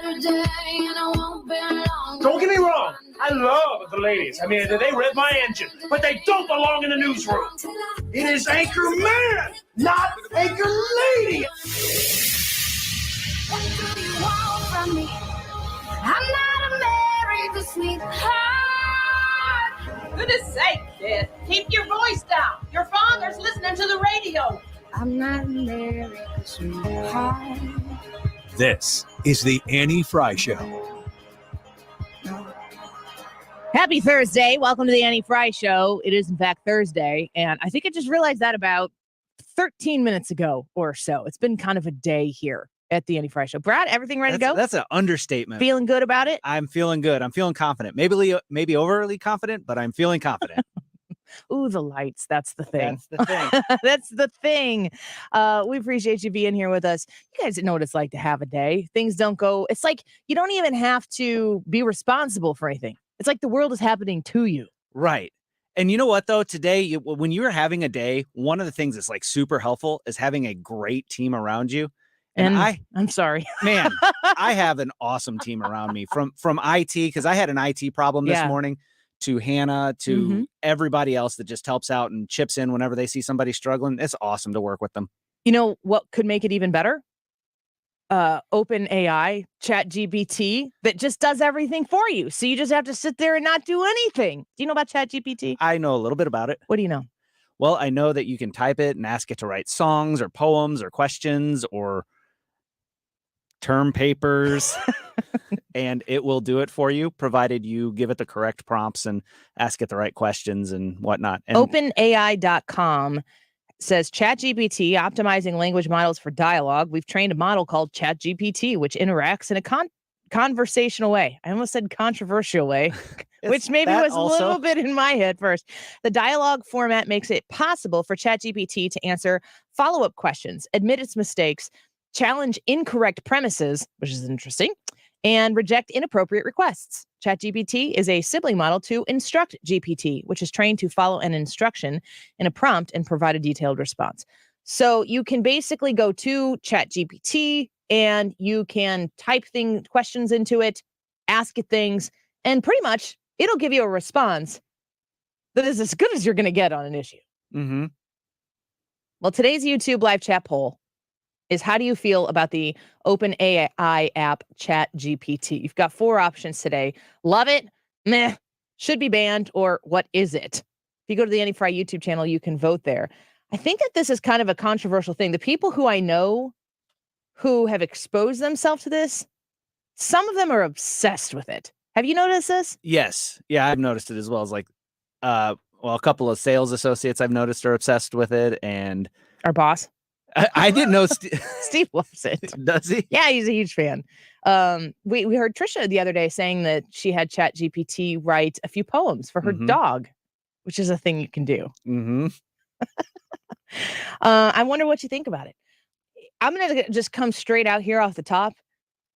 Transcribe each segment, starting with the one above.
Don't get me wrong, I love the ladies. I mean, they rev my engine, but they don't belong in the newsroom. It is Anchor Man, not Anchor Lady. What do you want from me? I'm not a married to sweetheart. Goodness sake, kid. Keep your voice down. Your father's listening to the radio. I'm not married to sweetheart. This is the Annie Frey Show. Happy Thursday. Welcome to the Annie Frey Show. It is, in fact, Thursday, and I think I just realized that about 13 minutes ago or so. It's been kind of a day here at the Annie Frey Show. Brad, everything ready to go? That's an understatement. Feeling good about it? I'm feeling good. I'm feeling confident. Maybe overly confident, but I'm feeling confident. Ooh, the lights. That's the thing. That's the thing. That's the thing. We appreciate you being here with us. You guys know what it's like to have a day. Things don't go. It's like you don't even have to be responsible for anything. It's like the world is happening to you. Right. And you know what, though? Today, when you're having a day, one of the things that's like super helpful is having a great team around you. And I'm sorry, man, I have an awesome team around me from IT, because I had an IT problem this morning, to Hannah, to everybody else that just helps out and chips in whenever they see somebody struggling. It's awesome to work with them. You know what could make it even better? Open AI, ChatGPT, that just does everything for you. So you just have to sit there and not do anything. Do you know about ChatGPT? I know a little bit about it. What do you know? Well, I know that you can type it and ask it to write songs or poems or questions or term papers, and it will do it for you, provided you give it the correct prompts and ask it the right questions and whatnot. And OpenAI.com says ChatGPT optimizing language models for dialogue. We've trained a model called ChatGPT, which interacts in a conversational way. I almost said controversial way, which maybe was also a little bit in my head first. The dialogue format makes it possible for ChatGPT to answer follow-up questions, admit its mistakes, challenge incorrect premises, which is interesting, and reject inappropriate requests. ChatGPT is a sibling model to Instruct GPT, which is trained to follow an instruction in a prompt and provide a detailed response. So you can basically go to ChatGPT and you can type questions into it, ask it things, and pretty much it'll give you a response that is as good as you're going to get on an issue. Mm-hmm. Well, today's YouTube live chat poll is, how do you feel about the OpenAI app ChatGPT? You've got 4 options today. Love it, meh, should be banned, or what is it? If you go to the Annie Frey YouTube channel, you can vote there. I think that this is kind of a controversial thing. The people who I know who have exposed themselves to this, some of them are obsessed with it. Have you noticed this? Yes. Yeah, I've noticed it as well. As like, a couple of sales associates I've noticed are obsessed with it, and our boss. I didn't know Steve loves it. Does he? Yeah, he's a huge fan. We heard Trisha the other day saying that she had ChatGPT write a few poems for her dog, which is a thing you can do. Mm-hmm. I wonder what you think about it. I'm going to just come straight out here off the top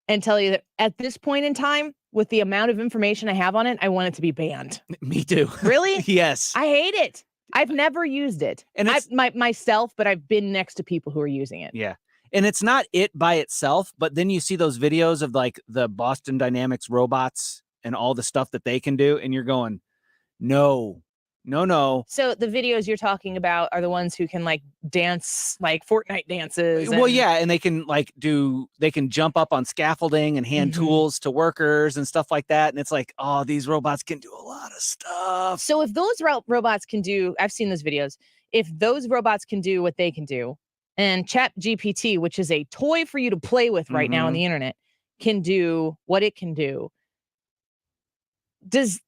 and tell you that at this point in time, with the amount of information I have on it, I want it to be banned. Me too. Really? Yes. I hate it. I've never used it, and myself, but I've been next to people who are using it. Yeah. And it's not it by itself, but then you see those videos of like the Boston Dynamics robots and all the stuff that they can do. And you're going, no. So the videos you're talking about are the ones who can like dance, like Fortnite dances. Well, yeah. And they can they can jump up on scaffolding and hand tools to workers and stuff like that. And it's like, oh, these robots can do a lot of stuff. So if those robots can do, I've seen those videos. If those robots can do what they can do, and ChatGPT, which is a toy for you to play with right now on the internet, can do what it can do, does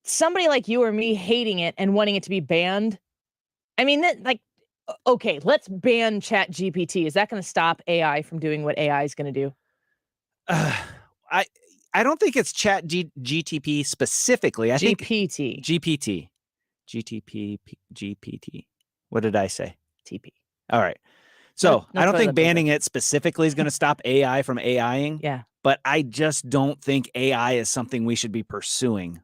somebody like you or me hating it and wanting it to be banned, I mean, okay, let's ban ChatGPT. Is that going to stop AI from doing what AI is going to do? I don't think it's ChatGPT specifically. I think GPT. What did I say? TP. All right. So I don't think banning it specifically is going to stop AI from AIing. Yeah. But I just don't think AI is something we should be pursuing.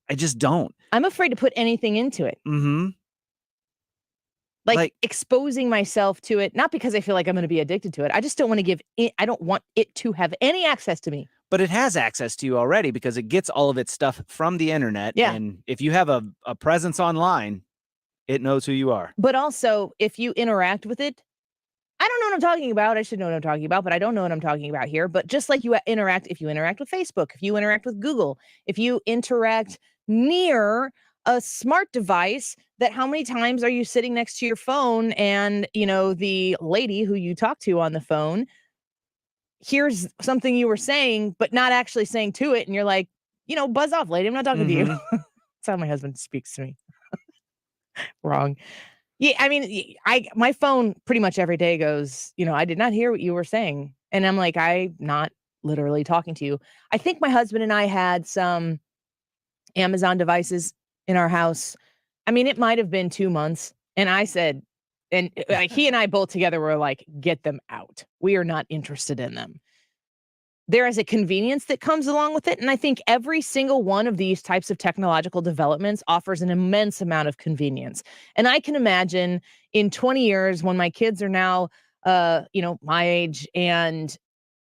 I just don't. I'm afraid to put anything into it. Mm-hmm. like exposing myself to it, not because I feel like I'm going to be addicted to it. I just don't want to give it, I don't want it to have any access to me. But it has access to you already because it gets all of its stuff from the internet. Yeah. And if you have a presence online, it knows who you are. But also, if you interact with it, I don't know what I'm talking about. I should know what I'm talking about, but I don't know what I'm talking about here. But just like if you interact with Facebook, if you interact with Google, if you interact near a smart device, that how many times are you sitting next to your phone and, the lady who you talk to on the phone here's something you were saying, but not actually saying to it. And you're like, buzz off, lady. I'm not talking to you. That's how my husband speaks to me. Wrong. Yeah, I mean, my phone pretty much every day goes, I did not hear what you were saying. And I'm like, I'm not literally talking to you. I think my husband and I had some Amazon devices in our house. I mean, it might have been 2 months. And I said, and he and I both together were like, get them out. We are not interested in them. There is a convenience that comes along with it. And I think every single one of these types of technological developments offers an immense amount of convenience. And I can imagine in 20 years when my kids are now, my age and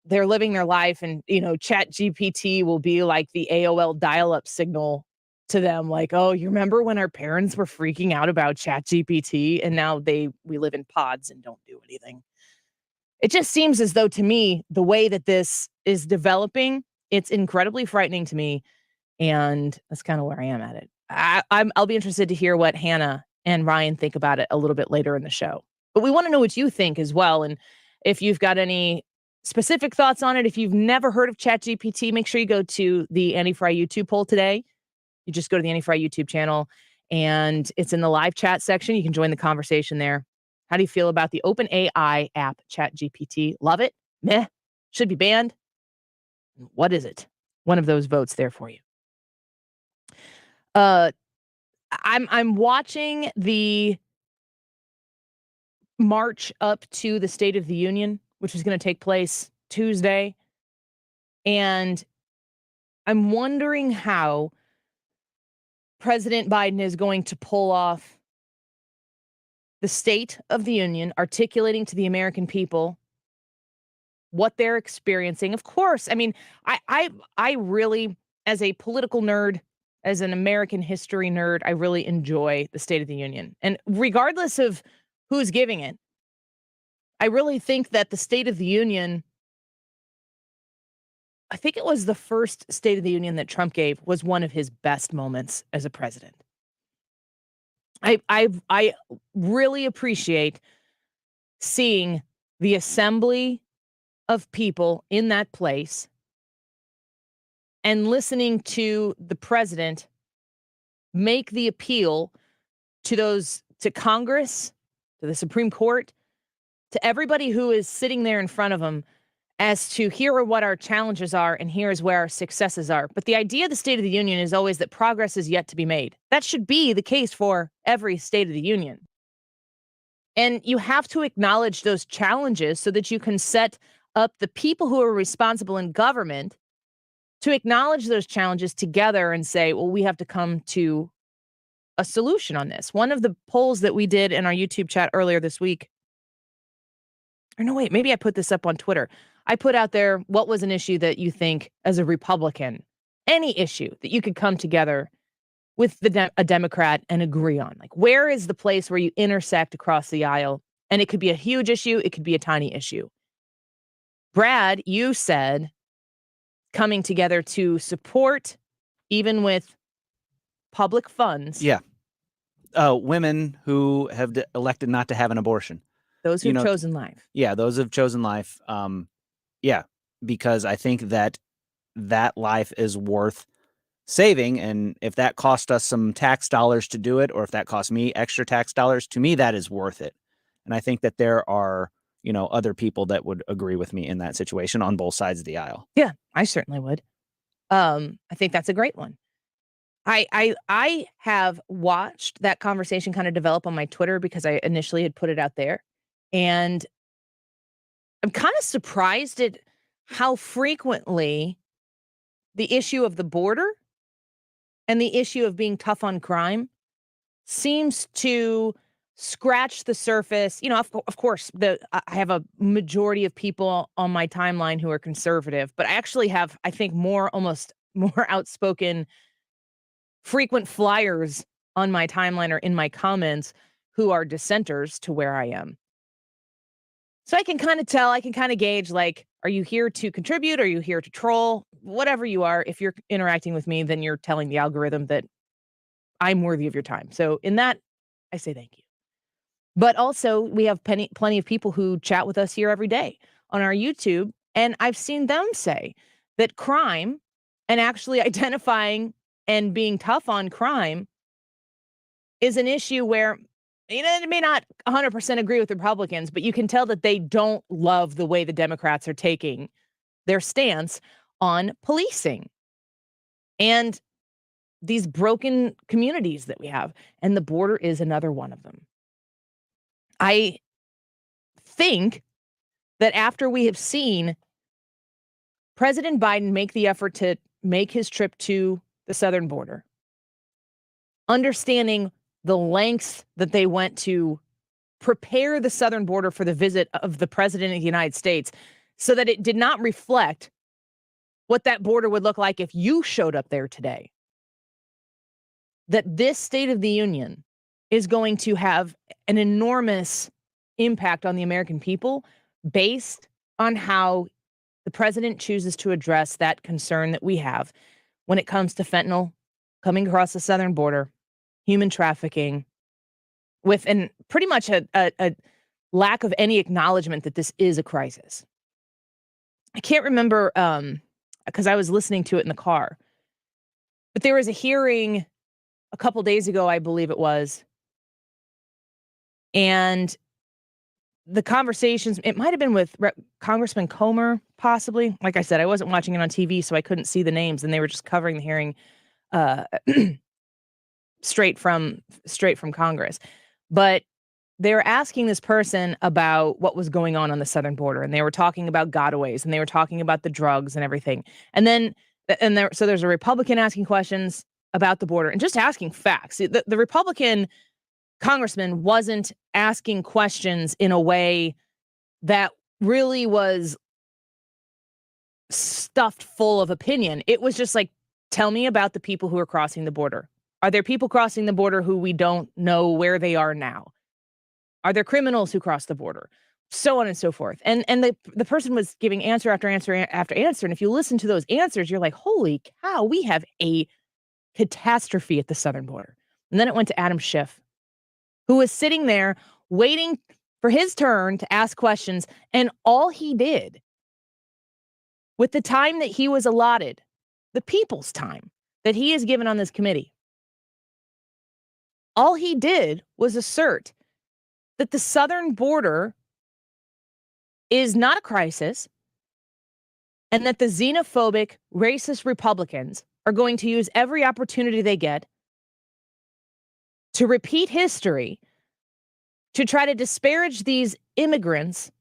they're living their life and, ChatGPT will be like the AOL dial-up signal to them. Like, oh, you remember when our parents were freaking out about ChatGPT and now we live in pods and don't do anything. It just seems as though to me, the way that this is developing, it's incredibly frightening to me. And that's kind of where I am at it. I'll be interested to hear what Hannah and Ryan think about it a little bit later in the show. But we want to know what you think as well. And if you've got any specific thoughts on it, if you've never heard of ChatGPT, make sure you go to the Annie Frey YouTube poll today. You just go to the Annie Frey YouTube channel and it's in the live chat section. You can join the conversation there. How do you feel about the OpenAI app ChatGPT? Love it? Meh? Should be banned? What is it? One of those votes there for you. I'm watching the march up to the State of the Union, which is going to take place Tuesday. And I'm wondering how President Biden is going to pull off the State of the Union, articulating to the American people what they're experiencing. Of course, I mean, I really, as a political nerd, as an American history nerd, I really enjoy the State of the Union. And regardless of who's giving it, I really think that the State of the Union, I think it was the first State of the Union that Trump gave, was one of his best moments as a president. I really appreciate seeing the assembly of people in that place and listening to the president make the appeal to Congress, to the Supreme Court, to everybody who is sitting there in front of him as to here are what our challenges are and here's where our successes are. But the idea of the State of the Union is always that progress is yet to be made. That should be the case for every State of the Union. And you have to acknowledge those challenges so that you can set up the people who are responsible in government to acknowledge those challenges together and say, well, we have to come to a solution on this. One of the polls that we did in our YouTube chat earlier this week, or no, wait, maybe I put this up on Twitter. I put out there, what was an issue that you think as a Republican, any issue that you could come together with a Democrat and agree on? Like, where is the place where you intersect across the aisle? And it could be a huge issue. It could be a tiny issue. Brad, you said coming together to support, even with public funds. Yeah. Women who have elected not to have an abortion. Those who've chosen life. Yeah, those who've chosen life. Yeah, because I think that life is worth saving. And if that cost us some tax dollars to do it, or if that cost me extra tax dollars, to me, that is worth it. And I think that there are, other people that would agree with me in that situation on both sides of the aisle. Yeah, I certainly would. I think that's a great one. I have watched that conversation kind of develop on my Twitter because I initially had put it out there. And I'm kind of surprised at how frequently the issue of the border and the issue of being tough on crime seems to scratch the surface. You know, of course, I have a majority of people on my timeline who are conservative, but I actually have, I think, almost more outspoken, frequent flyers on my timeline or in my comments who are dissenters to where I am. So I can kind of tell, I can kind of gauge, like, are you here to contribute? Are you here to troll? Whatever you are, if you're interacting with me, then you're telling the algorithm that I'm worthy of your time. So in that, I say thank you. But also, we have plenty of people who chat with us here every day on our YouTube, and I've seen them say that crime and actually identifying and being tough on crime is an issue where, you know, it may not 100% agree with Republicans, but you can tell that they don't love the way the Democrats are taking their stance on policing and these broken communities that we have. And the border is another one of them. I think that after we have seen President Biden make the effort to make his trip to the southern border, understanding the lengths that they went to prepare the southern border for the visit of the president of the United States so that it did not reflect what that border would look like if you showed up there today, that this State of the Union is going to have an enormous impact on the American people based on how the president chooses to address that concern that we have when it comes to fentanyl coming across the southern border, human trafficking, with pretty much a lack of any acknowledgement that this is a crisis. I can't remember because I was listening to it in the car, but there was a hearing a couple days ago, I believe it was, and the conversations, it might have been with Congressman Comer, possibly. Like I said, I wasn't watching it on TV, so I couldn't see the names, and they were just covering the hearing straight from Congress. But they were asking this person about what was going on the southern border, and they were talking about gotaways, and they were talking about the drugs and everything. And then, so there's a Republican asking questions about the border and just asking facts. The Republican congressman wasn't asking questions in a way that really was stuffed full of opinion. It was just like, tell me about the people who are crossing the border. Are there people crossing the border who we don't know where they are now? Are there criminals who cross the border? So on and so forth. And the person was giving answer after answer after answer. And if you listen to those answers, you're like, holy cow, we have a catastrophe at the southern border. And then it went to Adam Schiff, who was sitting there waiting for his turn to ask questions. And all he did with the time that he was allotted, the people's time that he is given on this committee, all he did was assert that the southern border is not a crisis and that the xenophobic, racist Republicans are going to use every opportunity they get to repeat history, to try to disparage these immigrants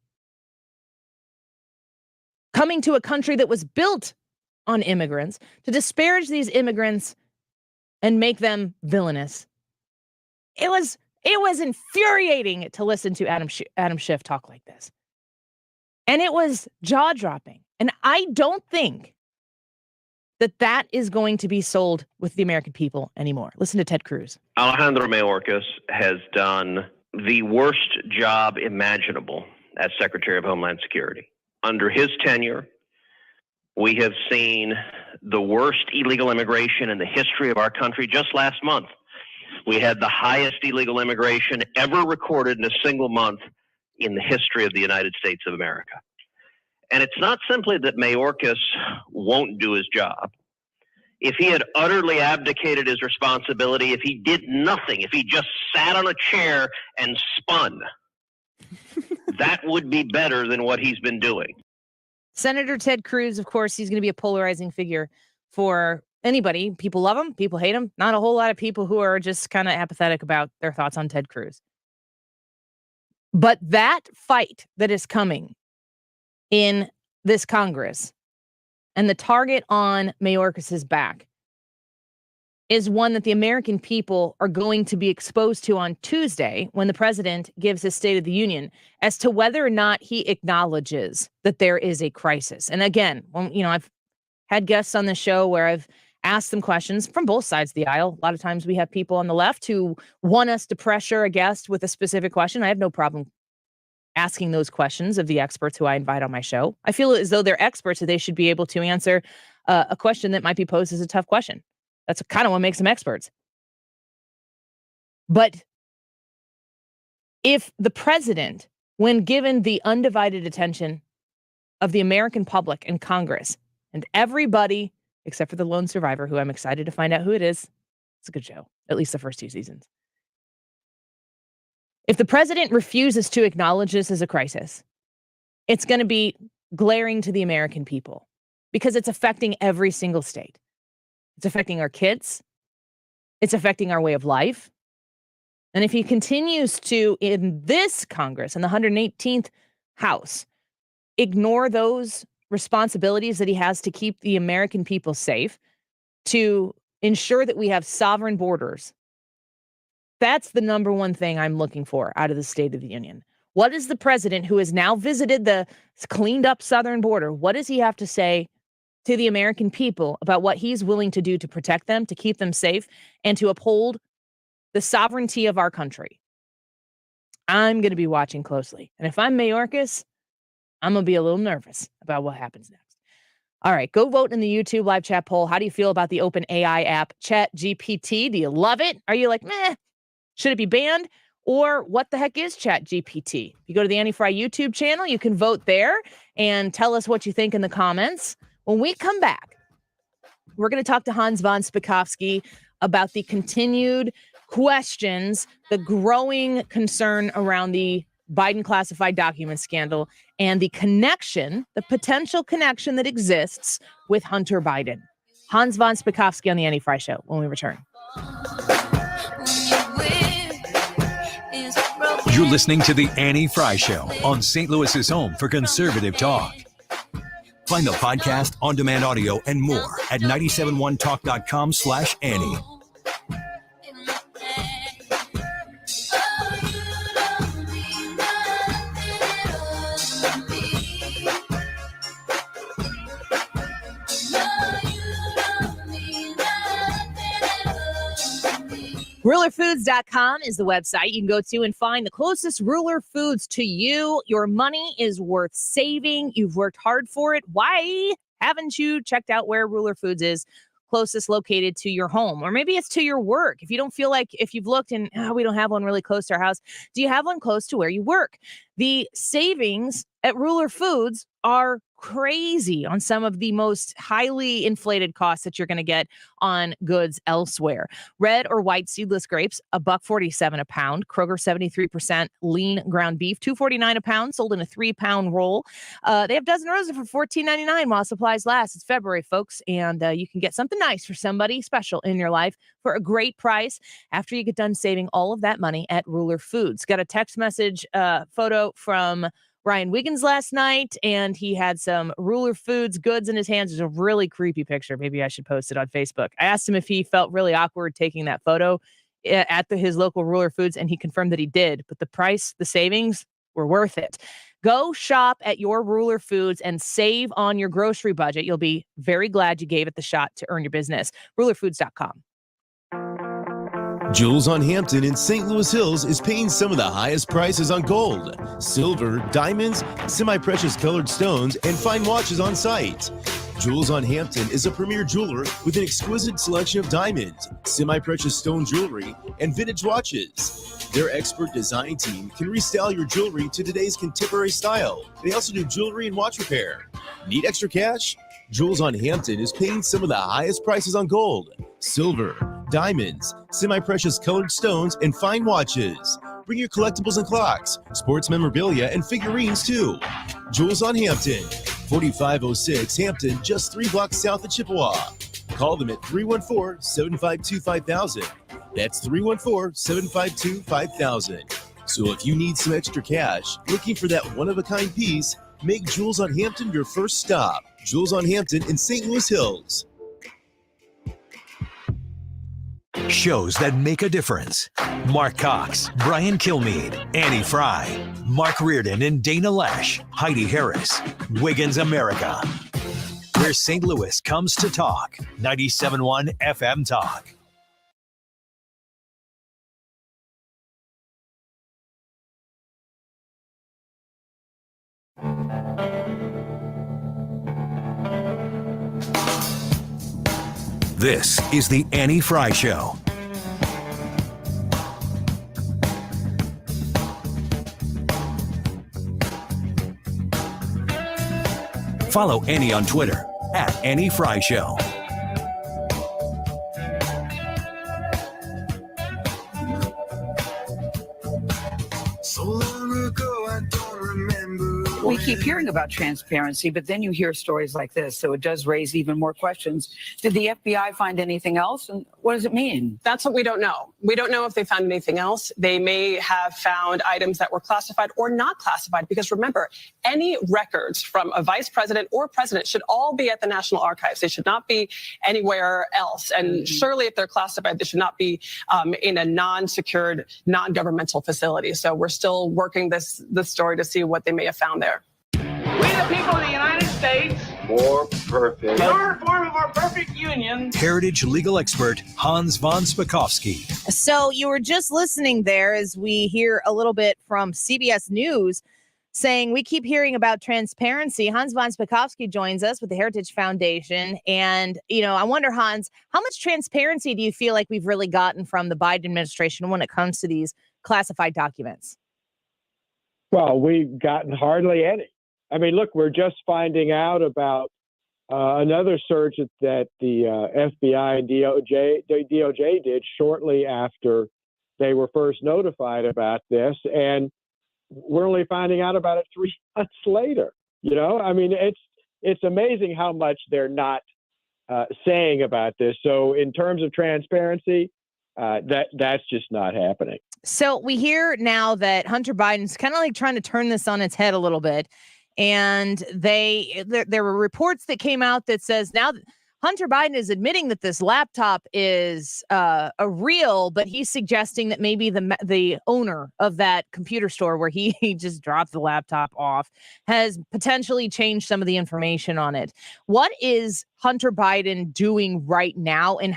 coming to a country that was built on immigrants, to disparage these immigrants and make them villainous. It was infuriating to listen to Adam Schiff talk like this. And it was jaw-dropping. And I don't think that is going to be sold with the American people anymore. Listen to Ted Cruz. Alejandro Mayorkas has done the worst job imaginable as Secretary of Homeland Security. Under his tenure, we have seen the worst illegal immigration in the history of our country. Just last month, we had the highest illegal immigration ever recorded in a single month in the history of the United States of America. And it's not simply that Mayorkas won't do his job. If he had utterly abdicated his responsibility, if he did nothing, if he just sat on a chair and spun, that would be better than what he's been doing. Senator Ted Cruz, of course, he's going to be a polarizing figure for anybody. People love him. People hate him. Not a whole lot of people who are just kind of apathetic about their thoughts on Ted Cruz. But that fight that is coming in this Congress and the target on Mayorkas's back is one that the American people are going to be exposed to on Tuesday when the president gives his State of the Union as to whether or not he acknowledges that there is a crisis. And again, I've had guests on the show where I've asked them questions from both sides of the aisle. A lot of times we have people on the left who want us to pressure a guest with a specific question. I have no problem asking those questions of the experts who I invite on my show. I feel as though they're experts, that they should be able to answer a question that might be posed as a tough question. That's kind of what makes them experts. But if the president, when given the undivided attention of the American public and Congress and everybody, except for the lone survivor, who I'm excited to find out who it is. It's a good show, at least the first 2 seasons. If the president refuses to acknowledge this as a crisis, it's going to be glaring to the American people because it's affecting every single state. It's affecting our kids. It's affecting our way of life. And if he continues to, in this Congress, in the 118th House, ignore those responsibilities that he has to keep the American people safe, to ensure that we have sovereign borders, that's the number one thing I'm looking for out of the State of the Union. What is the president, who has now visited the cleaned up southern border, what does he have to say to the American people about what he's willing to do to protect them, to keep them safe, and to uphold the sovereignty of our country? I'm going to be watching closely. And if I'm Mayorkas, I'm going to be a little nervous about what happens next. All right, go vote in the YouTube live chat poll. How do you feel about the open AI app ChatGPT? Do you love it? Are you like, meh, should it be banned? Or what the heck is ChatGPT? You go to the Annie Frey YouTube channel, you can vote there and tell us what you think in the comments. When we come back, we're going to talk to Hans von Spakovsky about the continued questions, the growing concern around the Biden classified document scandal, and the connection, the potential connection that exists with Hunter Biden. Hans von Spakovsky on the Annie Frey Show when we return. You're listening to the Annie Frey Show on St. Louis's home for conservative talk. Find the podcast, on-demand audio, and more at 971talk.com/Annie. RulerFoods.com is the website you can go to and find the closest Ruler Foods to you. Your money is worth saving. You've worked hard for it. Why haven't you checked out where Ruler Foods is closest located to your home? Or maybe it's to your work. If you don't feel like, if you've looked and we don't have one really close to our house, do you have one close to where you work? The savings at Ruler Foods are crazy on some of the most highly inflated costs that you're going to get on goods elsewhere. Red or white seedless grapes, $1.47 a pound. Kroger 73% lean ground beef, $2.49 a pound, sold in a 3-pound roll. They have dozen rosa for $14.99 while supplies last. It's February, folks, and you can get something nice for somebody special in your life for a great price after you get done saving all of that money at Ruler Foods. Got a text message photo from Ryan Wiggins last night, and he had some Ruler Foods goods in his hands. It's a really creepy picture. Maybe I should post it on Facebook. I asked him if he felt really awkward taking that photo at his local Ruler Foods, and he confirmed that he did. But the price, the savings were worth it. Go shop at your Ruler Foods and save on your grocery budget. You'll be very glad you gave it the shot to earn your business. RulerFoods.com. Jules on Hampton in St. Louis Hills is paying some of the highest prices on gold, silver, diamonds, semi-precious colored stones, and fine watches on site. Jules on Hampton is a premier jeweler with an exquisite selection of diamonds, semi-precious stone jewelry, and vintage watches. Their expert design team can restyle your jewelry to today's contemporary style. They also do jewelry and watch repair. Need extra cash? Jules on Hampton is paying some of the highest prices on gold, silver, diamonds, semi-precious colored stones, and fine watches. Bring your collectibles and clocks, sports memorabilia, and figurines too. Jules on Hampton, 4506 Hampton, just 3 blocks south of Chippewa. Call them at 314-752-5000. That's 314-752-5000. So if you need some extra cash, looking for that one-of-a-kind piece, make Jules on Hampton your first stop. Jules on Hampton in St. Louis Hills. Shows that make a difference. Mark Cox, Brian Kilmeade, Annie Frey, Mark Reardon and Dana Lash, Heidi Harris, Wiggins America. Where St. Louis comes to talk. 97.1 FM Talk. This is the Annie Frey Show. Follow Annie on Twitter @Annie Frey Show. So long ago, I don't remember. We keep hearing about transparency, but then you hear stories like this, so it does raise even more questions. Did the FBI find anything else, and what does it mean? That's what we don't know. We don't know if they found anything else. They may have found items that were classified or not classified, because remember, any records from a vice president or president should all be at the National Archives. They should not be anywhere else. And surely if they're classified, they should not be in a non-secured, non-governmental facility. So we're still working this story to see what they may have found there. We the people of the United States, More perfect. in order to form a more perfect union. Heritage legal expert Hans von Spakovsky. So you were just listening there as we hear a little bit from CBS News saying we keep hearing about transparency. Hans von Spakovsky joins us with the Heritage Foundation. And, I wonder, Hans, how much transparency do you feel like we've really gotten from the Biden administration when it comes to these classified documents? Well, we've gotten hardly any. I mean, look, we're just finding out about another search that the FBI and DOJ did shortly after they were first notified about this. And we're only finding out about it 3 months later. I mean, it's amazing how much they're not saying about this. So in terms of transparency, that's just not happening. So we hear now that Hunter Biden's kind of like trying to turn this on its head a little bit. And there were reports that came out that says now Hunter Biden is admitting that this laptop is a real, but he's suggesting that maybe the owner of that computer store where he just dropped the laptop off has potentially changed some of the information on it. What is Hunter Biden doing right now, and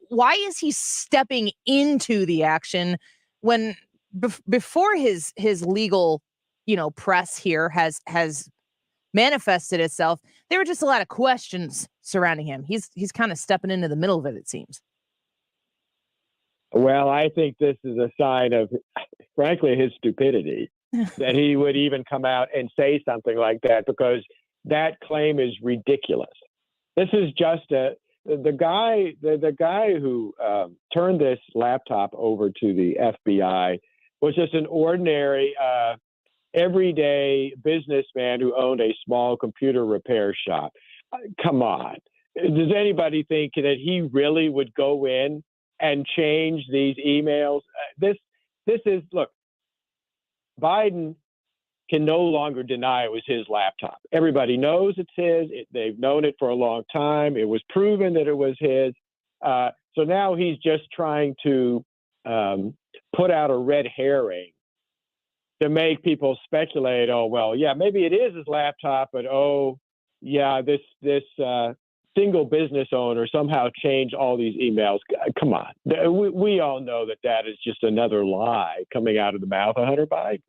why is he stepping into the action when before his legal press here has manifested itself? There were just a lot of questions surrounding him. He's kind of stepping into the middle of it seems. Well, I think this is a sign of, frankly, his stupidity that he would even come out and say something like that, because that claim is ridiculous. This is just the guy who turned this laptop over to the FBI was just an ordinary everyday businessman who owned a small computer repair shop. Come on. Does anybody think that he really would go in and change these emails? This is, look, Biden can no longer deny it was his laptop. Everybody knows it's his. They've known it for a long time. It was proven that it was his. So now he's just trying to put out a red herring to make people speculate, oh, well, yeah, maybe it is his laptop, but oh, yeah, this single business owner somehow changed all these emails. Come on. We all know that is just another lie coming out of the mouth of Hunter Biden.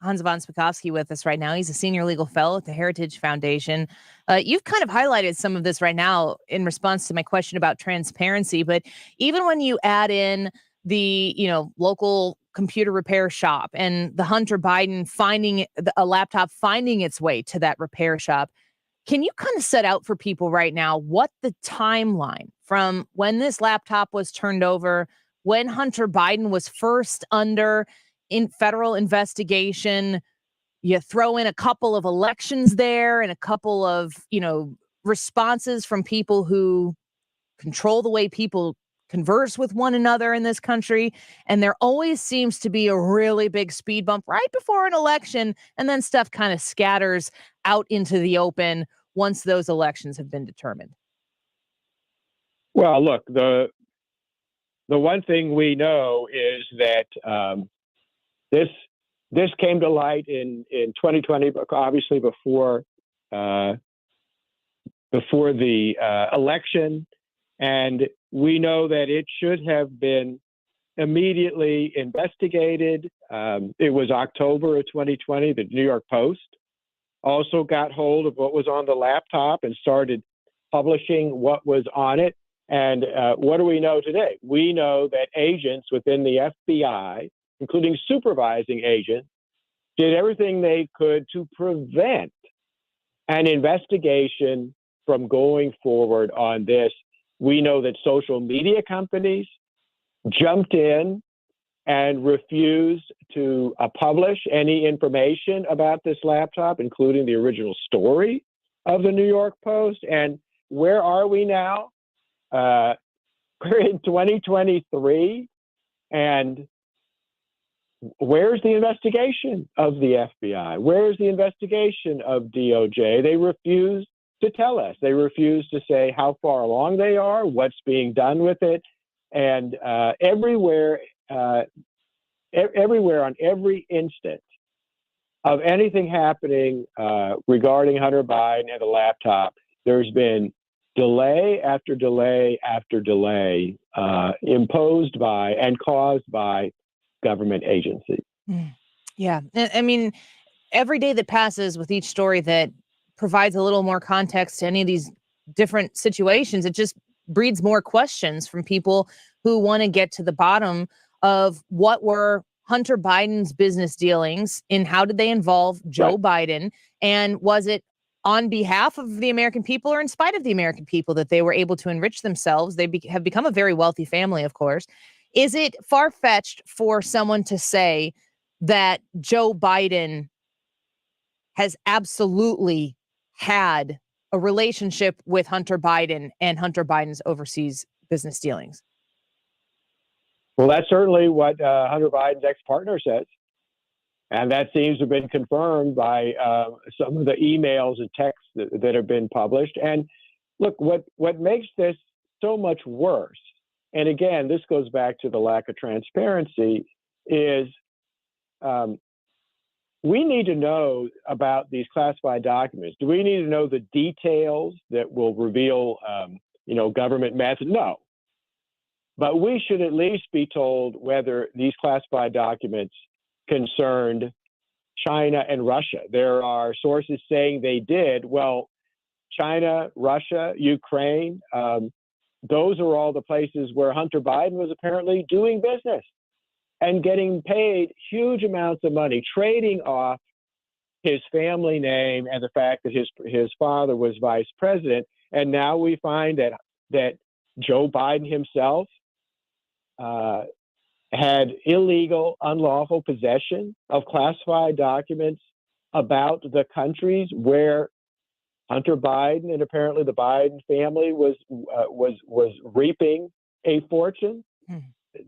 Hans von Spakovsky with us right now. He's a senior legal fellow at the Heritage Foundation. You've kind of highlighted some of this right now in response to my question about transparency, but even when you add in the, local computer repair shop and the Hunter Biden finding a laptop, finding its way to that repair shop, can you kind of set out for people right now what the timeline from when this laptop was turned over, when Hunter Biden was first under federal investigation, you throw in a couple of elections there and a couple of, responses from people who control the way people converse with one another in this country. And there always seems to be a really big speed bump right before an election. And then stuff kind of scatters out into the open once those elections have been determined. Well, look, the the one thing we know is that this came to light in 2020, obviously before the election, and we know that it should have been immediately investigated. It was October of 2020. The New York Post also got hold of what was on the laptop and started publishing what was on it. And what do we know today? We know that agents within the FBI, including supervising agents, did everything they could to prevent an investigation from going forward on this. We know that social media companies jumped in and refused to publish any information about this laptop, including the original story of the New York Post. And where are we now? We're in 2023, and where's the investigation of the FBI? Where's the investigation of DOJ? They refuse to tell us. They refuse to say how far along they are, what's being done with it. And everywhere on every instance of anything happening regarding Hunter Biden and the laptop, there's been delay after delay after delay imposed by and caused by government agencies. Yeah. I mean, every day that passes with each story that provides a little more context to any of these different situations, it just breeds more questions from people who want to get to the bottom of what were Hunter Biden's business dealings and how did they involve Joe Biden? And was it on behalf of the American people or in spite of the American people that they were able to enrich themselves? They have become a very wealthy family, of course. Is it far-fetched for someone to say that Joe Biden has absolutely had a relationship with Hunter Biden and Hunter Biden's overseas business dealings? Well, that's certainly what Hunter Biden's ex-partner says. And that seems to have been confirmed by some of the emails and texts that have been published. And look, what makes this so much worse, and again, this goes back to the lack of transparency, is we need to know about these classified documents. Do we need to know the details that will reveal, government methods? No. But we should at least be told whether these classified documents concerned China and Russia. There are sources saying they did. Well, China, Russia, Ukraine, those are all the places where Hunter Biden was apparently doing business and getting paid huge amounts of money, trading off his family name and the fact that his father was vice president. And now we find that Joe Biden himself had illegal, unlawful possession of classified documents about the countries where Hunter Biden and apparently the Biden family was reaping a fortune.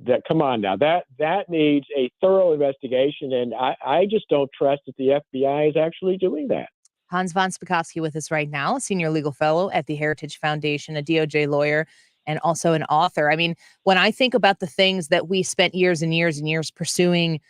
That, come on now, that needs a thorough investigation, and I just don't trust that the FBI is actually doing that. Hans von Spakovsky with us right now, senior legal fellow at the Heritage Foundation, a DOJ lawyer, and also an author. I mean, when I think about the things that we spent years and years and years pursuing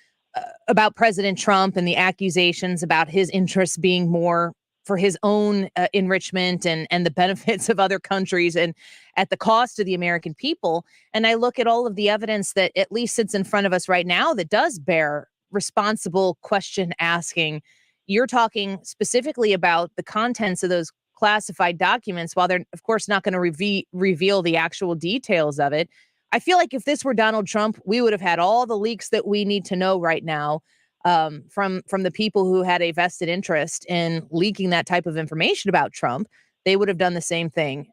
about President Trump and the accusations about his interests being more for his own enrichment and the benefits of other countries and at the cost of the American people. And I look at all of the evidence that at least sits in front of us right now that does bear responsible question asking. You're talking specifically about the contents of those classified documents, while they're, of course, not going to reveal the actual details of it. I feel like if this were Donald Trump, we would have had all the leaks that we need to know right now from the people who had a vested interest in leaking that type of information about Trump. They would have done the same thing.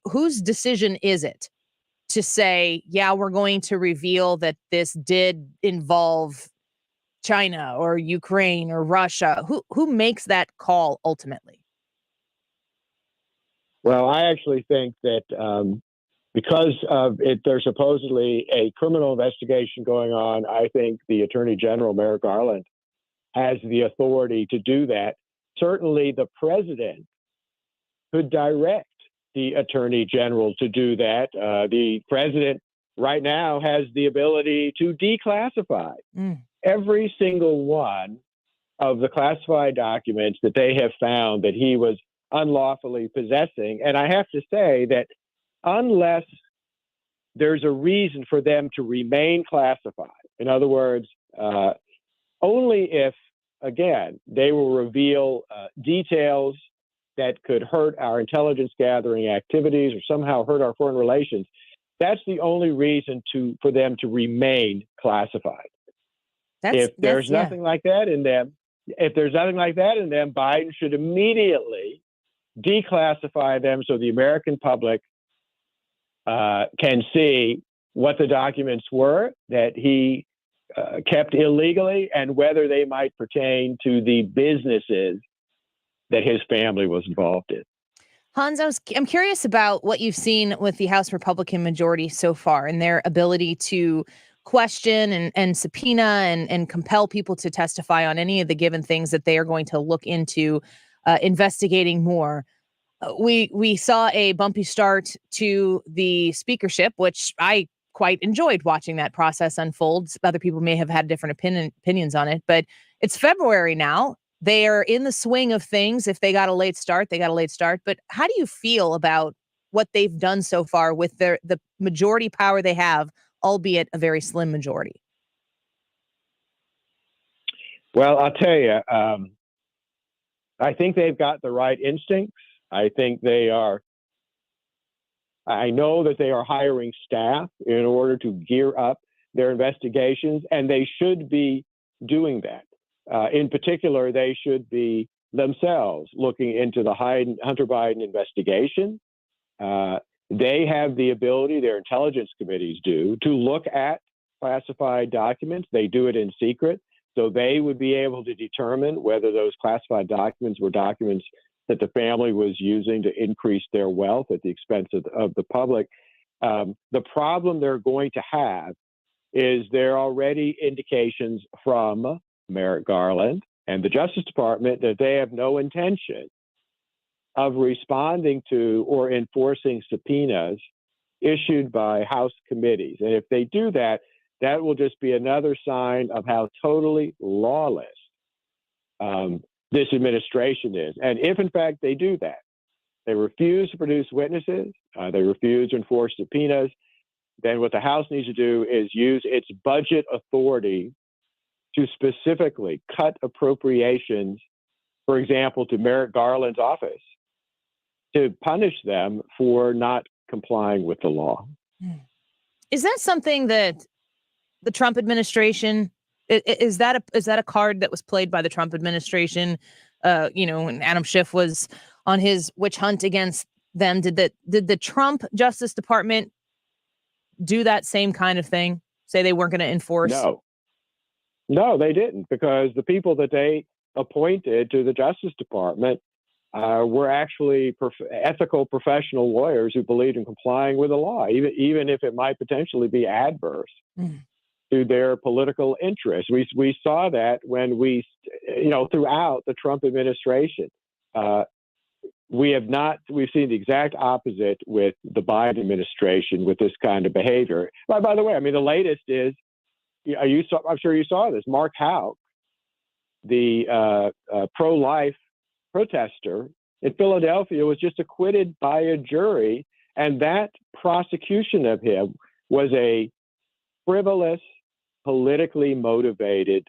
Whose decision is it to say, yeah, we're going to reveal that this did involve China or Ukraine or Russia? Who makes that call ultimately? Well, I actually think that because of it, there's supposedly a criminal investigation going on. I think the Attorney General, Merrick Garland, has the authority to do that. Certainly, the president could direct the Attorney General to do that. The president right now has the ability to declassify every single one of the classified documents that they have found that he was unlawfully possessing. And I have to say that unless there's a reason for them to remain classified, in other words, only if, again, they will reveal details that could hurt our intelligence gathering activities or somehow hurt our foreign relations, that's the only reason for them to remain classified. If there's nothing like that in them, Biden should immediately declassify them so the American public can see what the documents were that he kept illegally and whether they might pertain to the businesses that his family was involved in. Hans, I'm curious about what you've seen with the House Republican majority so far and their ability to question and subpoena and compel people to testify on any of the given things that they are going to look into investigating more. We saw a bumpy start to the speakership, which I quite enjoyed watching that process unfold. Other people may have had different opinions on it, but it's February now. They are in the swing of things. If they got a late start, they got a late start. But how do you feel about what they've done so far with the majority power they have, albeit a very slim majority? Well, I'll tell you, I think they've got the right instincts. I know that they are hiring staff in order to gear up their investigations, and they should be doing that. In particular, they should be themselves looking into the Hunter Biden investigation. They have the ability, their intelligence committees do, to look at classified documents. They do it in secret. So they would be able to determine whether those classified documents were documents that the family was using to increase their wealth at the expense of the public. The problem they're going to have is there are already indications from Merrick Garland and the Justice Department that they have no intention of responding to or enforcing subpoenas issued by House committees. And if they do that, that will just be another sign of how totally lawless this administration is. And if, in fact, they do that, they refuse to produce witnesses, they refuse to enforce subpoenas, then what the House needs to do is use its budget authority to specifically cut appropriations, for example, to Merrick Garland's office, to punish them for not complying with the law. Is that something that the Trump administration, is that a card that was played by the Trump administration? When Adam Schiff was on his witch hunt against them, did the Trump Justice Department do that same kind of thing? Say they weren't going to enforce? No, they didn't, because the people that they appointed to the Justice Department were actually ethical professional lawyers who believed in complying with the law, even if it might potentially be adverse to their political interests. We saw that when throughout the Trump administration. We've seen the exact opposite with the Biden administration with this kind of behavior. By the way, I mean, the latest is, I'm sure you saw this, Mark Houck, the pro-life protester in Philadelphia, was just acquitted by a jury, and that prosecution of him was a frivolous, politically motivated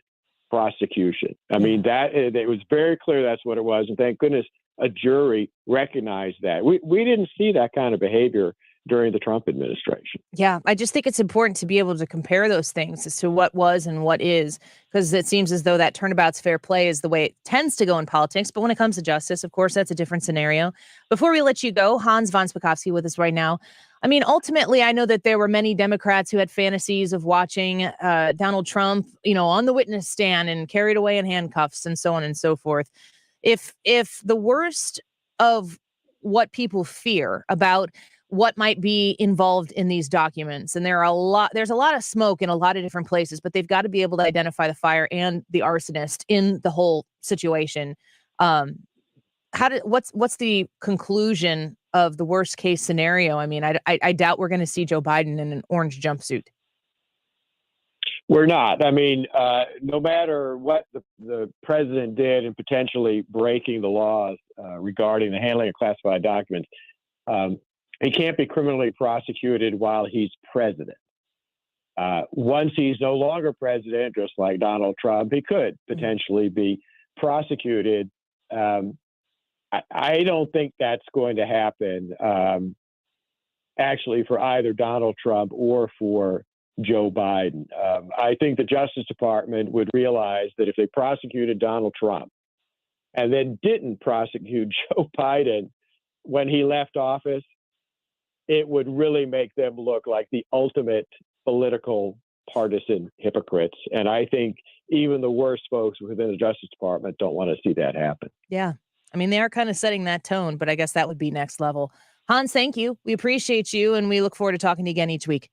prosecution. I mean, it was very clear that's what it was, and thank goodness a jury recognized that. We didn't see that kind of behavior during the Trump administration. Yeah, I just think it's important to be able to compare those things as to what was and what is, because it seems as though that turnabout's fair play is the way it tends to go in politics. But when it comes to justice, of course, that's a different scenario. Before we let you go, Hans von Spakovsky with us right now. I mean, ultimately, I know that there were many Democrats who had fantasies of watching Donald Trump, on the witness stand and carried away in handcuffs and so on and so forth. If the worst of what people fear about what might be involved in these documents, and there's a lot of smoke in a lot of different places, but they've got to be able to identify the fire and the arsonist in the whole situation. What's the conclusion of the worst case scenario. I mean, I doubt we're going to see Joe Biden in an orange jumpsuit. We're not. I mean, no matter what the president did in potentially breaking the laws regarding the handling of classified documents, he can't be criminally prosecuted while he's president. Once he's no longer president, just like Donald Trump, he could potentially be prosecuted. I don't think that's going to happen, actually, for either Donald Trump or for Joe Biden. I think the Justice Department would realize that if they prosecuted Donald Trump and then didn't prosecute Joe Biden when he left office, it would really make them look like the ultimate political partisan hypocrites. And I think even the worst folks within the Justice Department don't want to see that happen. Yeah. I mean, they are kind of setting that tone, but I guess that would be next level. Hans, thank you. We appreciate you, and we look forward to talking to you again each week.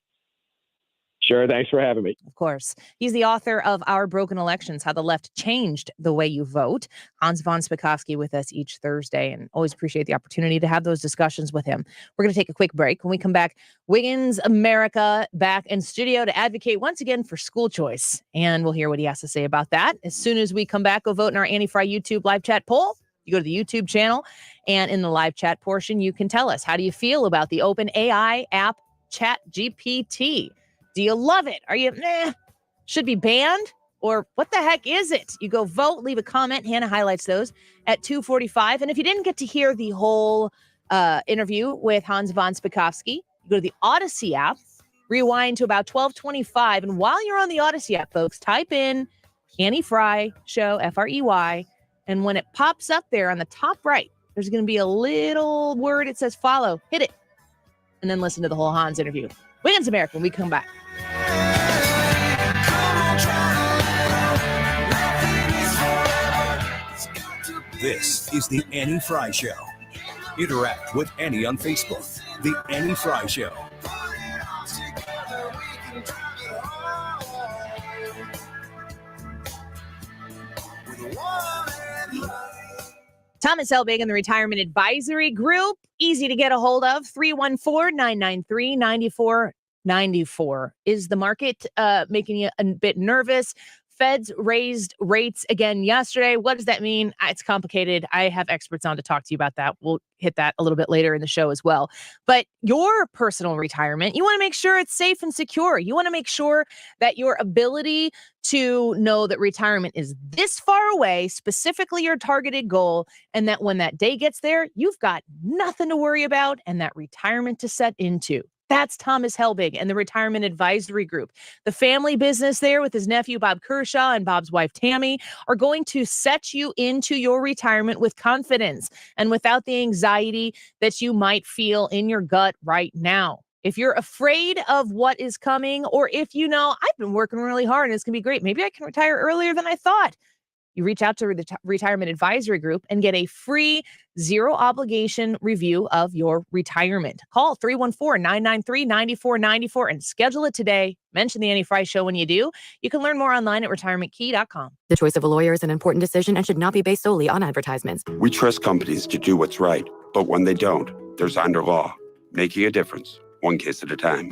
Sure. Thanks for having me. Of course. He's the author of Our Broken Elections, How the Left Changed the Way You Vote. Hans von Spakovsky with us each Thursday, and always appreciate the opportunity to have those discussions with him. We're going to take a quick break. When we come back, Wiggins America back in studio to advocate once again for school choice. And we'll hear what he has to say about that. As soon as we come back, go vote in our Annie Frey YouTube live chat poll. You go to the YouTube channel, and in the live chat portion, you can tell us, how do you feel about the open AI app ChatGPT? Do you love it? Are you, should be banned? Or what the heck is it? You go vote, leave a comment. Hannah highlights those at 2:45. And if you didn't get to hear the whole interview with Hans von Spakovsky, you go to the Odyssey app, rewind to about 12:25. And while you're on the Odyssey app, folks, type in Annie Frey Show, Frey. And when it pops up there on the top right, there's going to be a little word. It says follow. Hit it. And then listen to the whole Hans interview. Wiggins America when we come back. This is the Annie Frey Show. Interact with Annie on Facebook. The Annie Frey Show. Thomas Helbig and the Retirement Advisory Group. Easy to get a hold of. 314-993-9494. Is the market making you a bit nervous? Feds raised rates again yesterday. What does that mean? It's complicated. I have experts on to talk to you about that. We'll hit that a little bit later in the show as well. But your personal retirement, you want to make sure it's safe and secure. You want to make sure that your ability to know that retirement is this far away, specifically your targeted goal, and that when that day gets there, you've got nothing to worry about and that retirement to set into. That's Thomas Helbig and the Retirement Advisory Group. The family business there with his nephew, Bob Kershaw, and Bob's wife, Tammy, are going to set you into your retirement with confidence and without the anxiety that you might feel in your gut right now. If you're afraid of what is coming, or if you know, I've been working really hard and it's going to be great, maybe I can retire earlier than I thought. You reach out to the Retirement Advisory Group and get a free, zero obligation review of your retirement. Call 314-993-9494 and schedule it today. Mention the Annie Frey Show when you do. You can learn more online at retirementkey.com. The choice of a lawyer is an important decision and should not be based solely on advertisements. We trust companies to do what's right, but when they don't, there's Onder Law, making a difference, one case at a time.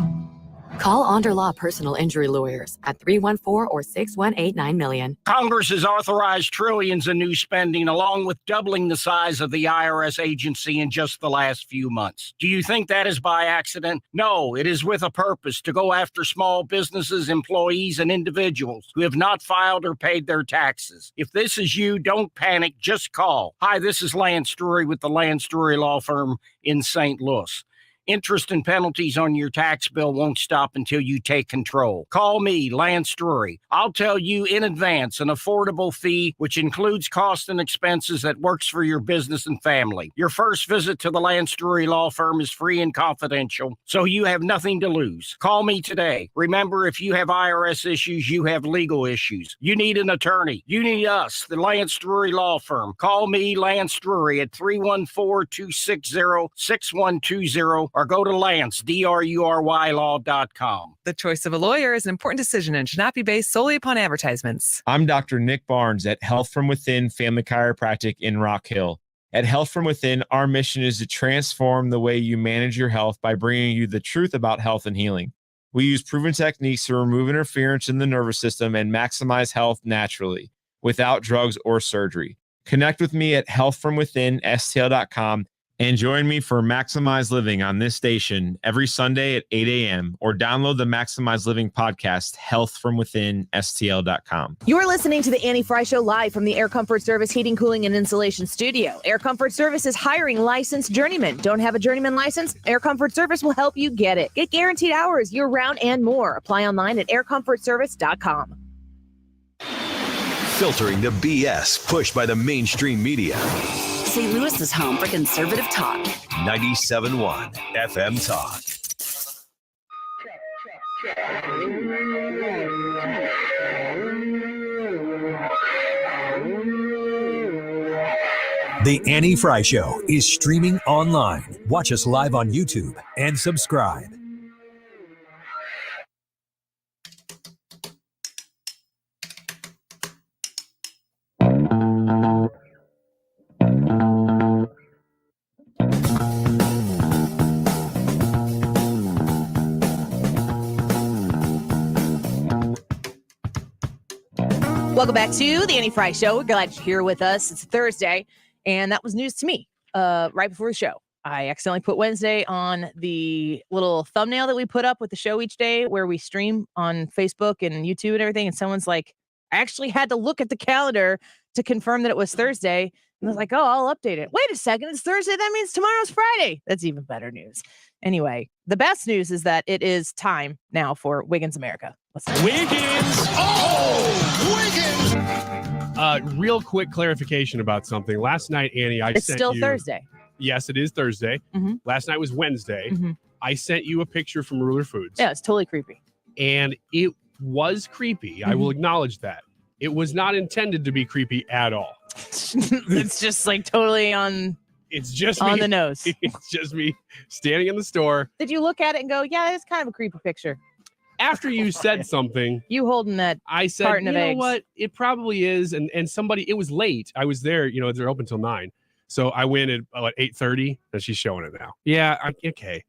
Call Onder Law Personal Injury Lawyers at 314 or 618-9 million. Congress has authorized trillions in new spending, along with doubling the size of the IRS agency in just the last few months. Do you think that is by accident? No, it is with a purpose, to go after small businesses, employees, and individuals who have not filed or paid their taxes. If this is you, don't panic, just call. Hi, this is Lance Drury with the Lance Drury Law Firm in St. Louis. Interest and penalties on your tax bill won't stop until you take control. Call me, Lance Drury. I'll tell you in advance an affordable fee, which includes costs and expenses that works for your business and family. Your first visit to the Lance Drury Law Firm is free and confidential, so you have nothing to lose. Call me today. Remember, if you have IRS issues, you have legal issues. You need an attorney. You need us, the Lance Drury Law Firm. Call me, Lance Drury, at 314-260-6120. Or go to Lance, DRURY law.com. The choice of a lawyer is an important decision and should not be based solely upon advertisements. I'm Dr. Nick Barnes at Health From Within Family Chiropractic in Rock Hill, At Health From Within, our mission is to transform the way you manage your health by bringing you the truth about health and healing. We use proven techniques to remove interference in the nervous system and maximize health naturally, without drugs or surgery. Connect with me at healthfromwithinstl.com and join me for Maximize Living on this station every Sunday at 8 a.m. or download the Maximize Living podcast, healthfromwithinstl.com. You're listening to the Annie Frey Show live from the Air Comfort Service Heating, Cooling, and Insulation Studio. Air Comfort Service is hiring licensed journeymen. Don't have a journeyman license? Air Comfort Service will help you get it. Get guaranteed hours year-round and more. Apply online at aircomfortservice.com. Filtering the BS pushed by the mainstream media. St. Louis is home for conservative talk. 97.1 FM Talk. The Annie Frey Show is streaming online. Watch us live on YouTube and subscribe. Welcome back to the Annie Frey Show. We're glad you're here with us. It's Thursday, and that was news to me right before the show. I accidentally put Wednesday on the little thumbnail that we put up with the show each day where we stream on Facebook and YouTube and everything. And someone's like, I actually had to look at the calendar to confirm that it was Thursday. And I was like, oh, I'll update it. Wait a second. It's Thursday. That means tomorrow's Friday. That's even better news. Anyway, the best news is that it is time now for Wiggins America. Wiggins! Oh, Wiggins! Real quick clarification about something. Last night, Annie, It's still Thursday. Yes, it is Thursday. Mm-hmm. Last night was Wednesday. Mm-hmm. I sent you a picture from Ruler Foods. Yeah, it's totally creepy. And it was creepy. Mm-hmm. I will acknowledge that. It was not intended to be creepy at all. It's just like totally on It's just on me. the nose. It's just me standing in the store. Did you look at it and go, yeah, that's kind of a creepy picture? After you said something, you holding that I said, carton you of know eggs. what? It probably is. And somebody, it was late. I was there, they're open till 9. So I went at 8:30 and she's showing it now. Yeah, okay.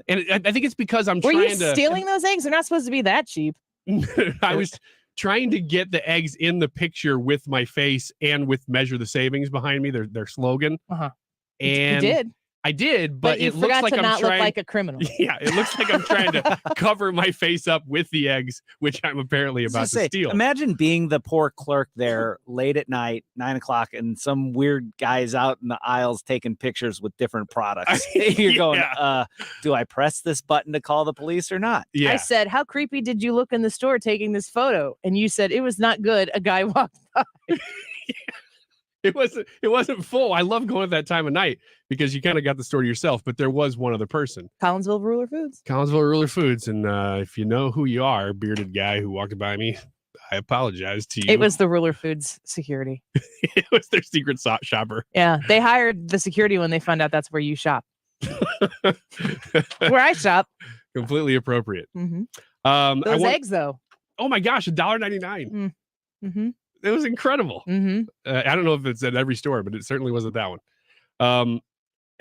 And I think it's because I'm Were trying you to. stealing those eggs? They're not supposed to be that cheap. I was trying to get the eggs in the picture with my face and with Measure the Savings behind me, their slogan. Uh-huh. And you did. I did, But but you it looks forgot like to I'm not trying. look like a criminal. Yeah, it looks like I'm trying to cover my face up with the eggs, which I'm apparently about to steal. Imagine being the poor clerk there late at night, 9 o'clock, and some weird guys out in the aisles taking pictures with different products. You're going, do I press this button to call the police or not? I said, how creepy did you look in the store taking this photo? And you said, it was not good. A guy walked by. It wasn't full. I love going at that time of night because you kind of got the store to yourself, but there was one other person. Collinsville Ruler Foods. Collinsville Ruler Foods. And if you know who you are, bearded guy who walked by me, I apologize to you. It was the Ruler Foods security. It was their secret shopper. Yeah, they hired the security when they found out that's where you shop. Where I shop. Completely appropriate. Mm-hmm. Those eggs, though. Oh my gosh, $1.99. Mm-hmm. It was incredible. Mm-hmm. I don't know if it's at every store, but it certainly wasn't that one.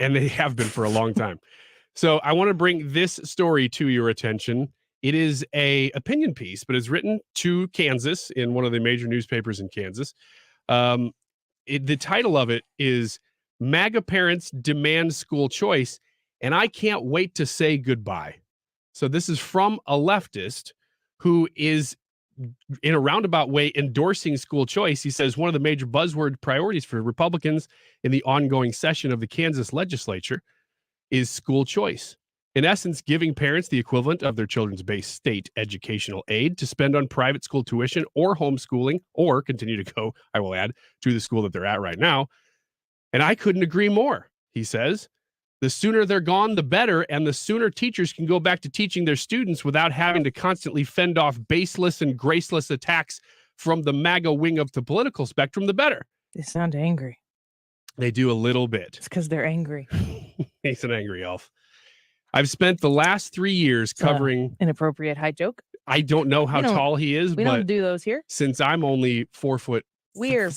And they have been for a long time. So I want to bring this story to your attention. It is a opinion piece, but it's written to Kansas in one of the major newspapers in Kansas. The title of it is MAGA Parents Demand School Choice, and I Can't Wait to Say Goodbye. So this is from a leftist who is in a roundabout way endorsing school choice. He says one of the major buzzword priorities for Republicans in the ongoing session of the Kansas legislature is school choice. In essence, giving parents the equivalent of their children's base state educational aid to spend on private school tuition or homeschooling, or continue to go, I will add, to the school that they're at right now. And I couldn't agree more, he says. The sooner they're gone, the better, and the sooner teachers can go back to teaching their students without having to constantly fend off baseless and graceless attacks from the MAGA wing of the political spectrum, the better. They sound angry. They do a little bit. It's because they're angry. He's an angry elf. I've spent the last 3 years covering... inappropriate height joke. I don't know how tall he is, we but don't do those here. Since I'm only 4'7", We're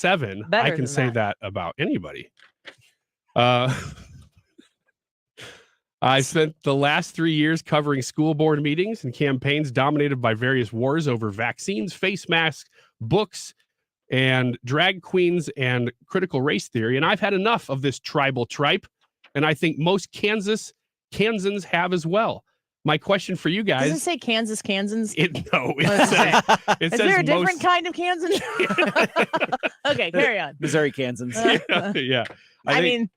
I can say that about anybody. I spent the last 3 years covering school board meetings and campaigns dominated by various wars over vaccines, face masks, books, and drag queens and critical race theory. And I've had enough of this tribal tripe, and I think most Kansans have as well. My question for you guys... Does it say Kansans? No. Is there a different kind of Kansans? Okay, carry on. Missouri Kansans. Yeah. I mean,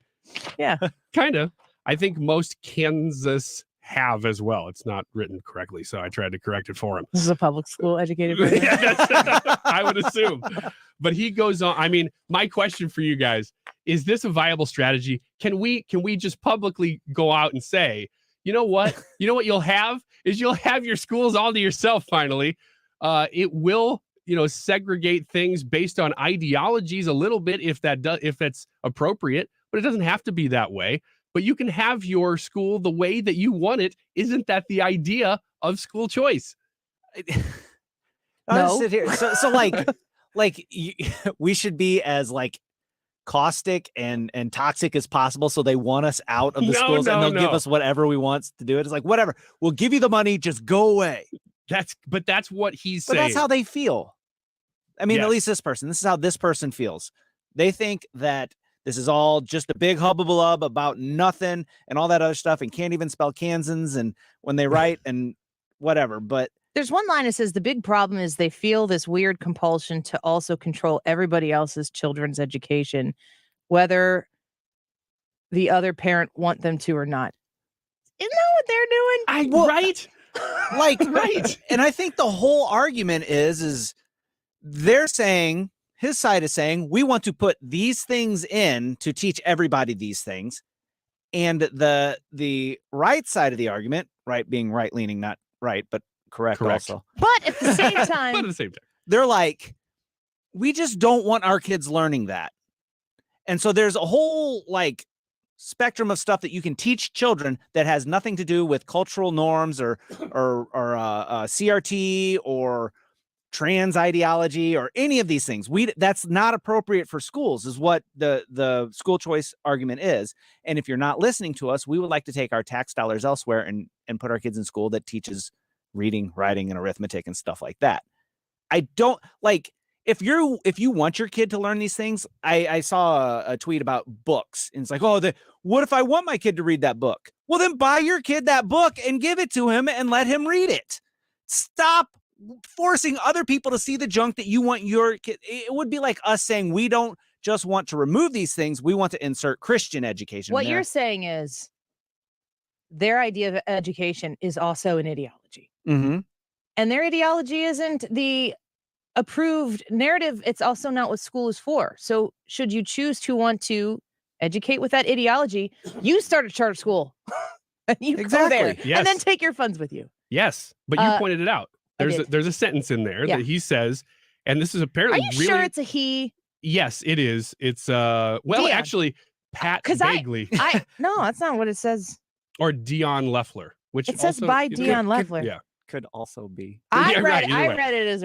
yeah. Kind of. I think most Kansas have as well. It's not written correctly, so I tried to correct it for him. This is a public school educated person. I would assume. But he goes on. I mean, my question for you guys, is this a viable strategy? Can we just publicly go out and say, you know what? You know what you'll have your schools all to yourself finally. It will, segregate things based on ideologies a little bit if that's appropriate, but it doesn't have to be that way. But you can have your school the way that you want it. Isn't that the idea of school choice? No. Sit here. So we should be as caustic and toxic as possible. So they want us out of the schools and they'll give us whatever we want to do it. It's like, whatever, we'll give you the money. Just go away. That's what he's saying. But that's how they feel. I mean, Yes. at least this is how this person feels. They think that this is all just a big hubbubalub about nothing and all that other stuff and can't even spell Kansans and when they write and whatever. But there's one line that says the big problem is they feel this weird compulsion to also control everybody else's children's education, whether the other parent want them to or not. Isn't that what they're doing? Right? Right. And I think the whole argument is they're saying, his side is saying, we want to put these things in to teach everybody these things. And the right side of the argument, right, being right leaning, not right, but correct. Also. But at the same time, they're like, we just don't want our kids learning that. And so there's a whole spectrum of stuff that you can teach children that has nothing to do with cultural norms or CRT or trans ideology or any of these things. That's not appropriate for schools is what the school choice argument is. And if you're not listening to us, we would like to take our tax dollars elsewhere and put our kids in school that teaches reading, writing, and arithmetic and stuff like that. I don't if you want your kid to learn these things. I saw a tweet about books and it's like, what if I want my kid to read that book? Well, then buy your kid that book and give it to him and let him read it. Stop forcing other people to see the junk that you want your kid. It would be like us saying we don't just want to remove these things. We want to insert Christian education. What you're saying is their idea of education is also an ideology. Mm-hmm. And their ideology isn't the approved narrative. It's also not what school is for. So should you choose to want to educate with that ideology, you start a charter school. And you go there and then take your funds with you. Yes, but you pointed it out. There's a sentence in there that he says, and this is apparently Are you sure it's a he? Yes, it is. It's actually Pat Bagley. No, that's not what it says. Or Dion Leffler, which it says by Dion Leffler. Could also be. I read it as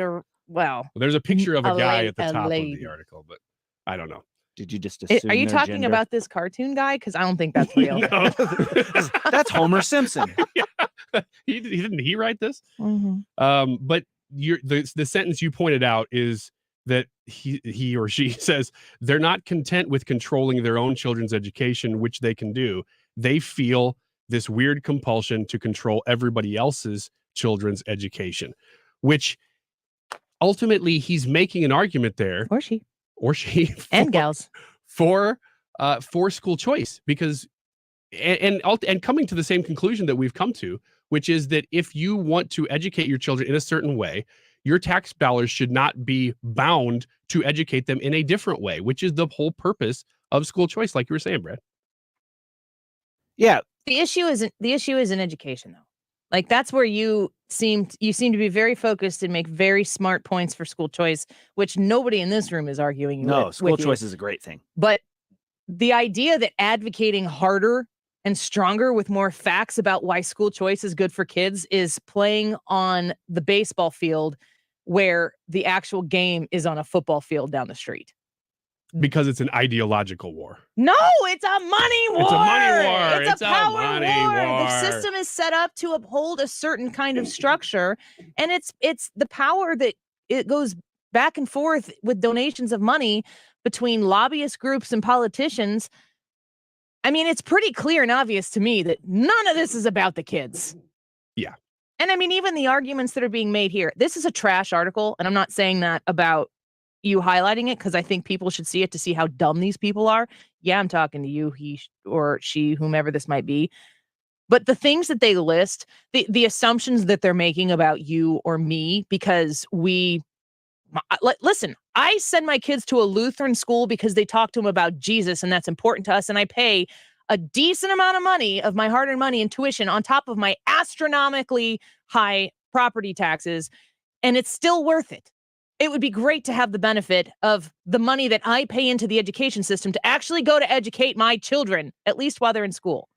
there's a picture of a guy at the top of the article, but I don't know. Did you just assume are you talking gender? about this cartoon guy? Because I don't think that's real. That's Homer Simpson. Didn't he write this? Mm-hmm. But the sentence you pointed out is that he or she says they're not content with controlling their own children's education, which they can do. They feel this weird compulsion to control everybody else's children's education, which ultimately he's making an argument there, or she and gals for school choice, because and coming to the same conclusion that we've come to, which is that if you want to educate your children in a certain way, your tax dollars should not be bound to educate them in a different way, which is the whole purpose of school choice, like you were saying, Brad. Yeah. The issue isn't education, though. Like, that's where you seem to be very focused and make very smart points for school choice, which nobody in this room is arguing. No, school choice is a great thing. But the idea that advocating harder and stronger with more facts about why school choice is good for kids is playing on the baseball field where the actual game is on a football field down the street. Because it's an ideological war. No, it's a money war. It's a money war. It's a power money war. The system is set up to uphold a certain kind of structure, and it's the power that it goes back and forth with donations of money between lobbyist groups and politicians. I mean, it's pretty clear and obvious to me that none of this is about the kids. Yeah. And I mean, even the arguments that are being made here, this is a trash article, and I'm not saying that about you highlighting it because I think people should see it to see how dumb these people are. Yeah, I'm talking to you, he or she, whomever this might be. But the things that they list, the assumptions that they're making about you or me, because listen, I send my kids to a Lutheran school because they talk to them about Jesus, and that's important to us. And I pay a decent amount of money of my hard-earned money and tuition on top of my astronomically high property taxes, and it's still worth it. It would be great to have the benefit of the money that I pay into the education system to actually go to educate my children, at least while they're in school.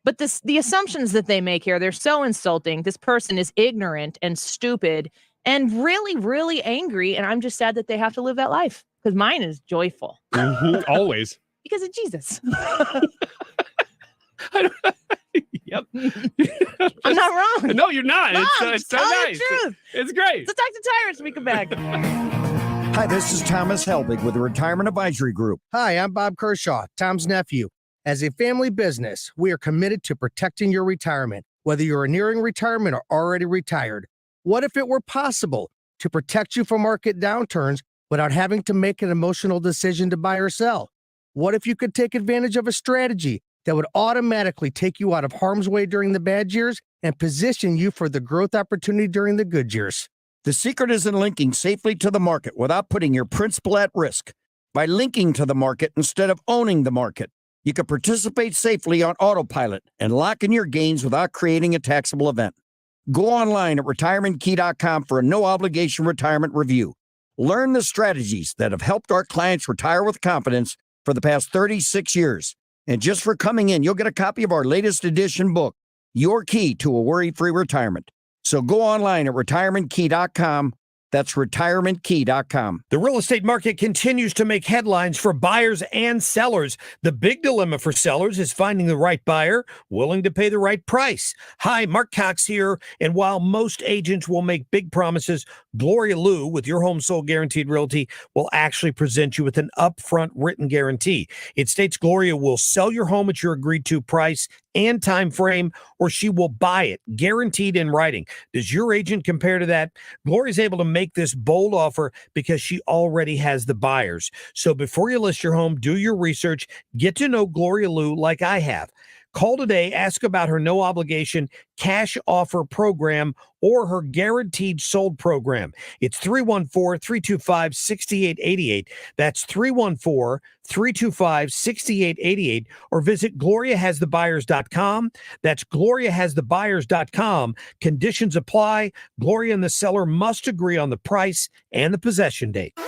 But the assumptions that they make here, they're so insulting. This person is ignorant and stupid and really, really angry. And I'm just sad that they have to live that life because mine is joyful. Always. Because of Jesus. Yep. I'm not wrong. No, you're not. No, It's so tell nice. the truth. It's great. Let's talk to Tyrus when we come back. Hi, this is Thomas Helbig with the Retirement Advisory Group. Hi, I'm Bob Kershaw, Tom's nephew. As a family business, we are committed to protecting your retirement, whether you're nearing retirement or already retired. What if it were possible to protect you from market downturns without having to make an emotional decision to buy or sell? What if you could take advantage of a strategy that would automatically take you out of harm's way during the bad years and position you for the growth opportunity during the good years? The secret is in linking safely to the market without putting your principal at risk. By linking to the market instead of owning the market, you can participate safely on autopilot and lock in your gains without creating a taxable event. Go online at retirementkey.com for a no-obligation retirement review. Learn the strategies that have helped our clients retire with confidence for the past 36 years. And just for coming in, you'll get a copy of our latest edition book, Your Key to a Worry-Free Retirement. So go online at retirementkey.com. That's retirementkey.com. The real estate market continues to make headlines for buyers and sellers. The big dilemma for sellers is finding the right buyer willing to pay the right price. Hi, Mark Cox here. And while most agents will make big promises, Gloria Liu with Your Home Sold Guaranteed Realty will actually present you with an upfront written guarantee. It states Gloria will sell your home at your agreed to price and time frame, or she will buy it, guaranteed in writing. Does your agent compare to that? Gloria's able to make this bold offer because she already has the buyers. So before you list your home, do your research, get to know Gloria Liu like I have. Call today, ask about her no obligation cash offer program or her guaranteed sold program. It's 314-325-6888. That's 314-325-6888, or visit gloriahasthebuyers.com. That's gloriahasthebuyers.com. Conditions apply. Gloria and the seller must agree on the price and the possession date.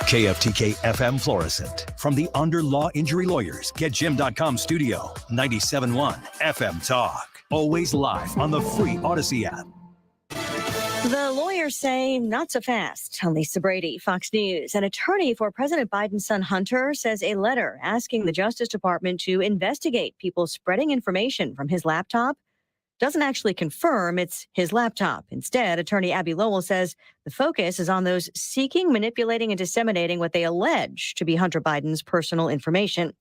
KFTK FM Florissant. From the Under Law Injury Lawyers, GetJim.com studio, 97.1 FM Talk. Always live on the free Odyssey app. The lawyers say not so fast. Lisa Brady, Fox News. An attorney for President Biden's son Hunter says a letter asking the Justice Department to investigate people spreading information from his laptop doesn't actually confirm it's his laptop. Instead, attorney Abby Lowell says the focus is on those seeking, manipulating, and disseminating what they allege to be Hunter Biden's personal information.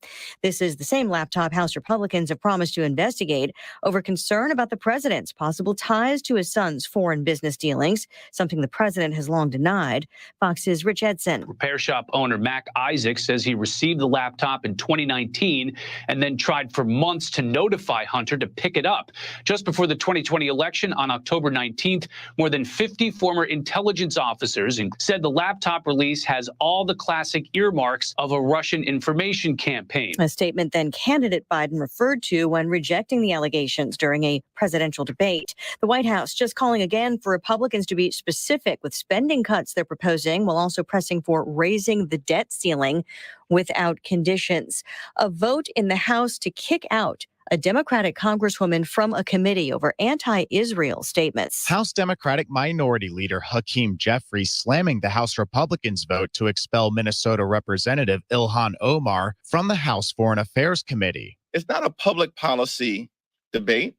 This is the same laptop House Republicans have promised to investigate over concern about the president's possible ties to his son's foreign business dealings, something the president has long denied. Fox's Rich Edson. Repair shop owner Mac Isaac says he received the laptop in 2019 and then tried for months to notify Hunter to pick it up. Just before the 2020 election on October 19th, more than 50 former intelligence officers said the laptop release has all the classic earmarks of a Russian information campaign. A statement then candidate Biden referred to when rejecting the allegations during a presidential debate. The White House just calling again for Republicans to be specific with spending cuts they're proposing, while also pressing for raising the debt ceiling without conditions. A vote in the House to kick out a Democratic congresswoman from a committee over anti-Israel statements. House Democratic Minority Leader Hakeem Jeffries slamming the House Republicans' vote to expel Minnesota Representative Ilhan Omar from the House Foreign Affairs Committee. It's not a public policy debate.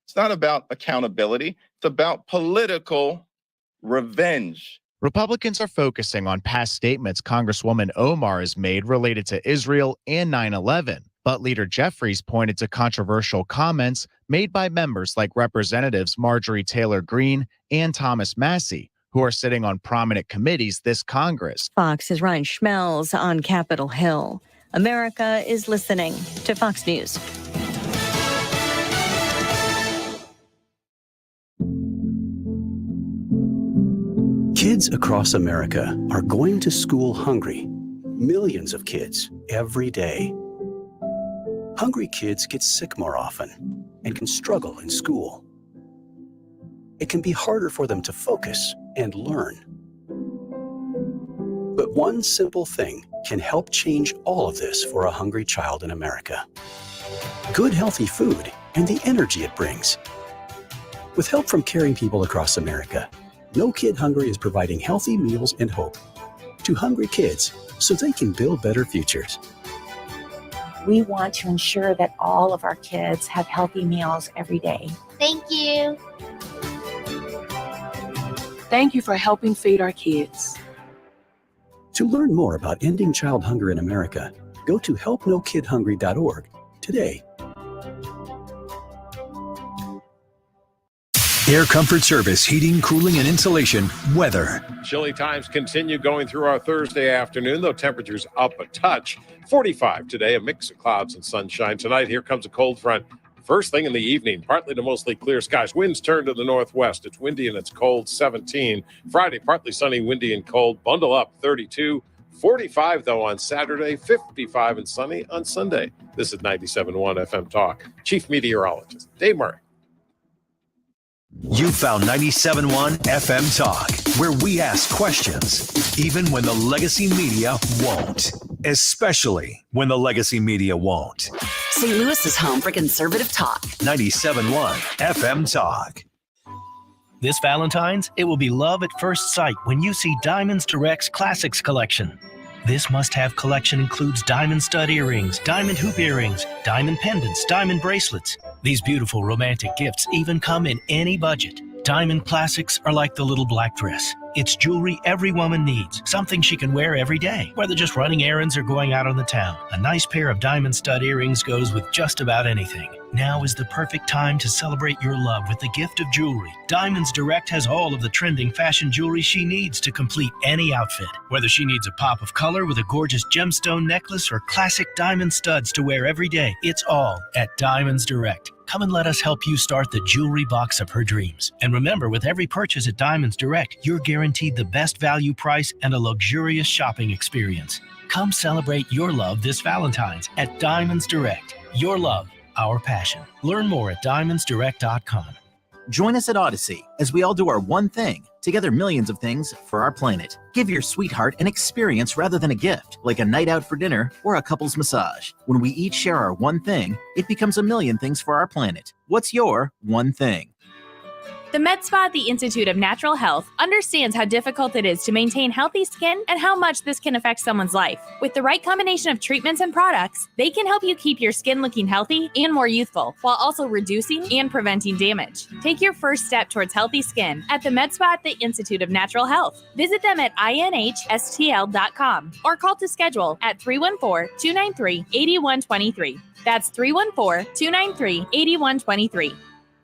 It's not about accountability. It's about political revenge. Republicans are focusing on past statements Congresswoman Omar has made related to Israel and 9/11. But Leader Jeffries pointed to controversial comments made by members like Representatives Marjorie Taylor Greene and Thomas Massey, who are sitting on prominent committees this Congress. Fox's Ryan Schmelz on Capitol Hill. America is listening to Fox News. Kids across America are going to school hungry. Millions of kids every day. Hungry kids get sick more often and can struggle in school. It can be harder for them to focus and learn. But one simple thing can help change all of this for a hungry child in America. Good, healthy food and the energy it brings. With help from caring people across America, No Kid Hungry is providing healthy meals and hope to hungry kids so they can build better futures. We want to ensure that all of our kids have healthy meals every day. Thank you. Thank you for helping feed our kids. To learn more about ending child hunger in America, go to helpnokidhungry.org today. Air Comfort Service, heating, cooling, and insulation, weather. Chilly times continue going through our Thursday afternoon, though temperatures up a touch. 45 today, a mix of clouds and sunshine. Tonight, here comes a cold front. First thing in the evening, partly to mostly clear skies. Winds turn to the northwest. It's windy and it's cold, 17. Friday, partly sunny, windy and cold. Bundle up, 32. 45, though, on Saturday. 55 and sunny on Sunday. This is 97.1 FM Talk. Chief Meteorologist Dave Murray. You found 97.1 FM Talk, where we ask questions, even when the legacy media won't. Especially when the legacy media won't. St. Louis is home for conservative talk. 97.1 FM Talk. This Valentine's, it will be love at first sight when you see Diamonds Direct's Classics collection. This must-have collection includes diamond stud earrings, diamond hoop earrings, diamond pendants, diamond bracelets. These beautiful romantic gifts even come in any budget. Diamond Classics are like the little black dress. It's jewelry every woman needs, something she can wear every day, whether just running errands or going out on the town. A nice pair of diamond stud earrings goes with just about anything. Now is the perfect time to celebrate your love with the gift of jewelry. Diamonds Direct has all of the trending fashion jewelry she needs to complete any outfit. Whether she needs a pop of color with a gorgeous gemstone necklace or classic diamond studs to wear every day, it's all at Diamonds Direct. Come and let us help you start the jewelry box of her dreams. And remember, with every purchase at Diamonds Direct, you're guaranteed the best value price and a luxurious shopping experience. Come celebrate your love this Valentine's at Diamonds Direct. Your love, our passion. Learn more at diamondsdirect.com. Join us at Odyssey as we all do our one thing, together millions of things for our planet. Give your sweetheart an experience rather than a gift, like a night out for dinner or a couple's massage. When we each share our one thing, it becomes a million things for our planet. What's your one thing? The med spa at the Institute of Natural Health understands how difficult it is to maintain healthy skin and how much this can affect someone's life. With the right combination of treatments and products, they can help you keep your skin looking healthy and more youthful, while also reducing and preventing damage. Take your first step towards healthy skin at the med spa at the Institute of Natural Health. Visit them at inhstl.com or call to schedule at 314-293-8123. That's 314-293-8123.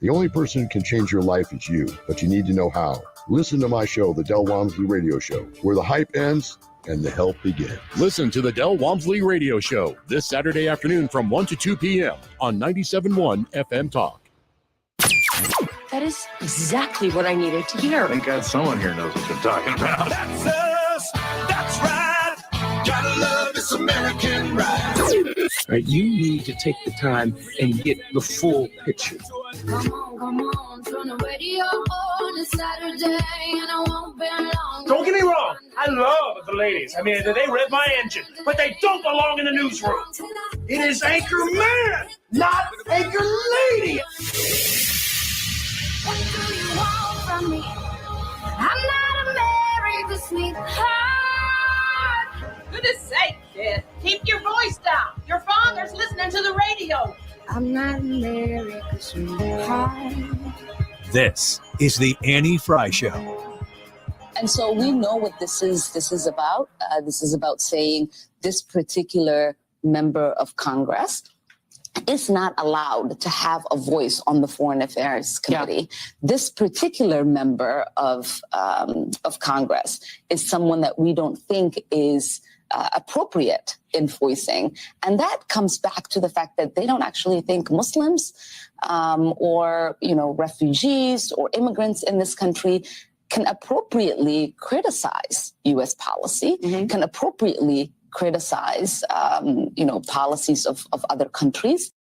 The only person who can change your life is you, but you need to know how. Listen to my show, The Del Walmsley Radio Show, where the hype ends and the help begins. Listen to The Del Walmsley Radio Show this Saturday afternoon from 1 to 2 p.m. on 97.1 FM Talk. That is exactly what I needed to hear. Thank God someone here knows what they're talking about. That's us. That's right. Gotta love this American ride. Right, you need to take the time and get the full picture. Come on, turn the radio on. It's Saturday and I won't be long. Don't get me wrong, I love the ladies. I mean, they rev my engine, but they don't belong in the newsroom. It is Anchor Man, not Anchor Lady. What do you want from me? I'm not America's sweetheart. Goodness sake, kid. Keep your voice down. Your father's listening to the radio. I'm not America's sweetheart. This is the Annie Frey Show. And so we know what this is about. This is about saying this particular member of Congress is not allowed to have a voice on the Foreign Affairs Committee. Yeah. This particular member of Congress is someone that we don't think is appropriate in voicing. And that comes back to the fact that they don't actually think Muslims or, refugees or immigrants in this country can appropriately criticize U.S. policy, can appropriately criticize, policies of other countries.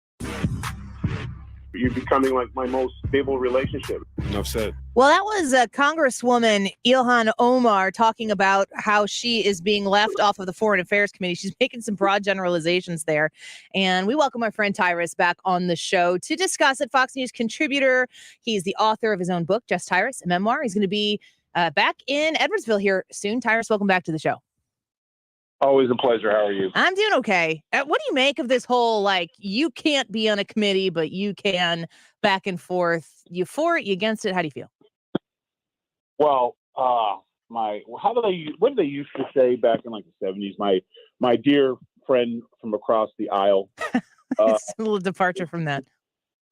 You're becoming like my most stable relationship. Enough said. Well, that was Congresswoman Ilhan Omar talking about how she is being left off of the Foreign Affairs Committee. She's making some broad generalizations there. And we welcome our friend Tyrus back on the show to discuss it. Fox News contributor. He's the author of his own book, Just Tyrus, a memoir. He's going to be back in Edwardsville here soon. Tyrus, welcome back to the show. Always a pleasure. How are you? I'm doing okay. What do you make of this whole, you can't be on a committee, but you can, back and forth? You for it, you against it? How do you feel? Well, what did they used to say back in the 70s? My dear friend from across the aisle. It's a little departure from that.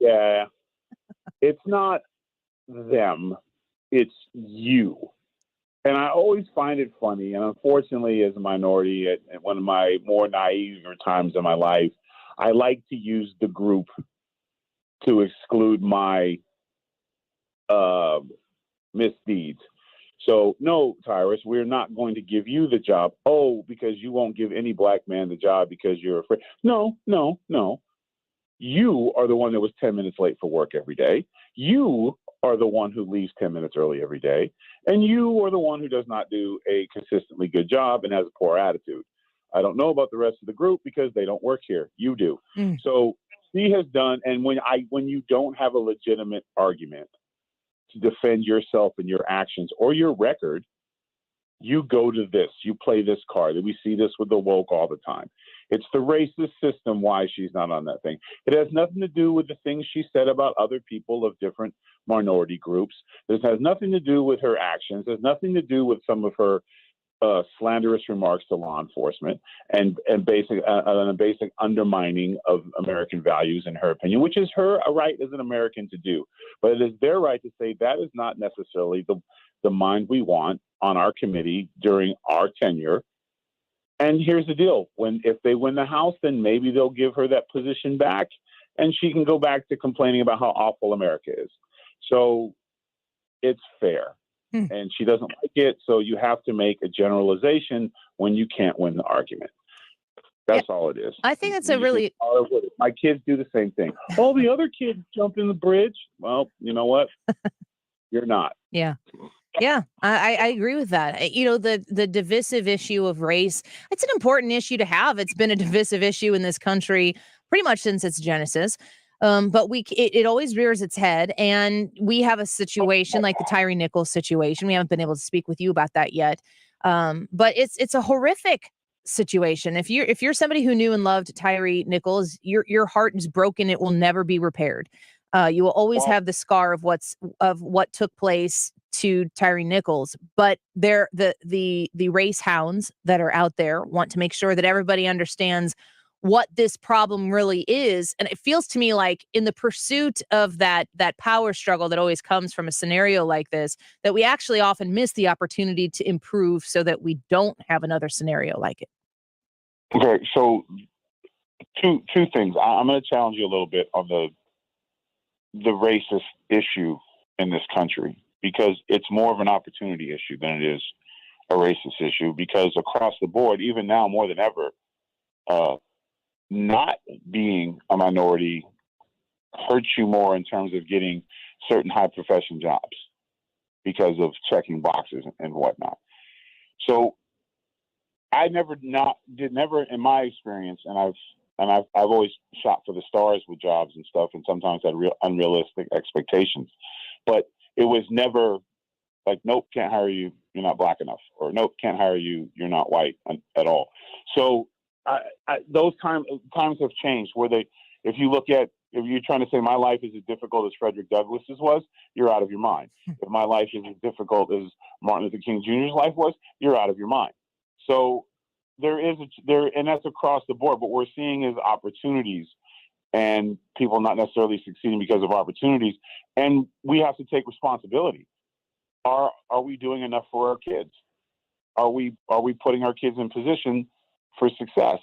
Yeah. It's not them. It's you. And I always find it funny, and unfortunately, as a minority, at one of my more naive times in my life, I like to use the group to exclude my misdeeds. So, no, Tyrus, we're not going to give you the job. Oh, because you won't give any black man the job because you're afraid. No. You are the one that was 10 minutes late for work every day. You are the one who leaves 10 minutes early every day. And you are the one who does not do a consistently good job and has a poor attitude. I don't know about the rest of the group because they don't work here. You do. So she has done, and when you don't have a legitimate argument to defend yourself and your actions or your record, you go to this, you play this card. And we see this with the woke all the time. It's the racist system why she's not on that thing. It has nothing to do with the things she said about other people of different minority groups. This has nothing to do with her actions. It has nothing to do with some of her slanderous remarks to law enforcement and basic undermining of American values in her opinion, which is her a right as an American to do. But it is their right to say that is not necessarily the mind we want on our committee during our tenure. And here's the deal. If they win the House, then maybe they'll give her that position back and she can go back to complaining about how awful America is. So it's fair. And she doesn't like it. So you have to make a generalization when you can't win the argument. That's all it is. I think that's my kids do the same thing. All the other kids jump in the bridge. Well, you know what? You're not. Yeah. Yeah, I agree with that. The divisive issue of race, it's an important issue to have. It's been a divisive issue in this country pretty much since its genesis. But it always rears its head. And we have a situation like the Tyre Nichols situation. We haven't been able to speak with you about that yet. But it's a horrific situation. If you're somebody who knew and loved Tyre Nichols, your heart is broken. It will never be repaired. You will always have the scar of what took place to Tyre Nichols, but the race hounds that are out there want to make sure that everybody understands what this problem really is. And it feels to me like in the pursuit of that power struggle that always comes from a scenario like this, that we actually often miss the opportunity to improve so that we don't have another scenario like it. Okay, so two things. I'm going to challenge you a little bit on the racist issue in this country, because it's more of an opportunity issue than it is a racist issue, because across the board, even now more than ever, not being a minority hurts you more in terms of getting certain high profession jobs because of checking boxes and whatnot. So I never in my experience, and I've and I've always shot for the stars with jobs and stuff, and sometimes had unrealistic expectations. But it was never like, nope, can't hire you, you're not black enough, or nope, can't hire you, you're not white at all. So those times have changed. If you're trying to say my life is as difficult as Frederick Douglass's was, you're out of your mind. If my life is as difficult as Martin Luther King Jr.'s life was, you're out of your mind. So and that's across the board. What we're seeing is opportunities, and people not necessarily succeeding because of opportunities. And we have to take responsibility. Are we doing enough for our kids? Are we putting our kids in position for success?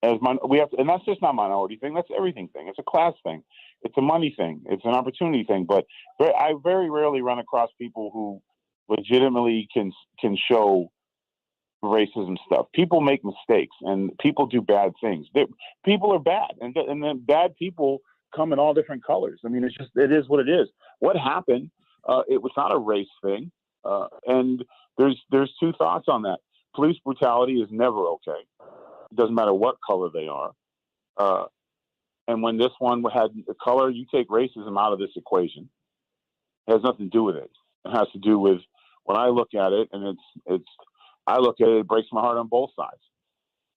And that's just not a minority thing. That's everything thing. It's a class thing. It's a money thing. It's an opportunity thing. But I very rarely run across people who legitimately can show racism stuff. People make mistakes and people do bad things. People are bad, and then bad people come in all different colors. I mean, it is what it is. What happened? It was not a race thing, and there's two thoughts on that. Police brutality is never okay. It doesn't matter what color they are. And when this one had the color, you take racism out of this equation. It has nothing to do with it. It has to do with when I look at it, and I look at it, it breaks my heart on both sides,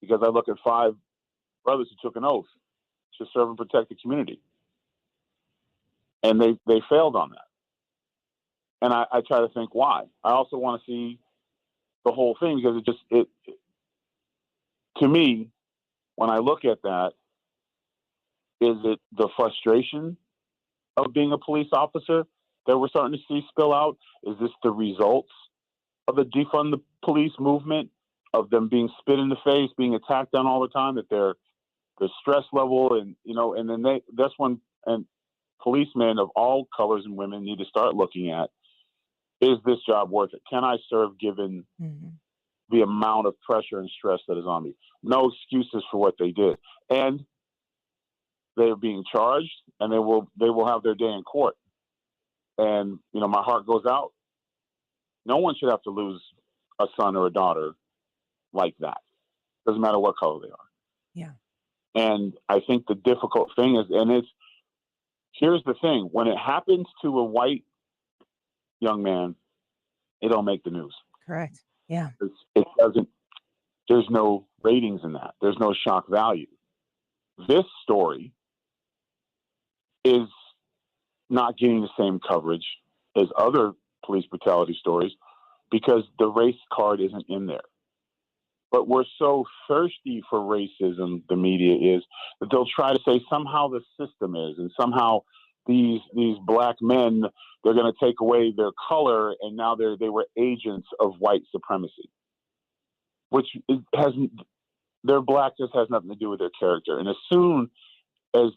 because I look at 5 brothers who took an oath to serve and protect the community, and they failed on that. And I try to think why. I also want to see the whole thing, because it to me, when I look at that, is it the frustration of being a police officer that we're starting to see spill out? Is this the results of the defund the police movement, of them being spit in the face, being attacked on all the time, that their stress level, and and then that's when policemen of all colors and women need to start looking at, is this job worth it? Can I serve given the amount of pressure and stress that is on me? No excuses for what they did. And they're being charged, and they will have their day in court. And, my heart goes out. No one should have to lose a son or a daughter like that. Doesn't matter what color they are. Yeah. And I think the difficult thing is, here's the thing, when it happens to a white young man, it don't make the news. Correct. Yeah. It doesn't, there's no ratings in that. There's no shock value. This story is not getting the same coverage as other police brutality stories because the race card isn't in there. But we're so thirsty for racism, the media is, that they'll try to say somehow the system is, and somehow these black men, they're going to take away their color, and now they were agents of white supremacy, which their blackness has nothing to do with their character. And as soon as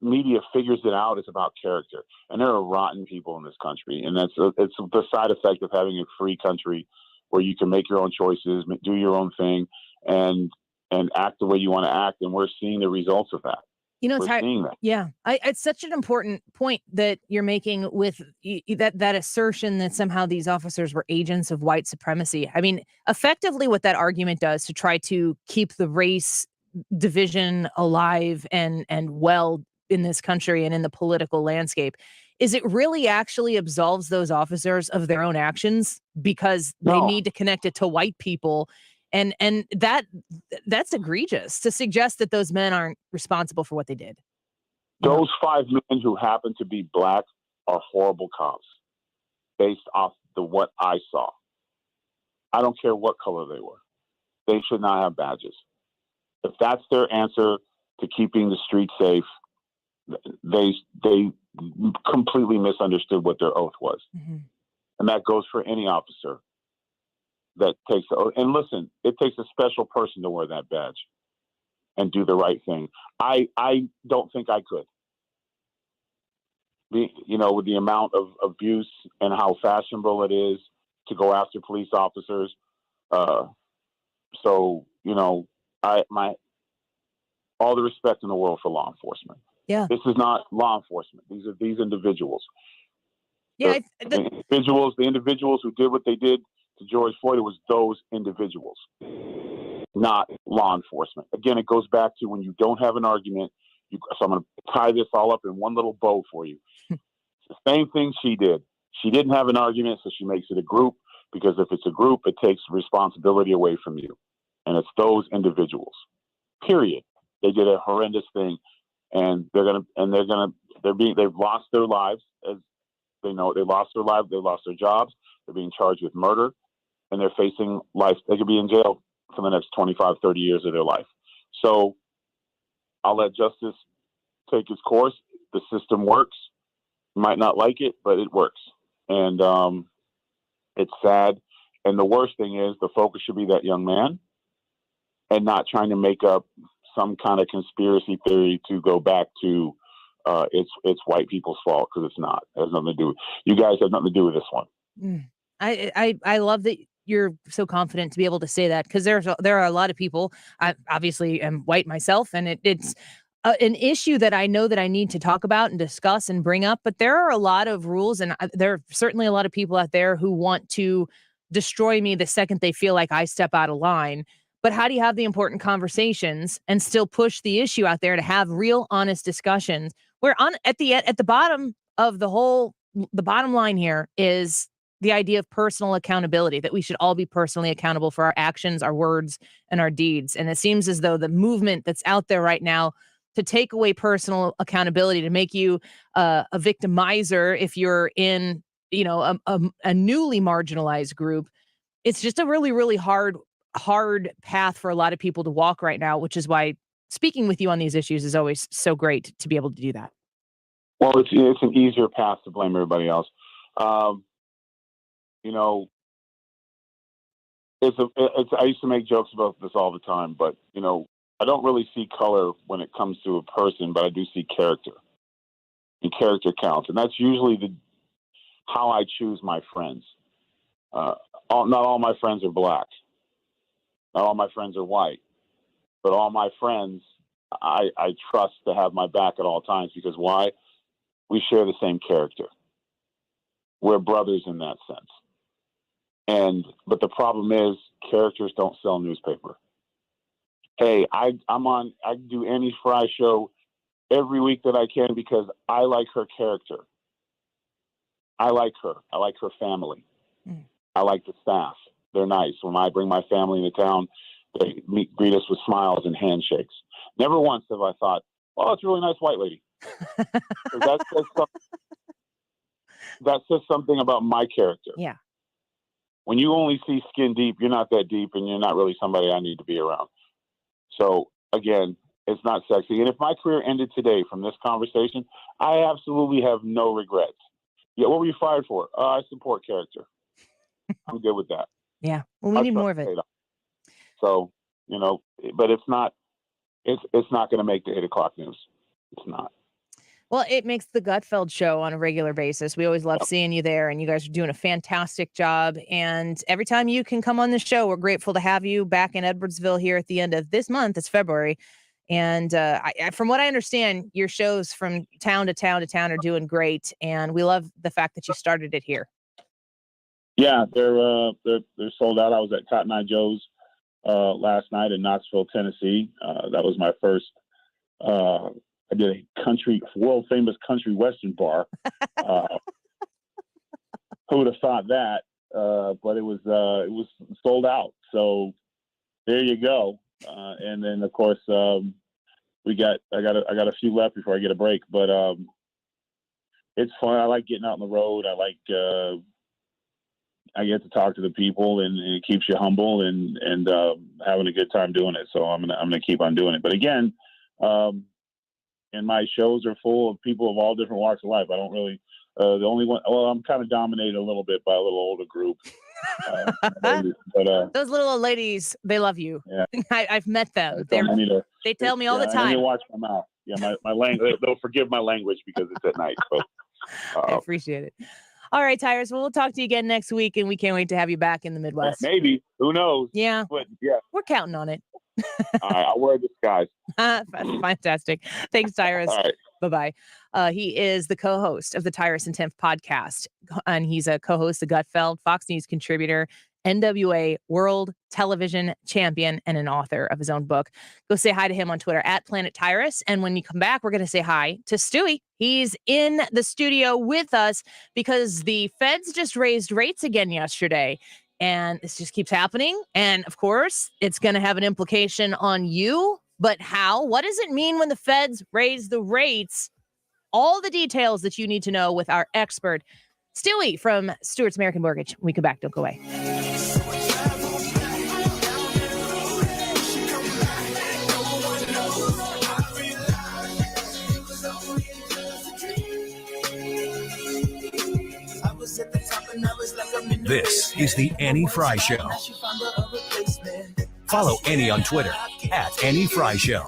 media figures it out, it's about character. And there are rotten people in this country, and it's the side effect of having a free country where you can make your own choices, do your own thing, and act the way you want to act. And we're seeing the results of that. Yeah, it's such an important point that you're making with that assertion that somehow these officers were agents of white supremacy. I mean, effectively what that argument does to try to keep the race division alive and well in this country and in the political landscape is it really actually absolves those officers of their own actions because they need to connect it to white people. And that's egregious to suggest that those men aren't responsible for what they did. Those 5 men who happen to be black are horrible cops based off what I saw. I don't care what color they were. They should not have badges. If that's their answer to keeping the streets safe, they completely misunderstood what their oath was. Mm-hmm. And that goes for any officer that takes, and listen, it takes a special person to wear that badge and do the right thing. I don't think I could. With the amount of abuse and how fashionable it is to go after police officers. So, all the respect in the world for law enforcement. Yeah. This is not law enforcement. These are these individuals. Yeah. The individuals who did what they did to George Floyd, it was those individuals. not law enforcement. Again, it goes back to when you don't have an argument. So I'm going to tie this all up in one little bow for you. It's the same thing she did. She didn't have an argument, so she makes it a group, because if it's a group, it takes responsibility away from you. And it's those individuals, period. They did a horrendous thing, and they've lost their lives. As they know, they lost their lives. They lost their jobs. They're being charged with murder, and they're facing life. They could be in jail for the next 25, 30 years of their life. So I'll let justice take its course. The system works. You might not like it, but it works. And it's sad. And the worst thing is the focus should be that young man and not trying to make up some kind of conspiracy theory to go back to it's white people's fault, because it's not. It has nothing to do. You guys have nothing to do with this one. I love that you're so confident to be able to say that, because there are a lot of people. I obviously am white myself, and it's an issue that I know that I need to talk about and discuss and bring up. But there are a lot of rules, and there are certainly a lot of people out there who want to destroy me the second they feel like I step out of line. But how do you have the important conversations and still push the issue out there to have real, honest discussions? Where at the bottom of the bottom line here is the idea of personal accountability, that we should all be personally accountable for our actions, our words, and our deeds. And it seems as though the movement that's out there right now to take away personal accountability, to make you a victimizer if you're in, a newly marginalized group, it's just a really, really hard path for a lot of people to walk right now, which is why speaking with you on these issues is always so great to be able to do that. Well, it's an easier path to blame everybody else. I used to make jokes about this all the time, but I don't really see color when it comes to a person, but I do see character, and character counts, and that's usually how I choose my friends. Not all my friends are black. Not all my friends are white, but all my friends I trust to have my back at all times, because why? We share the same character. We're brothers in that sense. But the problem is characters don't sell newspaper. Hey, I do Annie Frey show every week that I can, because I like her character. I like her. I like her family. I like the staff. They're nice. When I bring my family into town, they greet us with smiles and handshakes. Never once have I thought, "Oh, that's a really nice white lady." That says something about my character. Yeah. When you only see skin deep, you're not that deep, and you're not really somebody I need to be around. So again, it's not sexy. And if my career ended today from this conversation, I absolutely have no regrets. Yeah, what were you fired for? I support character. I'm good with that. Yeah. Well, we need more of it. So, but it's not going to make the 8 o'clock news. It's not. Well, it makes the Gutfeld show on a regular basis. We always love seeing you there, and you guys are doing a fantastic job. And every time you can come on the show, we're grateful to have you back in Edwardsville here at the end of this month. It's February. And from what I understand, your shows from town to town to town are doing great. And we love the fact that you started it here. Yeah, they're sold out. I was at Cotton Eye Joe's last night in Knoxville, Tennessee. That was my first. I did a world famous country western bar. Who would have thought that? But it was sold out. So there you go. And then of course I got a few left before I get a break. But it's fun. I like getting out on the road. I get to talk to the people, and it keeps you humble and having a good time doing it. So I'm gonna keep on doing it. But again, and my shows are full of people of all different walks of life. I don't really the only one. Well, I'm kind of dominated a little bit by a little older group. But those little old ladies, they love you. Yeah. I've met them. They tell me all the I time. need to watch my mouth. Yeah, my language. They'll forgive my language because it's at night. So I appreciate it. All right, Tyrus. Well, we'll talk to you again next week, and we can't wait to have you back in the Midwest. Maybe. Who knows? Yeah. But yeah, we're counting on it. All right, I'll wear a disguise. Fantastic. Thanks, Tyrus. All right. Bye-bye. He is the co-host of the Tyrus and Timpf podcast, and he's a co-host of Gutfeld, Fox News contributor, NWA World Television Champion and an author of his own book. Go say hi to him on Twitter at Planet Tyrus. And when you come back, we're going to say hi to Stewie. He's in the studio with us because the feds just raised rates again yesterday. And this just keeps happening. And of course, it's going to have an implication on you. But how? What does it mean when the feds raise the rates? All the details that you need to know with our expert, Stewie from Stuart's American Mortgage. When we come back, don't go away. This is the Annie Frey Show. Follow Annie on Twitter at Annie Frey Show.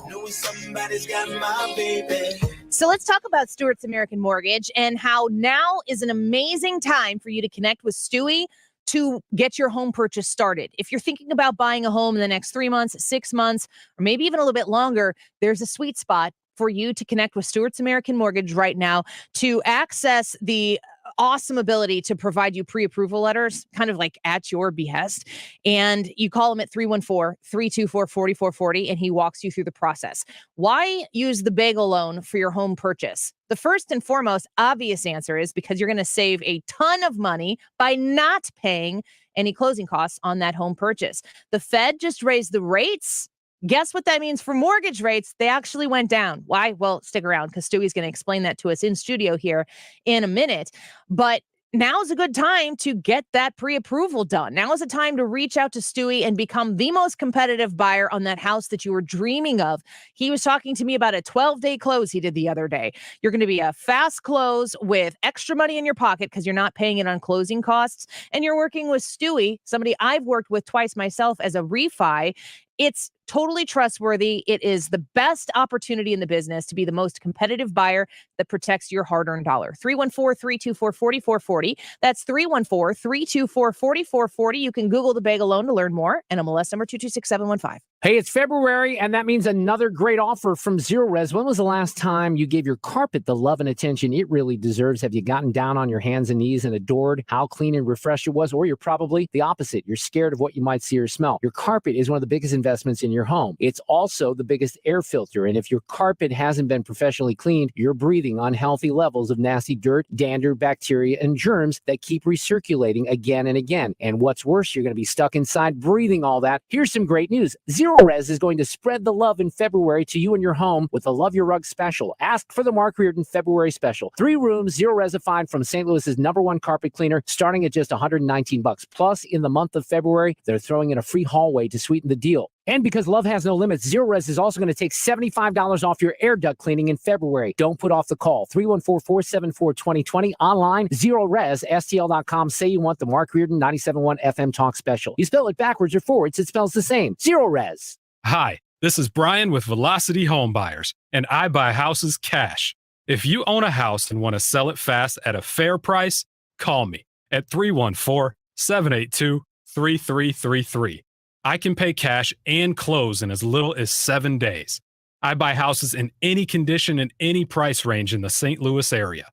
So let's talk about Stuart's American Mortgage and how now is an amazing time for you to connect with Stewie to get your home purchase started. If you're thinking about buying a home in the next 3 months, 6 months, or maybe even a little bit longer, there's a sweet spot for you to connect with Stuart's American Mortgage right now to access the awesome ability to provide you pre-approval letters, kind of like at your behest. And you call him at 314-324-4440, and he walks you through the process. Why use the bagel loan for your home purchase? The first and foremost obvious answer is because you're going to save a ton of money by not paying any closing costs on that home purchase. The Fed just raised the rates. Guess what that means for mortgage rates? They actually went down. Why? Well, stick around because Stewie's going to explain that to us in studio here in a minute. But now is a good time to get that pre-approval done. Now is a time to reach out to Stewie and become the most competitive buyer on that house that you were dreaming of. He was talking to me about a 12-day close he did the other day. You're going to be a fast close with extra money in your pocket because you're not paying it on closing costs. And you're working with Stewie, somebody I've worked with twice myself as a refi. It's totally trustworthy. It is the best opportunity in the business to be the most competitive buyer that protects your hard-earned dollar. 314-324-4440. That's 314-324-4440. You can Google the bagel loan to learn more. And MLS number 226715. Hey, it's February, and that means another great offer from Zero Res. When was the last time you gave your carpet the love and attention it really deserves? Have you gotten down on your hands and knees and adored how clean and refreshed it was? Or you're probably the opposite. You're scared of what you might see or smell. Your carpet is one of the biggest investments in your home. It's also the biggest air filter. And if your carpet hasn't been professionally cleaned, you're breathing unhealthy levels of nasty dirt, dander, bacteria, and germs that keep recirculating again and again. And what's worse, you're going to be stuck inside breathing all that. Here's some great news. Zero Res is going to spread the love in February to you and your home with a Love Your Rug special. Ask for the Mark Reardon February special. 3 rooms, Zero Resified from St. Louis's #1 carpet cleaner, starting at just $119. Plus, in the month of February, they're throwing in a free hallway to sweeten the deal. And because love has no limits, Zero Res is also going to take $75 off your air duct cleaning in February. Don't put off the call. 314-474-2020. Online, ZeroResSTL.com. Say you want the Mark Reardon 97.1 FM Talk special. You spell it backwards or forwards, it spells the same. Zero Res. Hi, this is Brian with Velocity Home Buyers, and I buy houses cash. If you own a house and want to sell it fast at a fair price, call me at 314-782-3333. I can pay cash and close in as little as 7 days. I buy houses in any condition and any price range in the St. Louis area.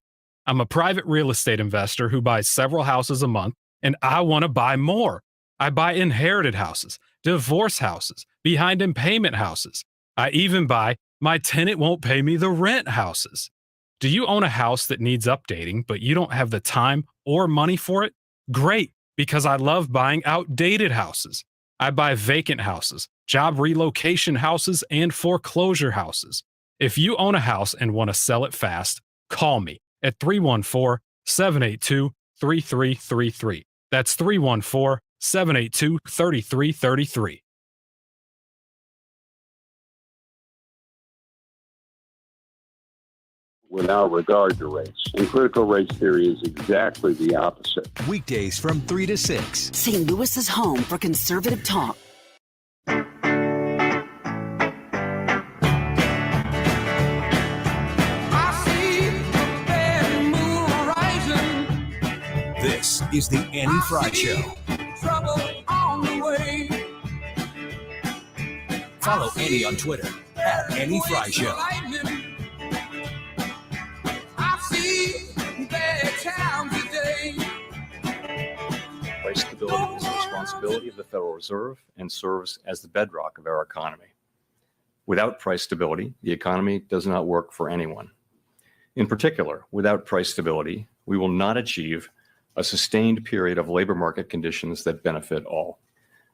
I'm a private real estate investor who buys several houses a month, and I want to buy more. I buy inherited houses, divorce houses, behind in payment houses. I even buy my tenant won't pay me the rent houses. Do you own a house that needs updating, but you don't have the time or money for it? Great, because I love buying outdated houses. I buy vacant houses, job relocation houses, and foreclosure houses. If you own a house and want to sell it fast, call me at 314-782-3333. That's 314-782-3333. Without regard to race. And critical race theory is exactly the opposite. Weekdays from 3 to 6. St. Louis's home for conservative talk. This is the Annie Frey Show. Follow Annie on Twitter at Annie Frey Show. Price stability is a responsibility of the Federal Reserve and serves as the bedrock of our economy. Without price stability, the economy does not work for anyone. In particular, without price stability, we will not achieve a sustained period of labor market conditions that benefit all.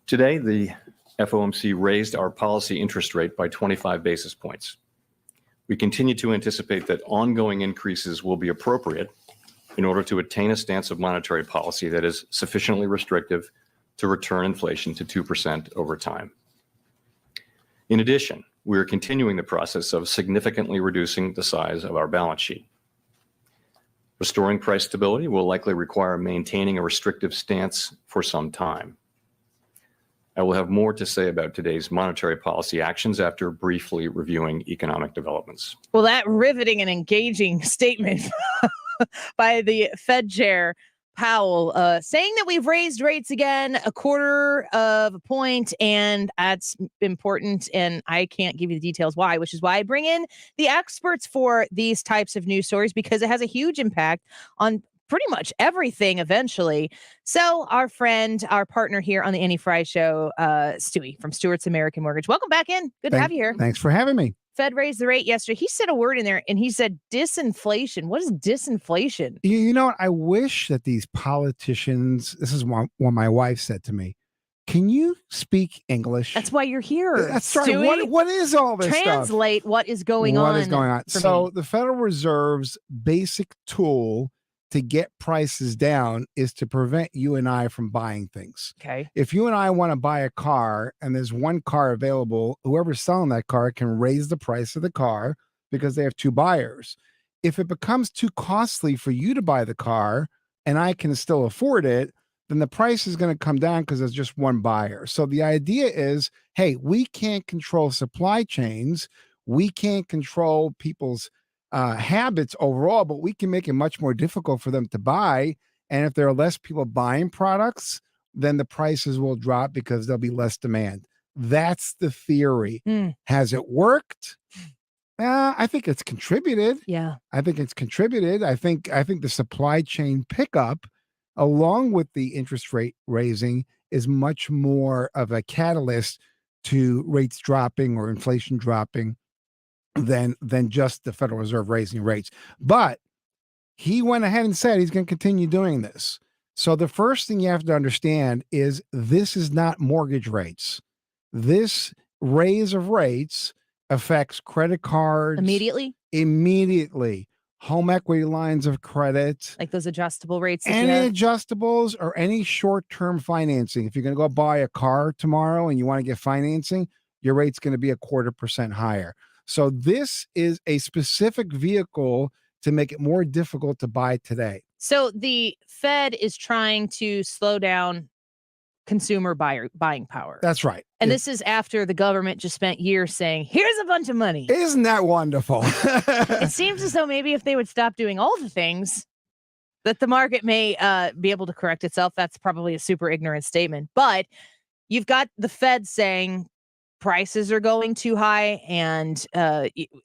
Today, the FOMC raised our policy interest rate by 25 basis points. We continue to anticipate that ongoing increases will be appropriate in order to attain a stance of monetary policy that is sufficiently restrictive to return inflation to 2% over time. In addition, we are continuing the process of significantly reducing the size of our balance sheet. Restoring price stability will likely require maintaining a restrictive stance for some time. I will have more to say about today's monetary policy actions after briefly reviewing economic developments. Well, that riveting and engaging statement by the Fed chair, Powell, saying that we've raised rates again 1/4 of a point, and that's important. And I can't give you the details why, which is why I bring in the experts for these types of news stories, because it has a huge impact on pretty much everything eventually. So our friend, our partner here on the Annie Frey Show, Stewie from Stewart's American Mortgage. Welcome back in. Good to have you here. Thanks for having me. Fed raised the rate yesterday. He said a word in there, and he said disinflation. What is disinflation? You know what? I wish that these politicians, this is what my wife said to me. Can you speak English? That's why you're here. That's right. What is all this Translate stuff? what is going on. What is going on? So me. The Federal Reserve's basic tool to get prices down is to prevent you and I from buying things. Okay. If you and I want to buy a car and there's one car available, whoever's selling that car can raise the price of the car because they have two buyers. If it becomes too costly for you to buy the car and I can still afford it, then the price is going to come down because there's just one buyer. So the idea is, hey, we can't control supply chains. We can't control people's habits overall, but we can make it much more difficult for them to buy. And if there are less people buying products, then the prices will drop because there'll be less demand. That's the theory. Has it worked? I think it's contributed. Yeah. I think it's contributed. I think the supply chain pickup, along with the interest rate raising, is much more of a catalyst to rates dropping or inflation dropping than just the Federal Reserve raising rates. But he went ahead and said he's going to continue doing this. So the first thing you have to understand is this is not mortgage rates. This raise of rates affects credit cards immediately, home equity lines of credit, like those adjustable rates. Any adjustables or any short-term financing. If you're going to go buy a car tomorrow and you want to get financing, your rate's going to be 1/4% higher. So this is a specific vehicle to make it more difficult to buy today. So the Fed is trying to slow down consumer buying power. That's right. And this is after the government just spent years saying, here's a bunch of money. Isn't that wonderful? It seems as though maybe if they would stop doing all the things, that the market may be able to correct itself. That's probably a super ignorant statement. But you've got the Fed saying, prices are going too high and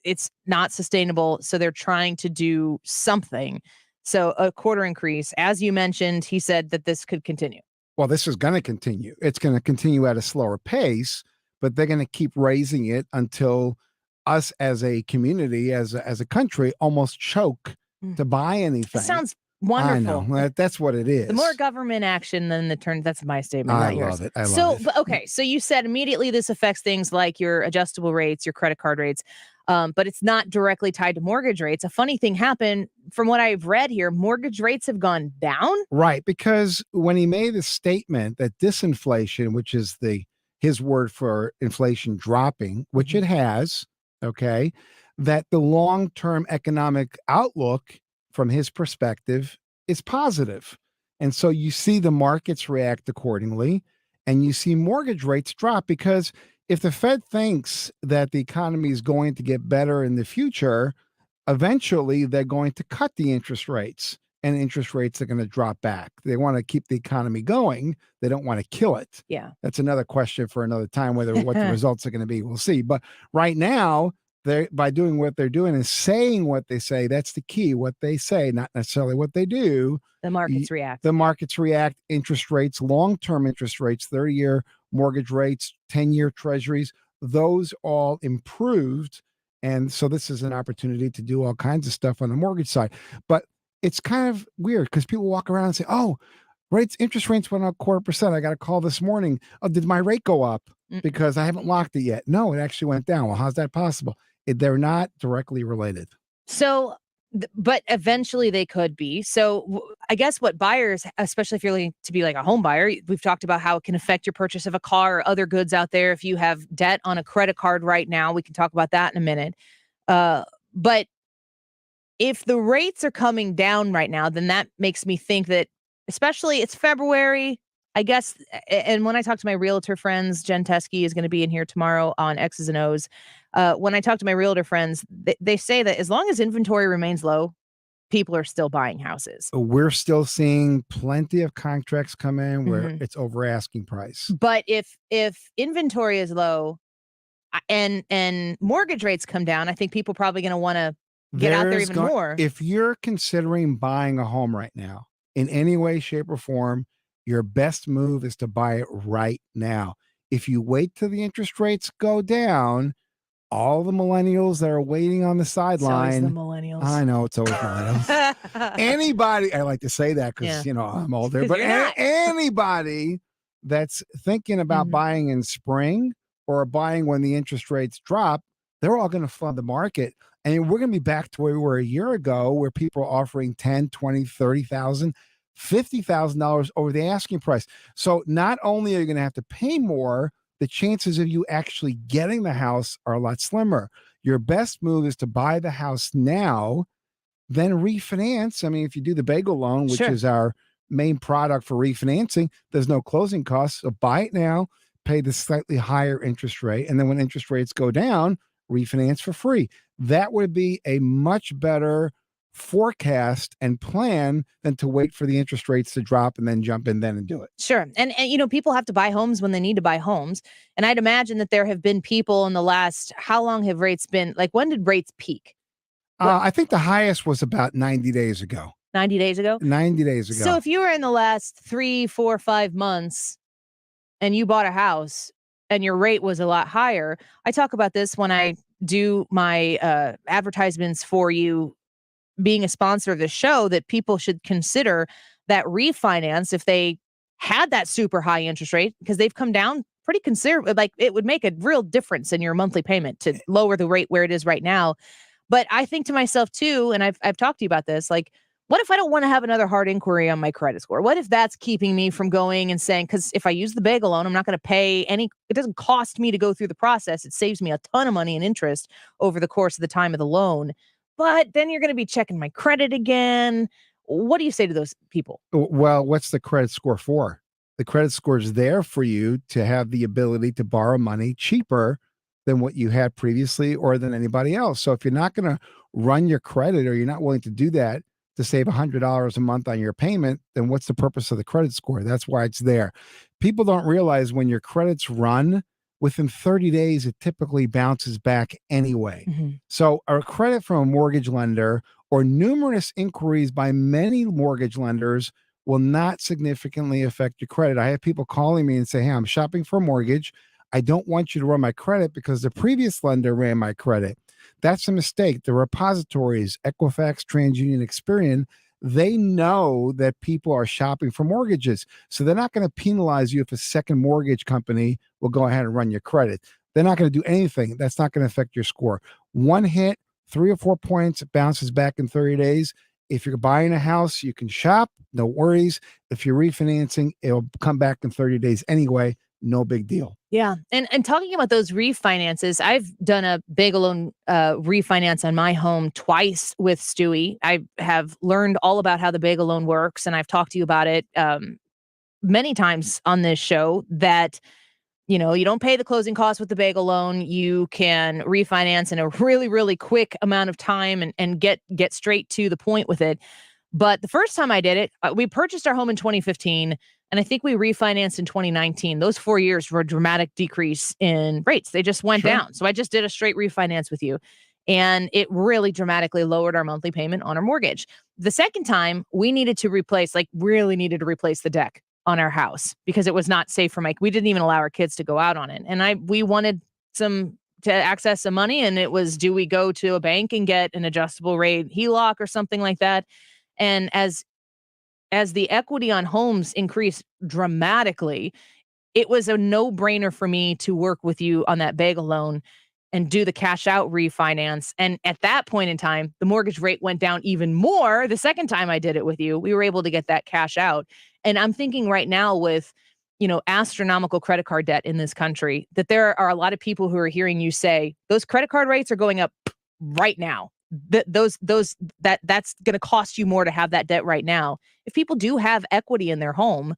it's not sustainable. So they're trying to do something. So a 1/4 increase, as you mentioned, he said that this could continue. Well, this is going to continue. It's going to continue at a slower pace, but they're going to keep raising it until us as a community, as a country, almost choke to buy anything. It sounds wonderful. I know. That's what it is. The more government action than the turn. That's my statement. I not yours. love it. I love it. But okay. So you said immediately this affects things like your adjustable rates, your credit card rates, but it's not directly tied to mortgage rates. A funny thing happened from what I've read here. Mortgage rates have gone down. Right. Because when he made the statement that disinflation, which is his word for inflation dropping, which it has, okay, that the long-term economic outlook from his perspective is positive. And so you see the markets react accordingly and you see mortgage rates drop, because if the Fed thinks that the economy is going to get better in the future, eventually they're going to cut the interest rates and interest rates are going to drop back. They want to keep the economy going. They don't want to kill it. Yeah. That's another question for another time, what the results are going to be. We'll see. But right now, by doing what they're doing and saying what they say, that's the key. What they say, not necessarily what they do. The markets react. The markets react. Interest rates, long-term interest rates, 30-year mortgage rates, 10-year treasuries, those all improved. And so this is an opportunity to do all kinds of stuff on the mortgage side. But it's kind of weird because people walk around and say, oh, interest rates went up 0.25%. I got a call this morning. Oh, did my rate go up? Because I haven't locked it yet. No, it actually went down. Well, how's that possible? They're not directly related. So, but eventually they could be. So I guess what buyers, especially if you're looking to be like a home buyer, we've talked about how it can affect your purchase of a car or other goods out there. If you have debt on a credit card right now, we can talk about that in a minute. But if the rates are coming down right now, then that makes me think that, especially it's February, I guess. And when I talk to my realtor friends, Jen Teskey is going to be in here tomorrow on X's and O's. When I talk to my realtor friends, they say that as long as inventory remains low, people are still buying houses. We're still seeing plenty of contracts come in where it's over asking price. But if inventory is low and mortgage rates come down, I think people are probably going to want to get out there even more. If you're considering buying a home right now in any way, shape, or form, your best move is to buy it right now. If you wait till the interest rates go down, all the millennials that are waiting on the sideline. It's always the millennials. I know it's always millennials. Anybody, I like to say that because, I'm older, but anybody that's thinking about buying in spring or buying when the interest rates drop, they're all going to flood the market. And we're going to be back to where we were a year ago, where people are offering $10,000, $20,000, $30,000, $50,000 over the asking price. So not only are you going to have to pay more, the chances of you actually getting the house are a lot slimmer. Your best move is to buy the house now, then refinance. I mean, if you do the bagel loan, which is our main product for refinancing, there's no closing costs. So buy it now, pay the slightly higher interest rate. And then when interest rates go down, refinance for free. That would be a much better forecast and plan than to wait for the interest rates to drop and then jump in then and do it. Sure. And people have to buy homes when they need to buy homes. And I'd imagine that there have been people in the last, how long have rates been? Like, when did rates peak? I think the highest was about 90 days ago. 90 days ago? 90 days ago. So if you were in the last 3, 4, 5 months and you bought a house and your rate was a lot higher, I talk about this when I do my advertisements for you being a sponsor of the show, that people should consider that refinance if they had that super high interest rate, because they've come down pretty considerable. Like, it would make a real difference in your monthly payment to lower the rate where it is right now. But I think to myself too, and I've talked to you about this, like, what if I don't want to have another hard inquiry on my credit score? What if that's keeping me from going and saying, because if I use the bagel loan, I'm not going to pay it doesn't cost me to go through the process. It saves me a ton of money in interest over the course of the time of the loan. But then you're going to be checking my credit again. What do you say to those people? Well, what's the credit score for? The credit score is there for you to have the ability to borrow money cheaper than what you had previously or than anybody else. So if you're not going to run your credit, or you're not willing to do that to save $100 a month on your payment, then what's the purpose of the credit score? That's why it's there. People don't realize when your credits run, within 30 days, it typically bounces back anyway. So a credit from a mortgage lender or numerous inquiries by many mortgage lenders will not significantly affect your credit. I have people calling me and say, hey, I'm shopping for a mortgage. I don't want you to run my credit because the previous lender ran my credit. That's a mistake. The repositories, Equifax, TransUnion, Experian, they know that people are shopping for mortgages. So they're not going to penalize you if a second mortgage company will go ahead and run your credit. They're not going to do anything. That's not going to affect your score. One hit, 3 or 4 points, it bounces back in 30 days. If you're buying a house, you can shop, no worries. If you're refinancing, it'll come back in 30 days anyway. No big deal. Yeah. And talking about those refinances, I've done a bagel loan refinance on my home twice with Stewie. I have learned all about how the bagel loan works, and I've talked to you about it many times on this show, that you don't pay the closing costs with the bagel loan. You can refinance in a really, really quick amount of time and get straight to the point with it. But the first time I did it, we purchased our home in 2015. And I think we refinanced in 2019. Those 4 years were a dramatic decrease in rates. They just went down. So I just did a straight refinance with you. And it really dramatically lowered our monthly payment on our mortgage. The second time, we needed to replace, really needed to replace the deck on our house because it was not safe for Mike. We didn't even allow our kids to go out on it. And we wanted to access some money, and it was, do we go to a bank and get an adjustable rate HELOC or something like that? And as the equity on homes increased dramatically, it was a no-brainer for me to work with you on that bagel loan and do the cash out refinance. And at that point in time, the mortgage rate went down even more. The second time I did it with you, we were able to get that cash out. And I'm thinking right now with, astronomical credit card debt in this country, that there are a lot of people who are hearing you say those credit card rates are going up right now. That's going to cost you more to have that debt right now. If people do have equity in their home,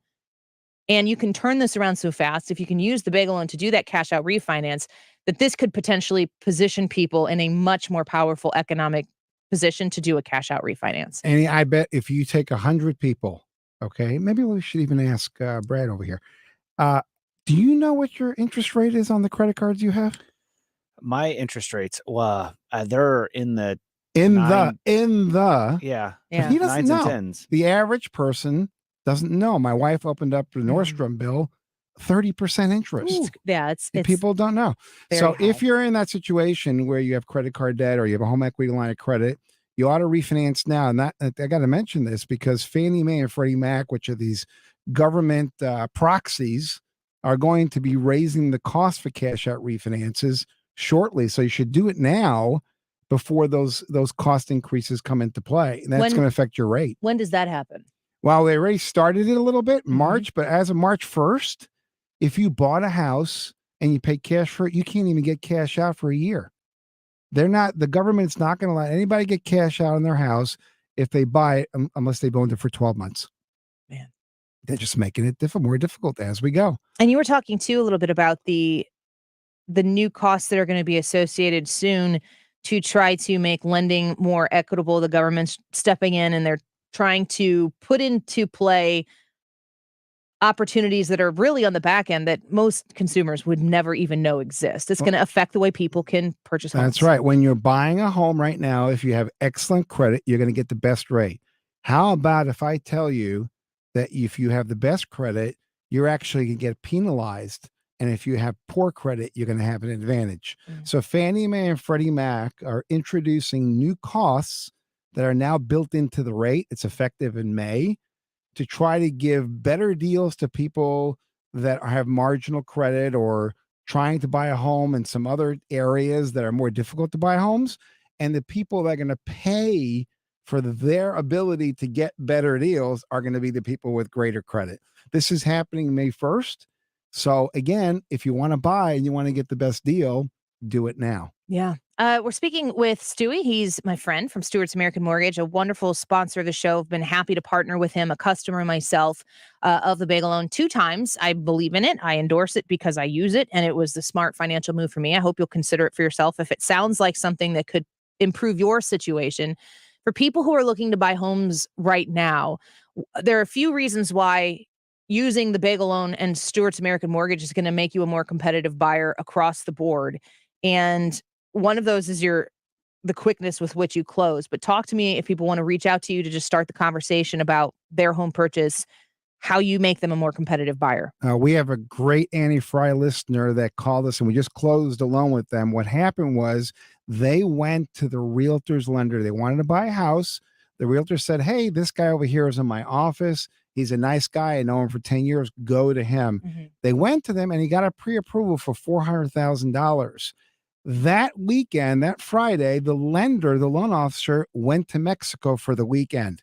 and you can turn this around so fast, if you can use the bagel loan to do that cash out refinance, that this could potentially position people in a much more powerful economic position to do a cash out refinance. And I bet if you take 100 people, okay, maybe we should even ask Brad over here. Do you know what your interest rate is on the credit cards you have? My interest rates, they're in the yeah. But he doesn't 9s know. and 10s. The average person doesn't know. My wife opened up the Nordstrom bill, 30% interest. Ooh, yeah, it's people don't know. So if you're in that situation where you have credit card debt or you have a home equity line of credit, you ought to refinance now. And I got to mention this because Fannie Mae and Freddie Mac, which are these government proxies, are going to be raising the cost for cash out refinances shortly. So you should do it now before those cost increases come into play. And that's going to affect your rate. When does that happen? Well, they already started it a little bit, March, but as of March 1st, if you bought a house and you pay cash for it, you can't even get cash out for a year. The government's not going to let anybody get cash out on their house if they buy it unless they've owned it for 12 months. Man. They're just making it more difficult as we go. And you were talking too a little bit about the new costs that are going to be associated soon to try to make lending more equitable. The government's stepping in and they're trying to put into play opportunities that are really on the back end that most consumers would never even know exist. It's going to affect the way people can purchase homes. That's right. When you're buying a home right now, if you have excellent credit, you're going to get the best rate. How about if I tell you that if you have the best credit, you're actually going to get penalized. And if you have poor credit, you're going to have an advantage. So Fannie Mae and Freddie Mac are introducing new costs that are now built into the rate. It's effective in May to try to give better deals to people that have marginal credit or trying to buy a home in some other areas that are more difficult to buy homes. And the people that are going to pay for their ability to get better deals are going to be the people with greater credit. This is happening May 1st. So again, if you want to buy and you want to get the best deal, do it now. Yeah. We're speaking with Stewie. He's my friend from Stuart's American Mortgage, a wonderful sponsor of the show. I've been happy to partner with him, a customer myself of the Bagel Loan 2 times. I believe in it. I endorse it because I use it, and it was the smart financial move for me. I hope you'll consider it for yourself if it sounds like something that could improve your situation. For people who are looking to buy homes right now, there are a few reasons why using the Bagel Loan and Stuart's American Mortgage is going to make you a more competitive buyer across the board. And one of those is the quickness with which you close. But talk to me if people want to reach out to you to just start the conversation about their home purchase, how you make them a more competitive buyer. We have a great Annie Frey listener that called us and we just closed a loan with them. What happened was they went to the realtor's lender. They wanted to buy a house. The realtor said, hey, this guy over here is in my office. He's a nice guy. I know him for 10 years. Go to him. They went to them and he got a pre-approval for $400,000. That weekend, that Friday, the lender, the loan officer, went to Mexico for the weekend.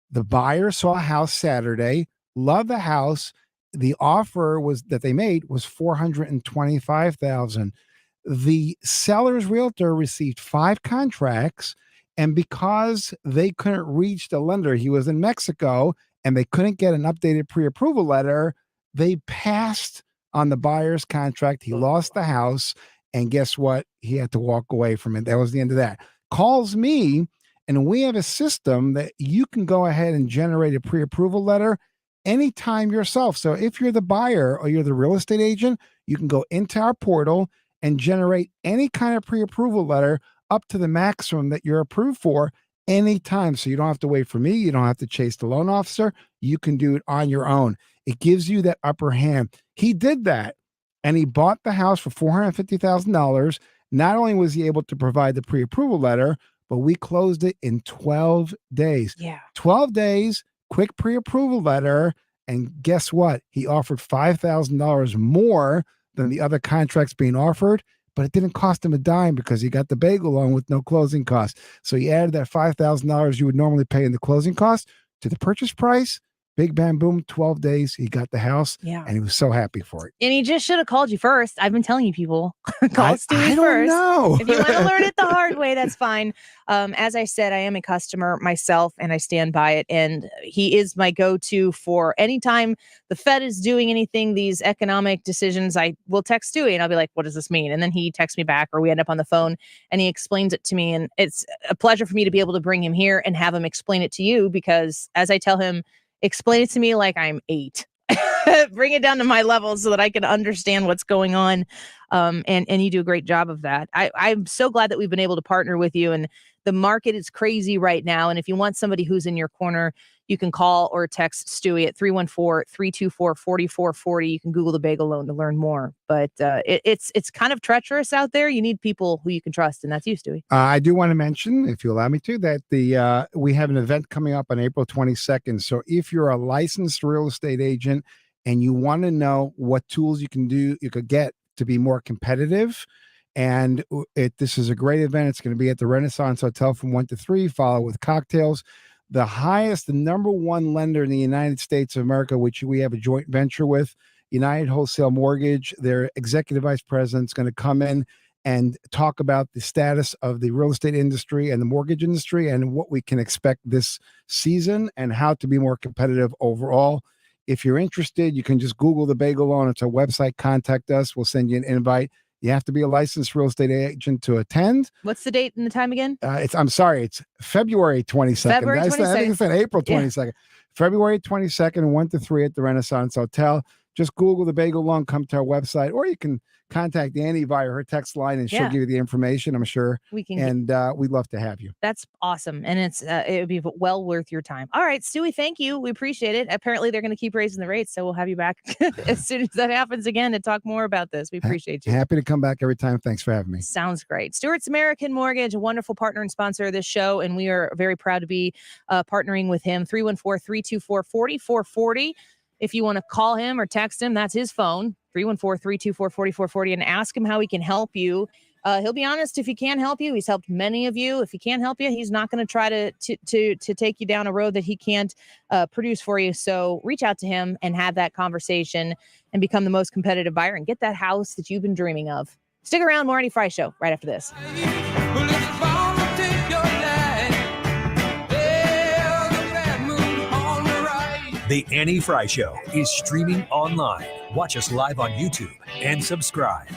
The buyer saw a house Saturday, loved the house. The offer that they made was $425,000. The seller's realtor received 5 contracts, and because they couldn't reach the lender, he was in Mexico, and they couldn't get an updated pre-approval letter, they passed on the buyer's contract. He lost the house. And guess what? He had to walk away from it. That was the end of that. Calls me, and we have a system that you can go ahead and generate a pre-approval letter anytime yourself. So if you're the buyer or you're the real estate agent, you can go into our portal and generate any kind of pre-approval letter up to the maximum that you're approved for anytime. So you don't have to wait for me. You don't have to chase the loan officer. You can do it on your own. It gives you that upper hand. He did that, and he bought the house for $450,000. Not only was he able to provide the pre-approval letter, but we closed it in 12 days. Yeah. 12 days, quick pre-approval letter. And guess what? He offered $5,000 more than the other contracts being offered, but it didn't cost him a dime because he got the bagel loan with no closing costs. So he added that $5,000 you would normally pay in the closing cost to the purchase price. Big bam boom, 12 days. He got the house, and he was so happy for it. And he just should have called you first. I've been telling you people, call Stewie I don't first. know. If you want to learn it the hard way, that's fine. As I said, I am a customer myself, and I stand by it. And he is my go-to for anytime the Fed is doing anything, these economic decisions. I will text Stewie, and I'll be like, what does this mean? And then he texts me back, or we end up on the phone, and he explains it to me. And it's a pleasure for me to be able to bring him here and have him explain it to you, because as I tell him, explain it to me like I'm 8. Bring it down to my level so that I can understand what's going on. And you do a great job of that. I'm so glad that we've been able to partner with you. And the market is crazy right now. And if you want somebody who's in your corner, you can call or text Stewie at 314-324-4440. You can Google the bagel loan to learn more. But it's kind of treacherous out there. You need people who you can trust, and that's you, Stewie. I do want to mention, if you allow me to, that we have an event coming up on April 22nd. So if you're a licensed real estate agent and you want to know what tools you could get to be more competitive, and this is a great event. It's going to be at the Renaissance Hotel from 1 to 3, followed with cocktails. The number one lender in the United States of America, which we have a joint venture with, United Wholesale Mortgage, their executive vice president is going to come in and talk about the status of the real estate industry and the mortgage industry and what we can expect this season and how to be more competitive overall. If you're interested, you can just Google the bagel loan. It's our website. Contact us. We'll send you an invite. You have to be a licensed real estate agent to attend. What's the date and the time again? It's February 22nd. February 22nd. I think it's April 22nd. Yeah. February 22nd, 1 to 3 at the Renaissance Hotel. Just Google the bagel loan, come to our website, or you can contact Annie via her text line and she'll give you the information, I'm sure. We can we'd love to have you. That's awesome. And it would be well worth your time. All right, Stewie, thank you. We appreciate it. Apparently they're going to keep raising the rates, so we'll have you back as soon as that happens again to talk more about this. We appreciate you. Happy to come back every time. Thanks for having me. Sounds great. Stewart's American Mortgage, a wonderful partner and sponsor of this show, and we are very proud to be partnering with him. 314-324-4440. If you want to call him or text him, that's his phone, 314-324-4440, and ask him how he can help you. He'll be honest if he can help you. He's helped many of you. If he can't help you, he's not going to try to take you down a road that he can't produce for you. So reach out to him and have that conversation and become the most competitive buyer and get that house that you've been dreaming of. Stick around, more Annie Frey Show right after this. The Annie Frey Show is streaming online. Watch us live on YouTube and subscribe.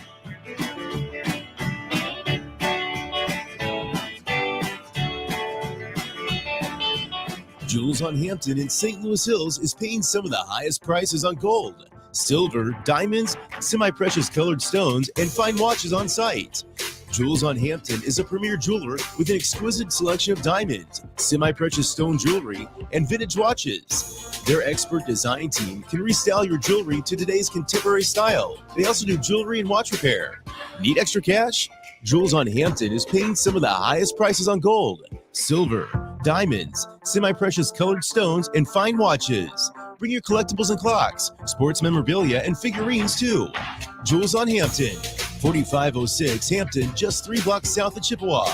Jewels on Hampton in St. Louis Hills is paying some of the highest prices on gold, silver, diamonds, semi-precious colored stones, and fine watches on site. Jewels on Hampton is a premier jeweler with an exquisite selection of diamonds, semi-precious stone jewelry, and vintage watches. Their expert design team can restyle your jewelry to today's contemporary style. They also do jewelry and watch repair. Need extra cash? Jewels on Hampton is paying some of the highest prices on gold, silver, diamonds, semi-precious colored stones, and fine watches. Bring your collectibles and clocks, sports memorabilia, and figurines too. Jewels on Hampton, 4506 Hampton, just 3 blocks south of Chippewa.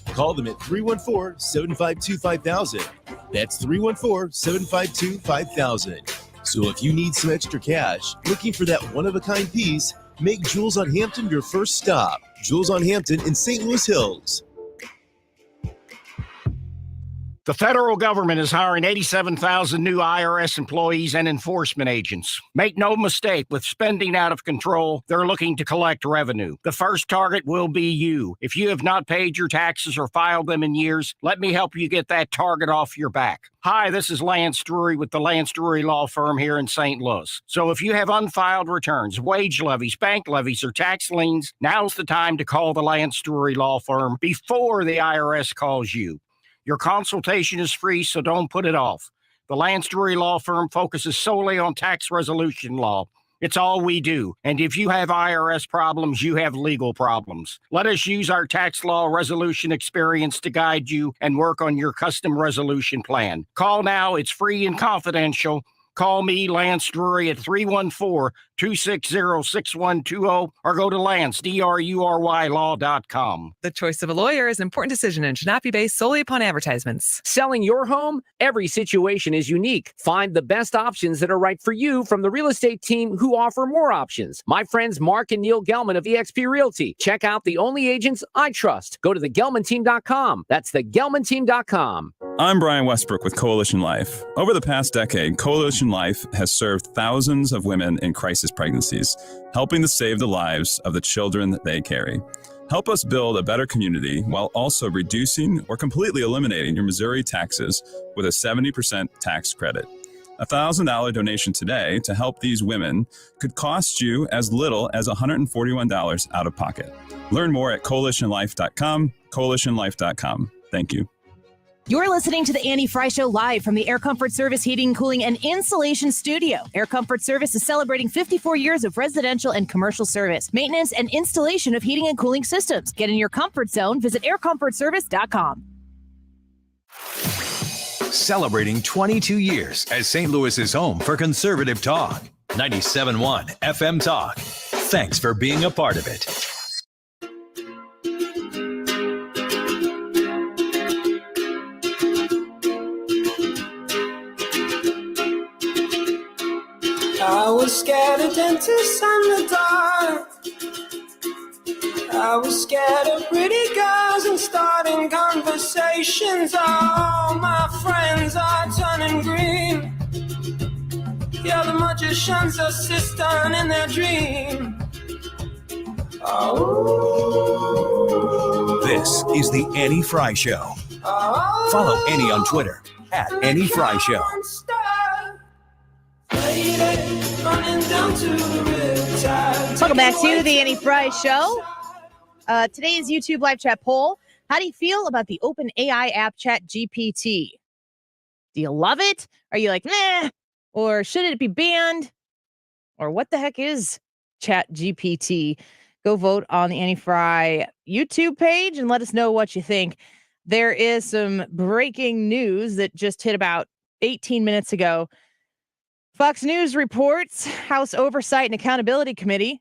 Call them at 314-752-5000. That's 314-752-5000. So if you need some extra cash, looking for that one-of-a-kind piece, make Jewels on Hampton your first stop. Jewels on Hampton in St. Louis Hills. The federal government is hiring 87,000 new IRS employees and enforcement agents. Make no mistake, with spending out of control, they're looking to collect revenue. The first target will be you. If you have not paid your taxes or filed them in years, let me help you get that target off your back. Hi, this is Lance Drury with the Lance Drury Law Firm here in St. Louis. So if you have unfiled returns, wage levies, bank levies, or tax liens, now's the time to call the Lance Drury Law Firm before the IRS calls you. Your consultation is free, so don't put it off. The Lance Drury Law Firm focuses solely on tax resolution law. It's all we do. And if you have IRS problems, you have legal problems. Let us use our tax law resolution experience to guide you and work on your custom resolution plan. Call now. It's free and confidential. Call me, Lance Drury, at 314-260-6120 or go to lance.drurylaw.com. The choice of a lawyer is an important decision and should not be based solely upon advertisements. Selling your home? Every situation is unique. Find the best options that are right for you from the real estate team who offer more options. My friends Mark and Neil Gelman of eXp Realty. Check out the only agents I trust. Go to thegelmanteam.com. That's thegelmanteam.com. I'm Brian Westbrook with Coalition Life. Over the past decade, Coalition Life has served thousands of women in crisis pregnancies, helping to save the lives of the children that they carry. Help us build a better community while also reducing or completely eliminating your Missouri taxes with a 70% tax credit. A $1,000 donation today to help these women could cost you as little as $141 out of pocket. Learn more at coalitionlife.com, coalitionlife.com. Thank you. You're listening to the Annie Frey Show live from the Air Comfort Service Heating, Cooling, and Insulation Studio. Air Comfort Service is celebrating 54 years of residential and commercial service, maintenance, and installation of heating and cooling systems. Get in your comfort zone. Visit aircomfortservice.com. Celebrating 22 years as St. Louis's home for conservative talk. 97.1 FM Talk. Thanks for being a part of it. I was scared of dentists and the dark. I was scared of pretty girls and starting conversations. All my friends are turning green. Yeah, the magician's assistant in their dream. Oh. This is the Annie Frey Show. Follow Annie on Twitter at Annie Frey Show. Welcome back to the Annie Frey Show. Today's YouTube live chat poll. How do you feel about the open AI app ChatGPT? Do you love it? Are you like, nah? Or should it be banned? Or what the heck is ChatGPT? Go vote on the Annie Frey YouTube page and let us know what you think. There is some breaking news that just hit about 18 minutes ago. Fox News reports House Oversight and Accountability Committee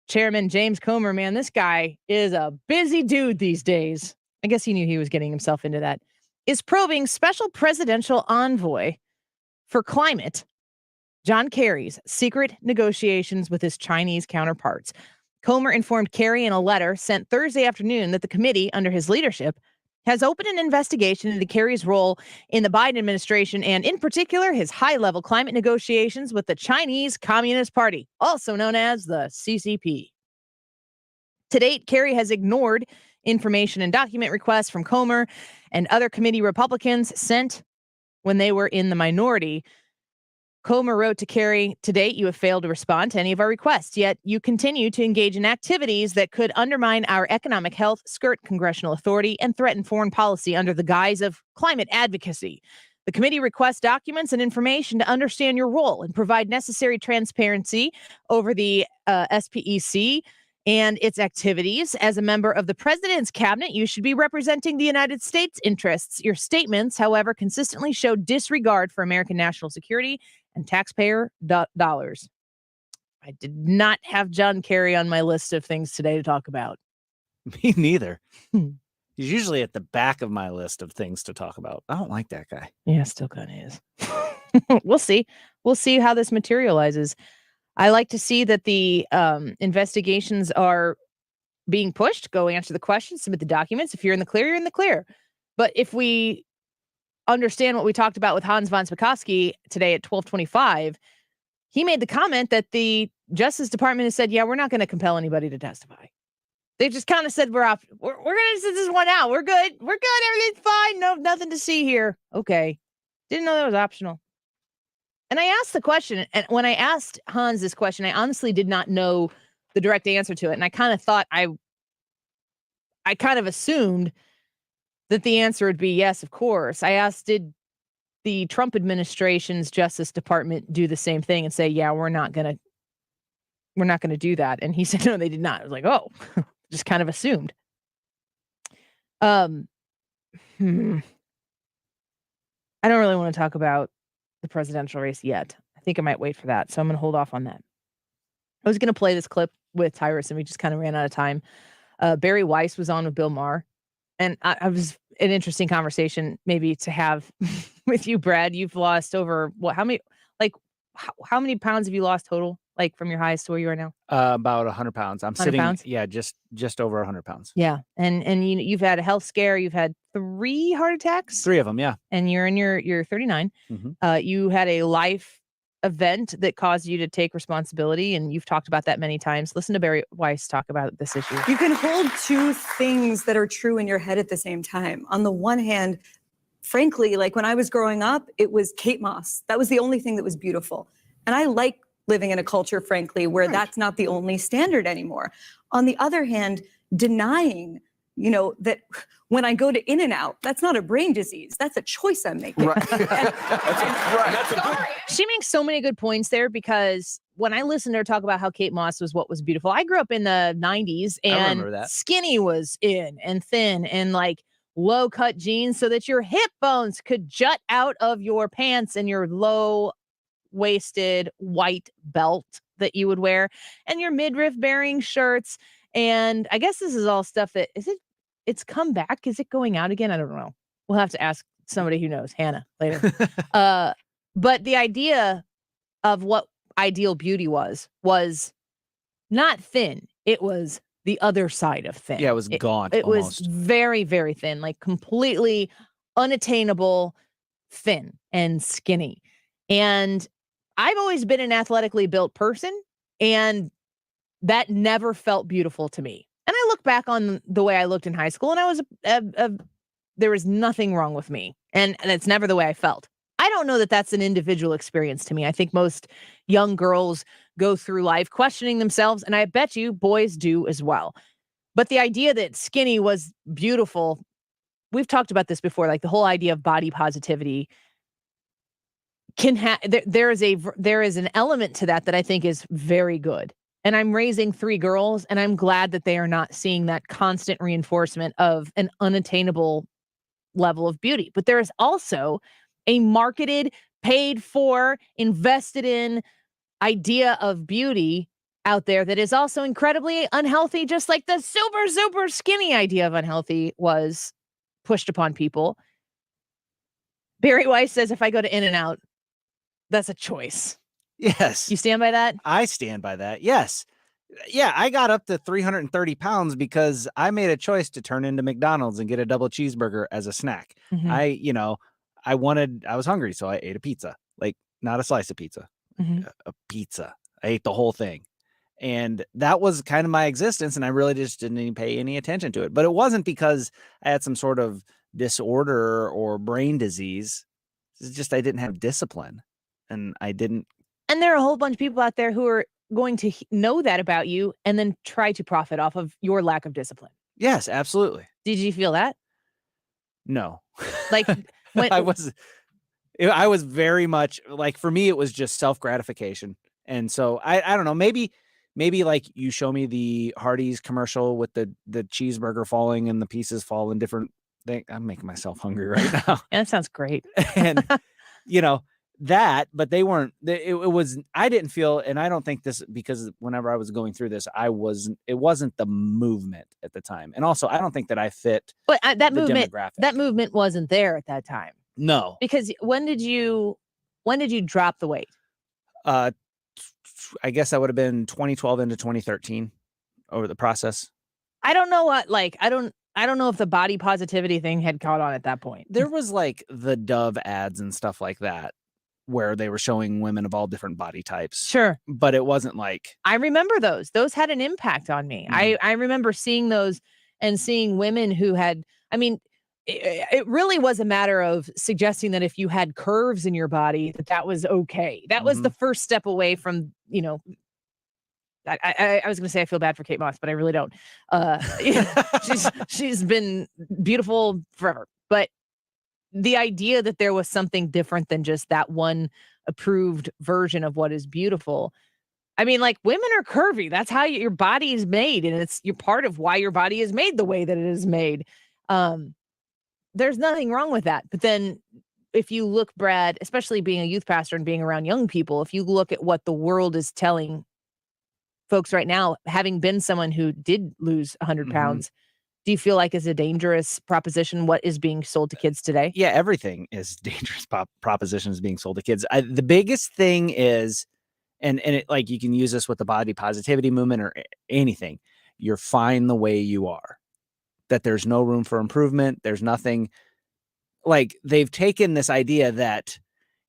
Chairman James Comer, man, this guy is a busy dude these days. I guess he knew he was getting himself into that. Is probing special presidential envoy for climate, John Kerry's secret negotiations with his Chinese counterparts. Comer informed Kerry in a letter sent Thursday afternoon that the committee, under his leadership, has opened an investigation into Kerry's role in the Biden administration and, in particular, his high-level climate negotiations with the Chinese Communist Party, also known as the CCP. To date, Kerry has ignored information and document requests from Comer and other committee Republicans sent when they were in the minority. Comer wrote to Kerry, "To date, you have failed to respond to any of our requests, yet you continue to engage in activities that could undermine our economic health, skirt congressional authority, and threaten foreign policy under the guise of climate advocacy. The committee requests documents and information to understand your role and provide necessary transparency over the SPEC and its activities. As a member of the president's cabinet, you should be representing the United States interests. Your statements, however, consistently show disregard for American national security and taxpayer dollars." I did not have John Kerry on my list of things today to talk about. Me neither. He's usually at the back of my list of things to talk about. I don't like that guy. Yeah, still kind of is. We'll see. We'll see how this materializes. I like to see that the investigations are being pushed. Go answer the questions, submit the documents. If you're in the clear, you're in the clear. But if we understand what we talked about with Hans von Spakovsky today at 12:25, he made the comment that the Justice Department has said, yeah, we're not going to compel anybody to testify. They just kind of said, we're going to sit this one out. We're good. We're good. Everything's fine. No, nothing to see here. Okay. Didn't know that was optional. And I asked the question, and when I asked Hans this question, I honestly did not know the direct answer to it. And I kind of thought I kind of assumed that the answer would be yes, of course. I asked, did the Trump administration's Justice Department do the same thing and say, yeah, we're not going to do that? And he said, no, they did not. I was like, oh, just kind of assumed. I don't really want to talk about the presidential race yet. I think I might wait for that. So I'm going to hold off on that. I was going to play this clip with Tyrus and we just kind of ran out of time. Barry Weiss was on with Bill Maher. And I was an interesting conversation maybe to have with you, Brad. You've lost over how many pounds have you lost total? Like from your highest to where you are now? About 100 pounds. I'm 100 sitting, pounds? yeah, just over 100 pounds. Yeah. And you've had a health scare. You've had 3 heart attacks. 3 of them, yeah. And you're in your 39. Mhm. You had a life event that caused you to take responsibility, and you've talked about that many times. Listen to Barry Weiss talk about this issue. You can hold 2 things that are true in your head at the same time. On the one hand, frankly, like when I was growing up, it was Kate Moss. That was the only thing that was beautiful. And I like living in a culture, frankly, where that's not the only standard anymore. On the other hand, denying, that when I go to In-N-Out, that's not a brain disease. That's a choice I'm making. She makes so many good points there, because when I listened to her talk about how Kate Moss was what was beautiful, I grew up in the 90s and skinny was in and thin and like low cut jeans so that your hip bones could jut out of your pants and your low waisted white belt that you would wear and your midriff bearing shirts. And I guess this is all stuff that it's come back. Is it going out again? I don't know. We'll have to ask somebody who knows, Hannah, later. But the idea of what ideal beauty was not thin. It was the other side of thin. Yeah, it was gaunt. It almost. was very, very thin, like completely unattainable, thin and skinny. And I've always been an athletically built person, and that never felt beautiful to me. And I look back on the way I looked in high school, and I was there was nothing wrong with me, and it's never the way I felt. I don't know that that's an individual experience to me. I think most young girls go through life questioning themselves, and I bet you boys do as well. But the idea that skinny was beautiful, we've talked about this before, like the whole idea of body positivity can have, there is an element to that I think is very good. And I'm raising 3 girls, and I'm glad that they are not seeing that constant reinforcement of an unattainable level of beauty. But there is also a marketed, paid for, invested in idea of beauty out there that is also incredibly unhealthy, just like the super, super skinny idea of unhealthy was pushed upon people. Barry Weiss says, if I go to In-N-Out, that's a choice. Yes. You stand by that? I stand by that. Yes. Yeah, I got up to 330 pounds because I made a choice to turn into McDonald's and get a double cheeseburger as a snack. Mhm. I was hungry, so I ate a pizza, like not a slice of pizza, a pizza. I ate the whole thing. And that was kind of my existence. And I really just didn't even pay any attention to it. But it wasn't because I had some sort of disorder or brain disease. It's just I didn't have discipline, and I didn't. And there are a whole bunch of people out there who are going to know that about you and then try to profit off of your lack of discipline. Yes, absolutely. Did you feel that? No. Like when I was very much like, for me, it was just self-gratification. And so I don't know, maybe like you show me the Hardee's commercial with the cheeseburger falling and the pieces fall in different things. I'm making myself hungry right now. Yeah, that sounds great. And that, but they weren't, I didn't feel, and I don't think this, because whenever I was going through this, it wasn't the movement at the time. And also I don't think that I fit but that the movement, demographic. that movement wasn't there at that time. No. Because when did you drop the weight? I guess that would have been 2012 into 2013 over the process. I don't know what, I don't know if the body positivity thing had caught on at that point. There was like the Dove ads and stuff like that where they were showing women of all different body types. Sure. But it wasn't like, I remember those. Those had an impact on me. I remember seeing those and seeing women who had, I mean, it really was a matter of suggesting that if you had curves in your body, that was okay. That was the first step away from, you know, I was going to say I feel bad for Kate Moss, but I really don't. She's been beautiful forever. But the idea that there was something different than just that one approved version of what is beautiful. I mean, like, women are curvy. That's how your body is made, and you're part of why your body is made the way that it is made. There's nothing wrong with that. But then if you look, Brad, especially being a youth pastor and being around young people, if you look at what the world is telling folks right now, having been someone who did lose 100 pounds, do you feel like is a dangerous proposition what is being sold to kids today? Yeah, everything is dangerous propositions being sold to kids. The biggest thing is, and it, like, you can use this with the body positivity movement or anything. You're fine the way you are. That there's no room for improvement. There's nothing, like, they've taken this idea that,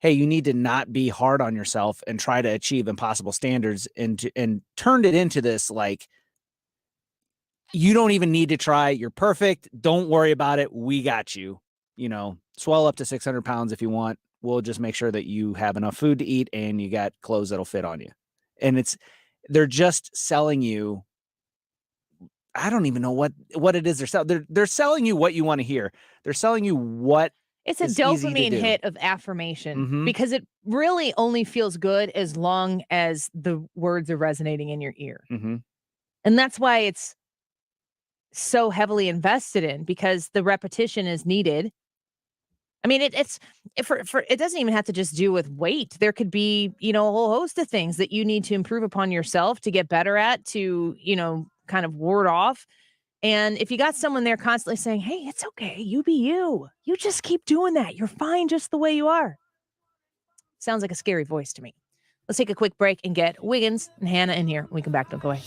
hey, you need to not be hard on yourself and try to achieve impossible standards and turned it into this, like, you don't even need to try. You're perfect. Don't worry about it. We got you. You know, swell up to 600 pounds if you want. We'll just make sure that you have enough food to eat and you got clothes that'll fit on you. And they're just selling you. I don't even know what it is they're selling. They're selling you what you want to hear. They're selling you what it's a is easy to dopamine do. hit of affirmation because it really only feels good as long as the words are resonating in your ear. And that's why it's so heavily invested in, because the repetition is needed. I mean, it doesn't even have to just do with weight. There could be, you know, a whole host of things that you need to improve upon yourself to get better at, to, you know, kind of ward off. And if you got someone there constantly saying, hey, it's okay, you be you. You just keep doing that. You're fine just the way you are. Sounds like a scary voice to me. Let's take a quick break and get Wiggins and Hannah in here. When we come back, don't go away.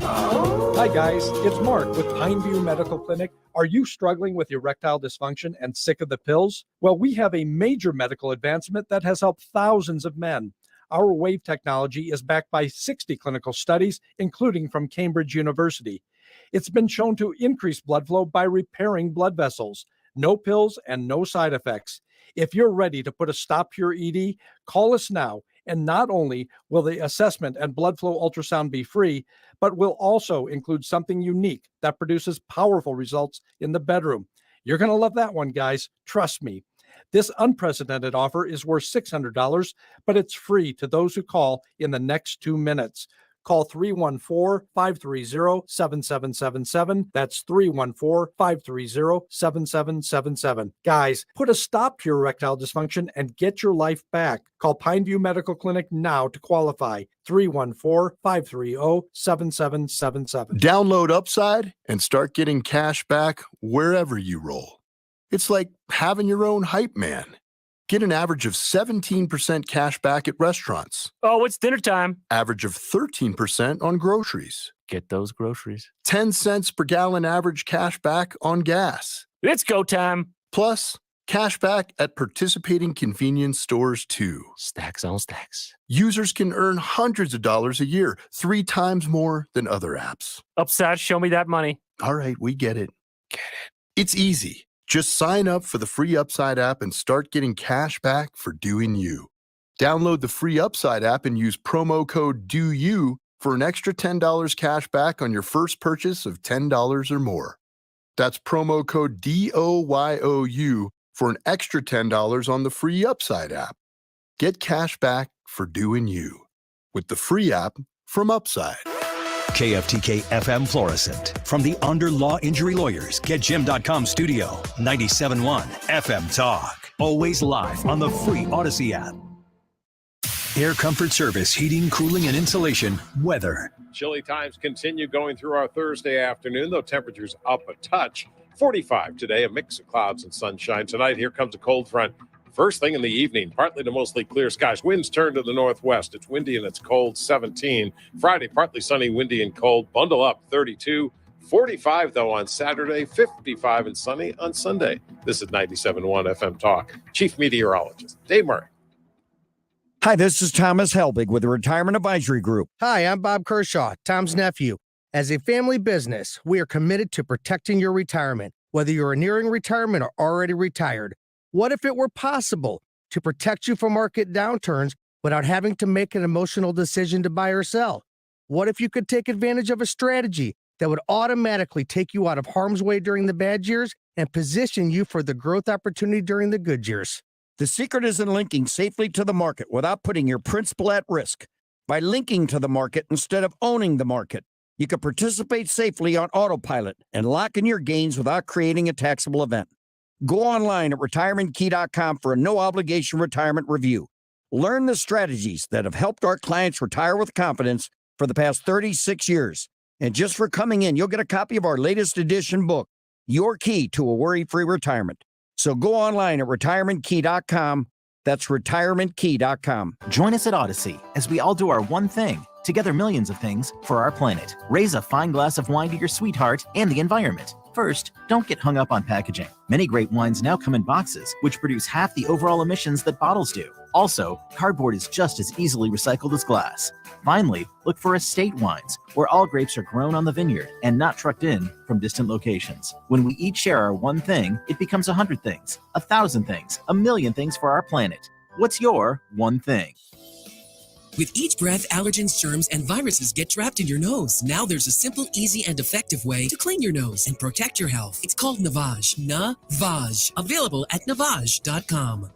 Hi, guys. It's Mark with Pineview Medical Clinic. Are you struggling with erectile dysfunction and sick of the pills? Well, we have a major medical advancement that has helped thousands of men. Our wave technology is backed by 60 clinical studies, including from Cambridge University. It's been shown to increase blood flow by repairing blood vessels. No pills and no side effects. If you're ready to put a stop to your ED, call us now. And not only will the assessment and blood flow ultrasound be free, but will also include something unique that produces powerful results in the bedroom. You're going to love that one, guys. Trust me. This unprecedented offer is worth $600, but it's free to those who call in the next 2 minutes. Call 314-530-7777. That's 314-530-7777. Guys, put a stop to your erectile dysfunction and get your life back. Call Pineview Medical Clinic now to qualify. 314-530-7777. Download Upside and start getting cash back wherever you roll. It's like having your own hype man. Get an average of 17% cash back at restaurants. Oh, it's dinner time. Average of 13% on groceries. Get those groceries. 10 cents per gallon average cash back on gas. It's go time. Plus, cash back at participating convenience stores too. Stacks on stacks. Users can earn hundreds of dollars a year, 3 times more than other apps. Upside, show me that money. All right, we get it. It's easy. Just sign up for the free Upside app and start getting cash back for doing you. Download the free Upside app and use promo code DOYOU for an extra $10 cash back on your first purchase of $10 or more. That's promo code DOYOU for an extra $10 on the free Upside app. Get cash back for doing you with the free app from Upside. KFTK FM Florissant. From the Under Law Injury Lawyers, GetJim.com studio. 97.1 FM Talk. Always live on the free Odyssey app. Air Comfort Service, heating, cooling, and insulation. Weather. Chilly times continue going through our Thursday afternoon, though temperatures up a touch. 45 today, a mix of clouds and sunshine. Tonight, here comes a cold front. First thing in the evening, partly to mostly clear skies. Winds turn to the northwest. It's windy and it's cold, 17. Friday, partly sunny, windy and cold. Bundle up, 32. 45, though, on Saturday, 55 and sunny on Sunday. This is 97.1 FM Talk. Chief Meteorologist Dave Murray. Hi, this is Thomas Helbig with the Retirement Advisory Group. Hi, I'm Bob Kershaw, Tom's nephew. As a family business, we are committed to protecting your retirement, whether you're nearing retirement or already retired. What if it were possible to protect you from market downturns without having to make an emotional decision to buy or sell? What if you could take advantage of a strategy that would automatically take you out of harm's way during the bad years and position you for the growth opportunity during the good years? The secret is in linking safely to the market without putting your principal at risk. By linking to the market instead of owning the market, you can participate safely on autopilot and lock in your gains without creating a taxable event. Go online at retirementkey.com for a no-obligation retirement review. Learn the strategies that have helped our clients retire with confidence for the past 36 years. And just for coming in, you'll get a copy of our latest edition book, Your Key to a Worry-Free Retirement. So go online at retirementkey.com. That's retirementkey.com. Join us at Odyssey as we all do our one thing. Together, millions of things for our planet. Raise a fine glass of wine to your sweetheart and the environment. First, don't get hung up on packaging. Many great wines now come in boxes, which produce half the overall emissions that bottles do. Also, cardboard is just as easily recycled as glass. Finally, look for estate wines, where all grapes are grown on the vineyard and not trucked in from distant locations. When we each share our one thing, it becomes 100 things, 1,000 things, 1,000,000 things for our planet. What's your one thing? With each breath, allergens, germs, and viruses get trapped in your nose. Now there's a simple, easy, and effective way to clean your nose and protect your health. It's called Navage. Navage. Available at Navage.com.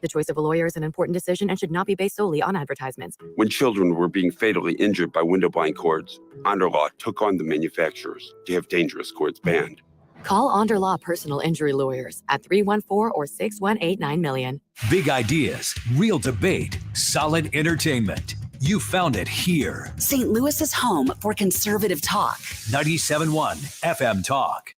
The choice of a lawyer is an important decision and should not be based solely on advertisements. When children were being fatally injured by window blind cords, Honor Law took on the manufacturers to have dangerous cords banned. Call Onder Law Personal Injury Lawyers at 314 or 618 9 Big ideas, real debate, solid entertainment. You found it here. St. Louis's home for conservative talk. 97.1 FM Talk.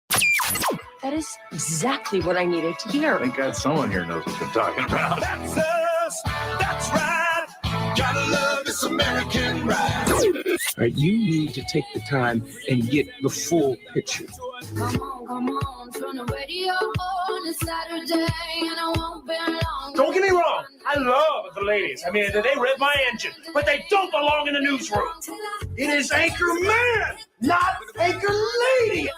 That is exactly what I needed to hear. Thank God someone here knows what they're talking about. That's us. That's right. Gotta love this American ride. Right, you need to take the time and get the full picture. Come on, turn the radio on. It's Saturday and I won't be long. Don't get me wrong. I love the ladies. I mean, they rev my engine, but they don't belong in the newsroom. It is Anchor Man, not Anchor Lady.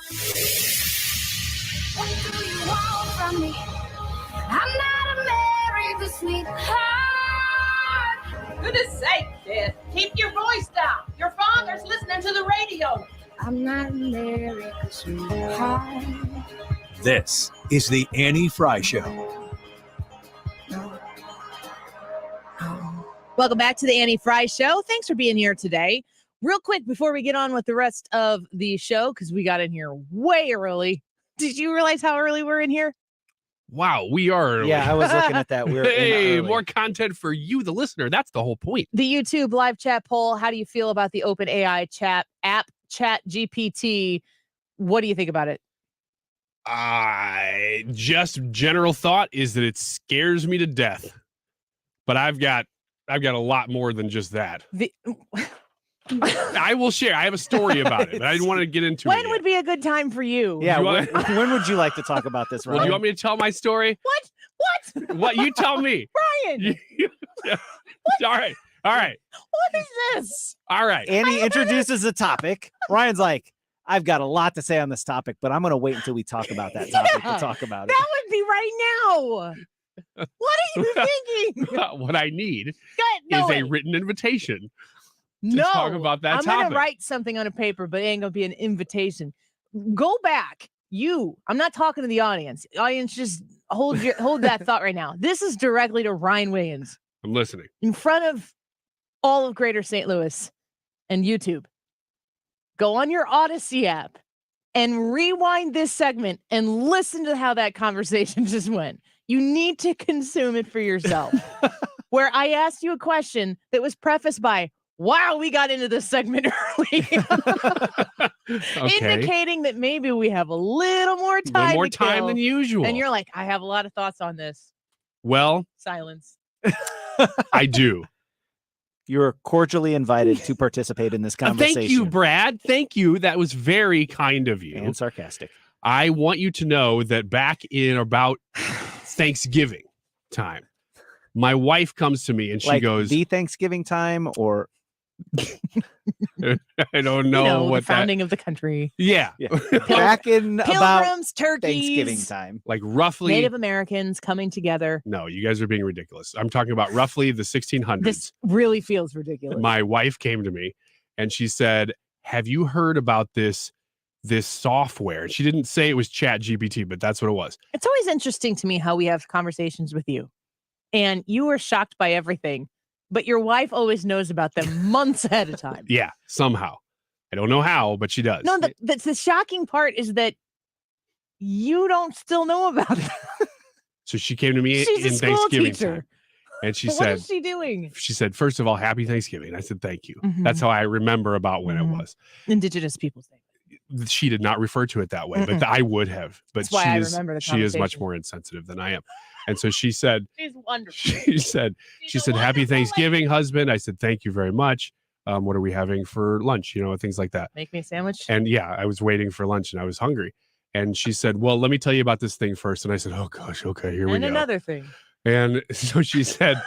What do you want from me? I'm not America's sweetheart. Goodness sake, kid. Keep your voice down. Your father's listening to the radio. I'm not America's sweetheart. This is the Annie Frey Show. Welcome back to the Annie Frey Show. Thanks for being here today. Real quick before we get on with the rest of the show, because we got in here way early. Did you realize how early we're in here? Wow, we are early. Yeah, I was looking at that. We're hey, in more content for you, the listener. That's the whole point. The YouTube live chat poll. How do you feel about the open AI chat app, ChatGPT? What do you think about it? Just general thought is that it scares me to death. But I've got a lot more than just that. I will share. I have a story about it, but I didn't want to get into it. When would be a good time for you? Yeah, when would you like to talk about this, Ryan? Well, do you want me to tell my story? What? What? You tell me. Ryan! All right. What is this? All right. Annie introduces the topic. Ryan's like, I've got a lot to say on this topic, but I'm going to wait until we talk about that topic to talk about it. That would be right now. What are you thinking? What I need is a written invitation to No, talk about that I'm topic. going to write something on a paper, but it ain't going to be an invitation. Go back. I'm not talking to the audience. Audience, just hold that thought right now. This is directly to Ryan Williams. I'm listening. In front of all of Greater St. Louis and YouTube. Go on your Odyssey app and rewind this segment and listen to how that conversation just went. You need to consume it for yourself. Where I asked you a question that was prefaced by, wow, we got into this segment early. Indicating that maybe we have a little more time. A little more time than usual. And you're like, I have a lot of thoughts on this. Well, Silence. I do. You're cordially invited to participate in this conversation. Thank you, Brad. Thank you. That was very kind of you. And sarcastic. I want you to know that back in about Thanksgiving time, my wife comes to me and she goes, the Thanksgiving time, or I don't know what the founding of the country. Yeah. Back in about Pilgrims, turkeys, Thanksgiving time. Like roughly Native Americans coming together. No, you guys are being ridiculous. I'm talking about roughly the 1600s. This really feels ridiculous. My wife came to me and she said, "Have you heard about this software?" And she didn't say it was ChatGPT, but that's what it was. It's always interesting to me how we have conversations with you, and you are shocked by everything, but your wife always knows about them months ahead of time. Yeah, somehow. I don't know how, but she does. No, that's the shocking part is that you don't still know about it. So she came to me She's a in school Thanksgiving teacher. time. And she What said, is she doing? She said, first of all, happy Thanksgiving. I said, thank you. Mhm. That's how I remember about when it was. Indigenous Peoples Day. She did not refer to it that way, but I would have. But That's why I remember the she is much conversation. more insensitive than I am. And so she said, She's wonderful. she said, happy Thanksgiving, husband. I said, thank you very much. What are we having for lunch? Things like that. Make me a sandwich. And yeah, I was waiting for lunch and I was hungry. And she said, well, let me tell you about this thing first. And I said, oh gosh, okay, here we And go. another thing. And so she said,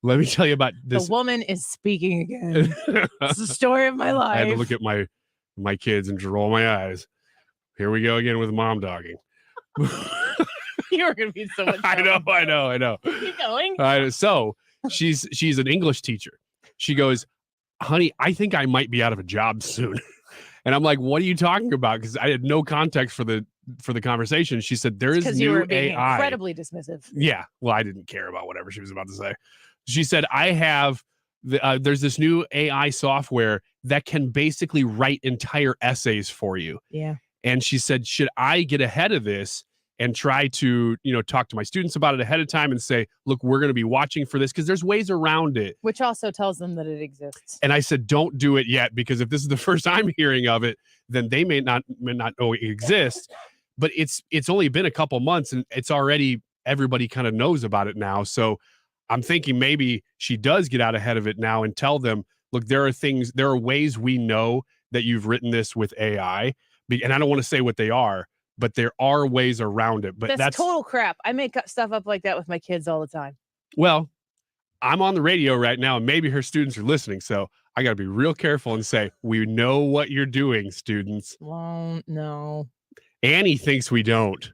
let me tell you about this. The woman is speaking again. It's the story of my life. I had to look at my kids and just roll my eyes. Here we go again with mom dogging. You are going to be so much I know. Keep going. So she's an English teacher. She goes, honey, I think I might be out of a job soon. And I'm like, what are you talking about? Because I had no context for the conversation. She said, there is Because you new were being AI. incredibly dismissive. Yeah. Well, I didn't care about whatever she was about to say. She said, I have, there's this new AI software that can basically write entire essays for you. Yeah. And she said, should I get ahead of this and try to, talk to my students about it ahead of time and say, look, we're going to be watching for this because there's ways around it. Which also tells them that it exists. And I said, don't do it yet, because if this is the first I'm hearing of it, then they may not know it exists. But it's only been a couple months and it's already, everybody kind of knows about it now. So I'm thinking maybe she does get out ahead of it now and tell them, look, there are ways we know that you've written this with AI. And I don't want to say what they are, but there are ways around it. But that's total crap. I make stuff up like that with my kids all the time. Well, I'm on the radio right now and maybe her students are listening. So I got to be real careful and say, we know what you're doing, students. Well, no. Annie thinks we don't,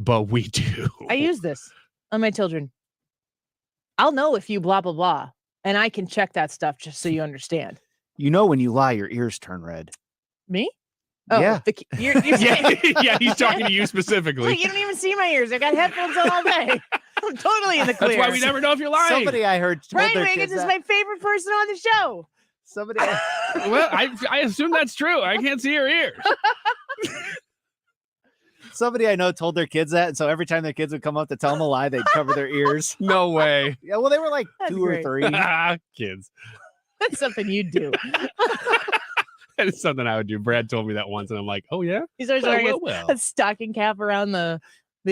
but we do. I use this on my children. I'll know if you blah, blah, blah. And I can check that stuff just so you understand. When you lie, your ears turn red. Me? Oh, yeah. You're saying... Yeah, he's talking to you specifically. Look, you don't even see my ears. I've got headphones on all day. I'm totally in the clear. That's why we never know if you're lying. Somebody I heard told Brian their Wiggins kids is my favorite person on the show. Somebody. Well, I assume that's true. I can't see her ears. Somebody I know told their kids that, and so every time their kids would come up to tell them a lie, they'd cover their ears. No way. Yeah, well, they were like That's 2 great. or 3. Kids. That's something you do. That is something I would do. Brad told me that once, and I'm like, oh, yeah? He's always wearing a stocking cap around the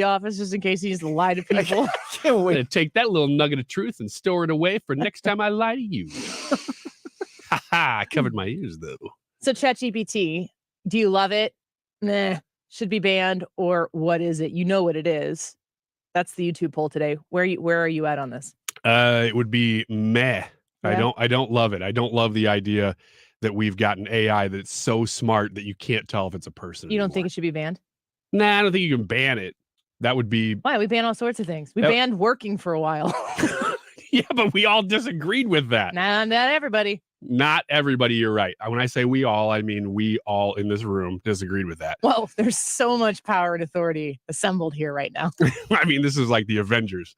office just in case he needs to lie to people. I'm going to take that little nugget of truth and store it away for next time I lie to you. I covered my ears, though. So ChatGPT, do you love it? Nah, should be banned, or what is it? You know what it is. That's the YouTube poll today. Where are you at on this? It would be meh. Yeah. I don't love it. I don't love the idea that we've got an AI that's so smart that you can't tell if it's a person. You don't think it should be banned? Nah, I don't think you can ban it. That would be... Why? We ban all sorts of things. We banned working for a while. Yeah, but we all disagreed with that. Nah, not everybody. Not everybody, you're right. When I say we all, I mean we all in this room disagreed with that. Well, there's so much power and authority assembled here right now. I mean, this is like the Avengers.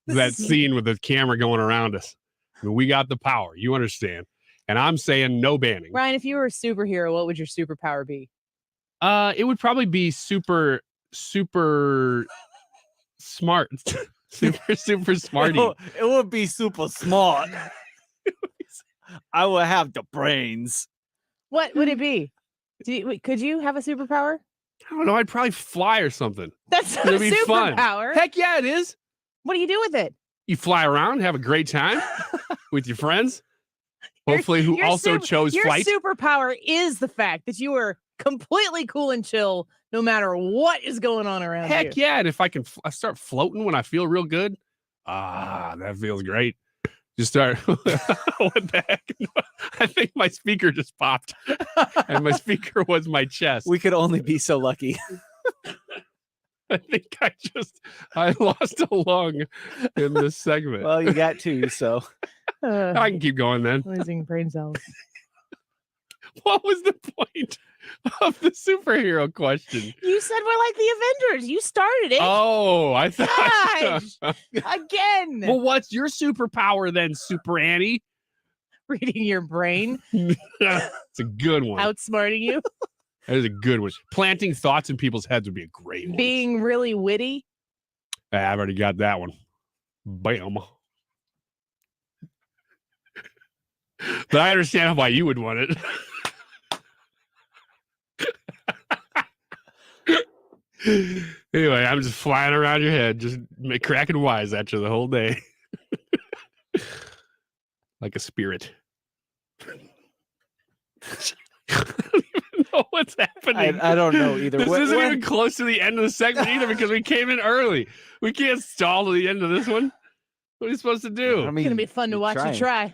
That scene with the camera going around us. I mean, we got the power. You understand. And I'm saying no banning. Ryan, if you were a superhero, what would your superpower be? It would probably be super smart. super smarty. It would be super smart. I would have the brains. What would it be? Could you have a superpower? I don't know. I'd probably fly or something. That's not It'd a be fun. superpower. Heck yeah, it is. What do you do with it? You fly around, have a great time with your friends. Hopefully, who also chose your flight. superpower is the fact that you are completely cool and chill no matter what is going on around you. Heck yeah. And if I can I start floating when I feel real good, that feels great. Just start. What the heck? I think my speaker just popped, and my speaker was my chest. We could only be so lucky. I think I lost a lung in this segment. Well, you got two, so I can keep going then. Losing brain cells. What was the point of the superhero question? You said we're like the Avengers. You started it. Oh, I thought. Gosh, again. Well, what's your superpower then, Super Annie? Reading your brain. It's a good one. Outsmarting you. That is a good one. Planting thoughts in people's heads would be a great one. Being really witty. I've already got that one. Bam. But I understand why you would want it. Anyway, I'm just flying around your head, just cracking wise at you the whole day. Like a spirit. I don't even know what's happening. I don't know either. This isn't even close to the end of the segment either because we came in early. We can't stall to the end of this one. What are you supposed to do? I mean, It's going to be fun to watch you try.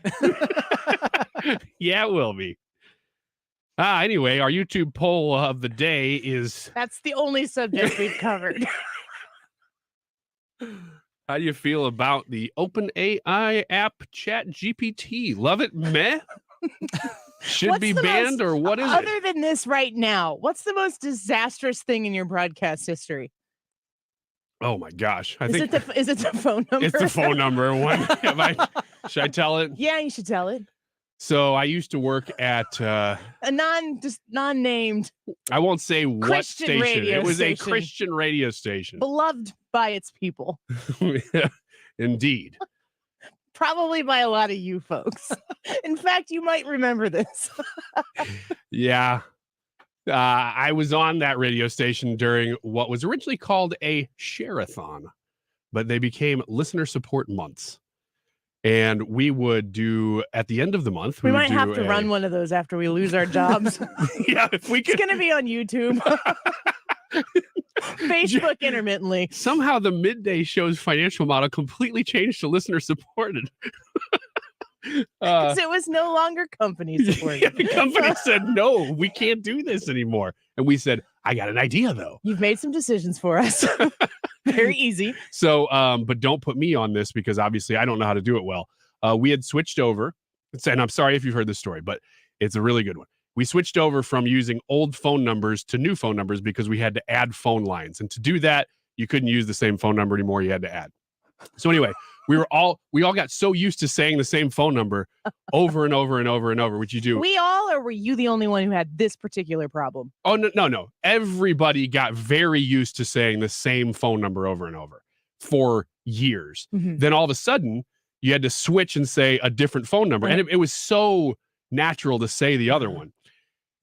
Yeah, it will be. Anyway, our YouTube poll of the day is... That's the only subject we've covered. How do you feel about the OpenAI app ChatGPT? Love it, meh? Should be banned, or what is it? Other than this right now, what's the most disastrous thing in your broadcast history? Oh my gosh. Is it the phone number? It's the phone number one. Should I tell it? Yeah, you should tell it. So I used to work at A non-named. I won't say what Christian station. radio It was station. a Christian radio station. Beloved by its people. Indeed. Probably by a lot of you folks. In fact, you might remember this. Yeah. I was on that radio station during what was originally called a share-a-thon, but they became listener support months. And we would do, at the end of the month, we might have to run one of those after we lose our jobs. Yeah, if we could. It's going to be on YouTube. Facebook intermittently. Somehow the midday show's financial model completely changed to listener supported. Because it was no longer company supported. Yeah, the company said, no, we can't do this anymore. And we said, I got an idea, though. You've made some decisions for us. Very easy. So, but don't put me on this because obviously I don't know how to do it well. We had switched over, and I'm sorry if you've heard this story, but it's a really good one. We switched over from using old phone numbers to new phone numbers because we had to add phone lines. And to do that, you couldn't use the same phone number anymore. You had to add. So anyway, we all got so used to saying the same phone number over and over and over and over, which you do. We all, or were you the only one who had this particular problem? Oh, no. Everybody got very used to saying the same phone number over and over for years. Mm-hmm. Then all of a sudden, you had to switch and say a different phone number. Right. And it was so natural to say the other one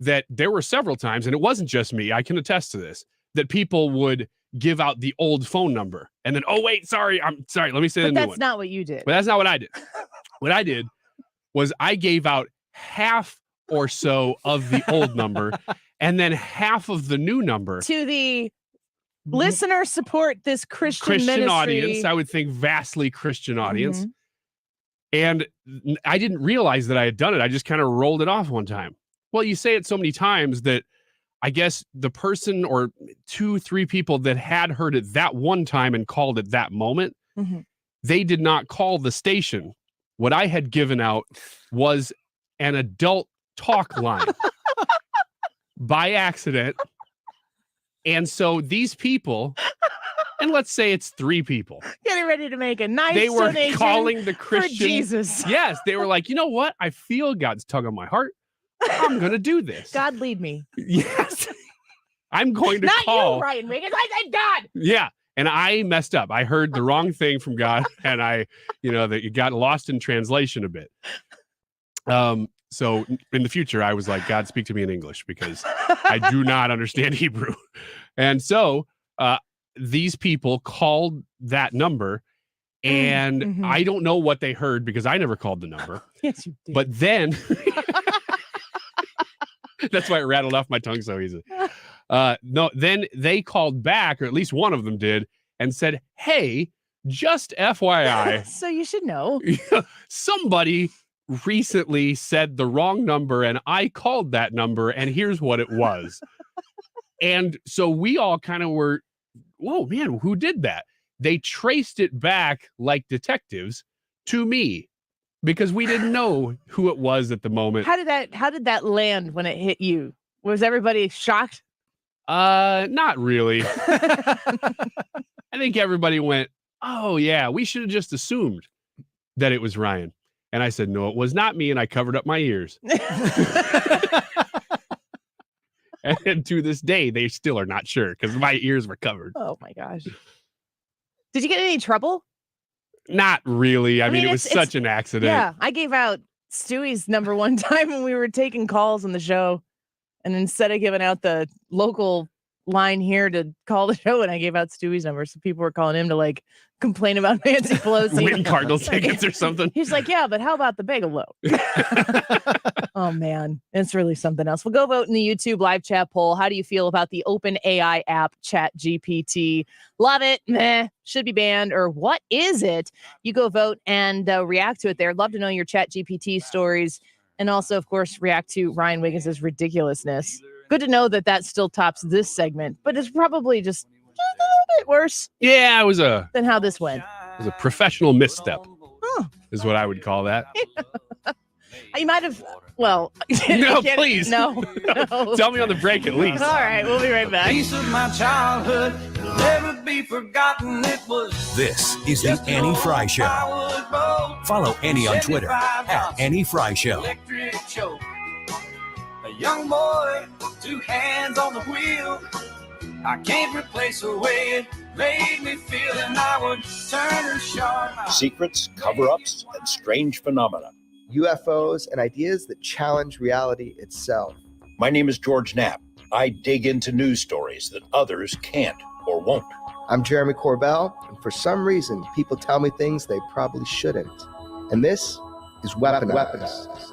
that there were several times, and it wasn't just me, I can attest to this, that people would give out the old phone number and then, oh, wait, I'm sorry, let me say the new one. That's not what you did. But that's not what I did. What I did was I gave out half or so of the old number and then half of the new number to the listener support this Christian ministry. audience. I would think vastly Christian audience. Mm-hmm. And I didn't realize that I had done it. I just kind of rolled it off one time. Well, you say it so many times that I guess the person or 2-3 people that had heard it that one time and called it that moment, mm-hmm. they did not call the station. What I had given out was an adult talk line by accident. And so these people, and let's say it's 3 people, getting ready to make a nice they were donation calling the Christian. for Jesus. Yes, they were like, you know what? I feel God's tug on my heart. I'm going to do this. God lead me. Yes. I'm going to Not call. you, Ryan Wiggins. I said God. Yeah. And I messed up. I heard the wrong thing from God, and that it got lost in translation a bit. So in the future, I was like, God, speak to me in English because I do not understand Hebrew. And so these people called that number, And I don't know what they heard because I never called the number. Yes, you did. But then that's why it rattled off my tongue so easy. No, then they called back, or at least one of them did, and said, hey, just FYI. So you should know. Somebody recently said the wrong number and I called that number and here's what it was. And so we all kind of were, whoa, man, who did that? They traced it back like detectives to me because we didn't know who it was at the moment. How did that land when it hit you? Was everybody shocked? Not really. I think everybody went, oh yeah, we should have just assumed that it was Ryan. And I said, no, it was not me. And I covered up my ears. And to this day, they still are not sure because my ears were covered. Oh my gosh. Did you get in any trouble? Not really. I mean, it was such an accident. Yeah. I gave out Stewie's number one time when we were taking calls on the show. And instead of giving out the local line here to call the show, and I gave out Stewie's number. So people were calling him to like complain about Nancy Pelosi. Win Cardinals tickets or something. He's like, yeah, but how about the Bigelow? Oh man, it's really something else. We'll go vote in the YouTube live chat poll. How do you feel about the open AI app ChatGPT? Love it, meh, should be banned, or what is it? You go vote and react to it there. Love to know your ChatGPT stories. And also, of course, react to Ryan Wiggins' ridiculousness. Good to know that that still tops this segment, but it's probably just a little bit worse. Yeah, it was than how this went. It was a professional misstep, is what I would call that. You might have, well. No, please. No. Tell me on the break at least. All right, we'll be right back. Piece of my childhood will never be forgotten. It was This is the Annie Frey Show. Follow Annie on Twitter at Annie Frey Show. electric choke. A young boy, 2 hands on the wheel. I can't replace the way it made me feel, and I would turn her sharp. Secrets, cover-ups, and strange phenomena. UFOs and ideas that challenge reality itself. My name is George Knapp. I dig into news stories that others can't or won't. I'm Jeremy Corbell, and for some reason, people tell me things they probably shouldn't. And this is Weaponized.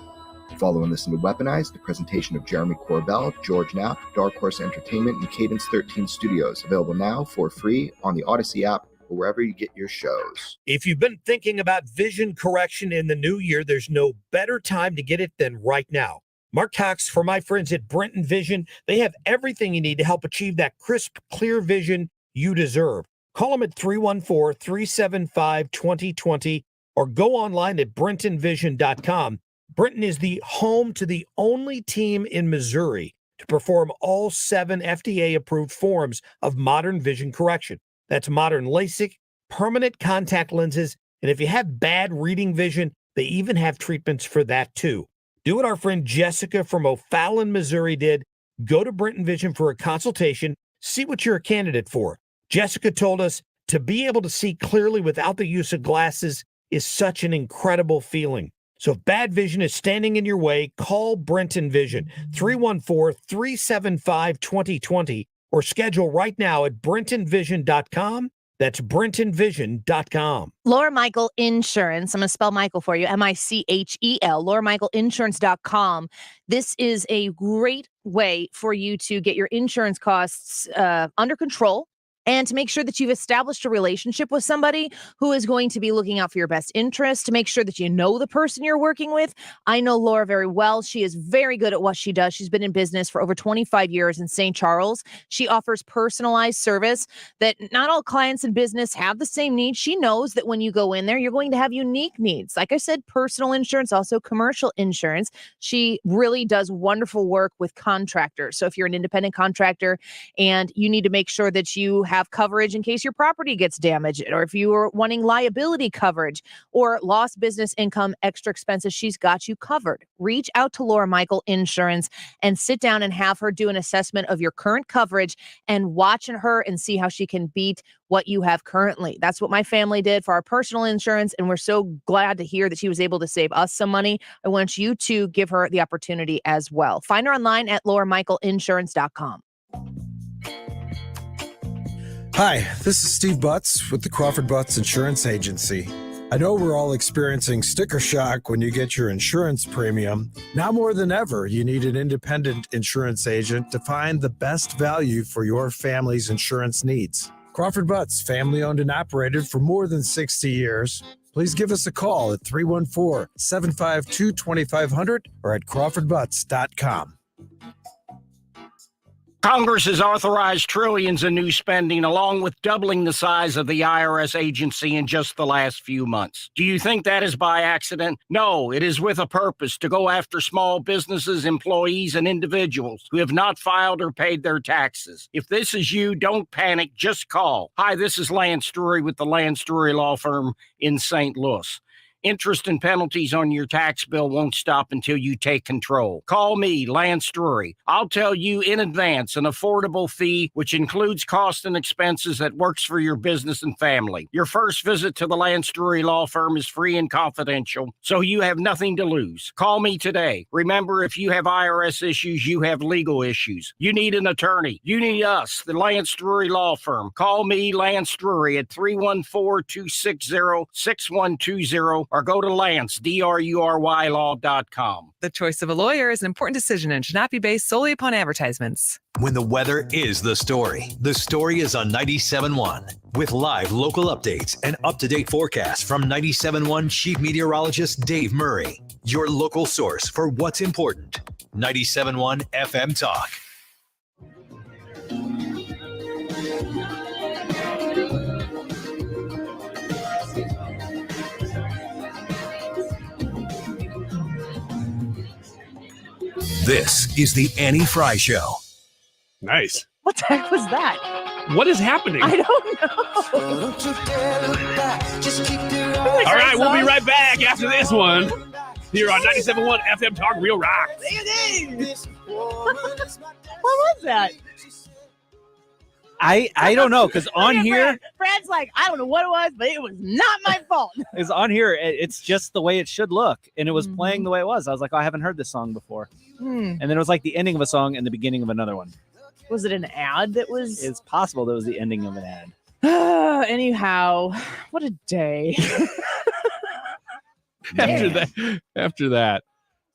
Follow and listen to Weaponized, a presentation of Jeremy Corbell, George Knapp, Dark Horse Entertainment, and Cadence 13 Studios. Available now for free on the Odyssey app or wherever you get your shows. If you've been thinking about vision correction in the new year, there's no better time to get it than right now. Mark Cox, for my friends at Brenton Vision, they have everything you need to help achieve that crisp, clear vision you deserve. Call them at 314-375-2020 or go online at brentonvision.com. Brenton is the home to the only team in Missouri to perform all 7 FDA-approved forms of modern vision correction. That's modern LASIK, permanent contact lenses, and if you have bad reading vision, they even have treatments for that too. Do what our friend Jessica from O'Fallon, Missouri did. Go to Brenton Vision for a consultation. See what you're a candidate for. Jessica told us to be able to see clearly without the use of glasses is such an incredible feeling. So if bad vision is standing in your way, call Brenton Vision, 314-375-2020, or schedule right now at brentonvision.com. That's brentonvision.com. Laura Michael Insurance. I'm going to spell Michael for you. M-I-C-H-E-L. LauraMichaelInsurance.com. This is a great way for you to get your insurance costs under control and to make sure that you've established a relationship with somebody who is going to be looking out for your best interest, to make sure that you know the person you're working with. I know Laura very well. She is very good at what she does. She's been in business for over 25 years in St. Charles. She offers personalized service that not all clients in business have the same needs. She knows that when you go in there, you're going to have unique needs. Like I said, personal insurance, also commercial insurance. She really does wonderful work with contractors. So if you're an independent contractor and you need to make sure that you have coverage in case your property gets damaged, or if you are wanting liability coverage or lost business income, extra expenses, she's got you covered. Reach out to Laura Michael Insurance and sit down and have her do an assessment of your current coverage and watch her and see how she can beat what you have currently. That's what my family did for our personal insurance, and we're so glad to hear that she was able to save us some money. I want you to give her the opportunity as well. Find her online at LauraMichaelInsurance.com. Hi, this is Steve Butts with the Crawford Butts Insurance Agency. I know we're all experiencing sticker shock when you get your insurance premium. Now more than ever, you need an independent insurance agent to find the best value for your family's insurance needs. Crawford Butts, family owned and operated for more than 60 years. Please give us a call at 314-752-2500 or at crawfordbutts.com. Congress has authorized trillions in new spending, along with doubling the size of the IRS agency in just the last few months. Do you think that is by accident? No, it is with a purpose, to go after small businesses, employees, and individuals who have not filed or paid their taxes. If this is you, don't panic, just call. Hi, this is Lance Drury with the Lance Drury Law Firm in St. Louis. Interest and penalties on your tax bill won't stop until you take control. Call me, Lance Drury. I'll tell you in advance an affordable fee, which includes costs and expenses that works for your business and family. Your first visit to the Lance Drury Law Firm is free and confidential, so you have nothing to lose. Call me today. Remember, if you have IRS issues, you have legal issues. You need an attorney. You need us, the Lance Drury Law Firm. Call me, Lance Drury, at 314-260-6120 or go to Lance, DRURY law.com. The choice of a lawyer is an important decision and should not be based solely upon advertisements. When the weather is the story is on 97.1 with live local updates and up-to-date forecasts from 97.1 Chief Meteorologist Dave Murray. Your local source for what's important. 97.1 FM Talk. This is the Annie Frey Show. Nice. What the heck was that? What is happening? I don't know. All right, we'll be right back after this one here on 97.1 FM Talk Real Rock. What was that? I don't know, because on here, Brad's like, I don't know what it was, but it was not my fault. is on here. It's just the way it should look, and it was playing the way it was. I was like, oh, I haven't heard this song before, and then it was like the ending of a song and the beginning of another one. Was it an ad that was? It's possible that was the ending of an ad. Anyhow, what a day. After that,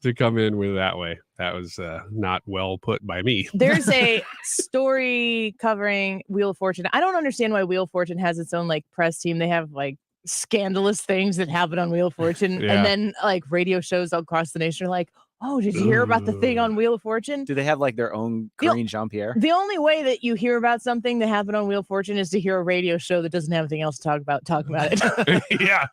to come in with that way, that was not well put by me. There's a story covering Wheel of Fortune. I don't understand why Wheel of Fortune has its own like press team. They have like scandalous things that happen on Wheel of Fortune, and then like radio shows all across the nation are like, oh, did you hear about the thing on Wheel of Fortune? Do they have like their own Corinne Jean-Pierre? The only way that you hear about something that happened on Wheel of Fortune is to hear a radio show that doesn't have anything else to talk about it. Yeah.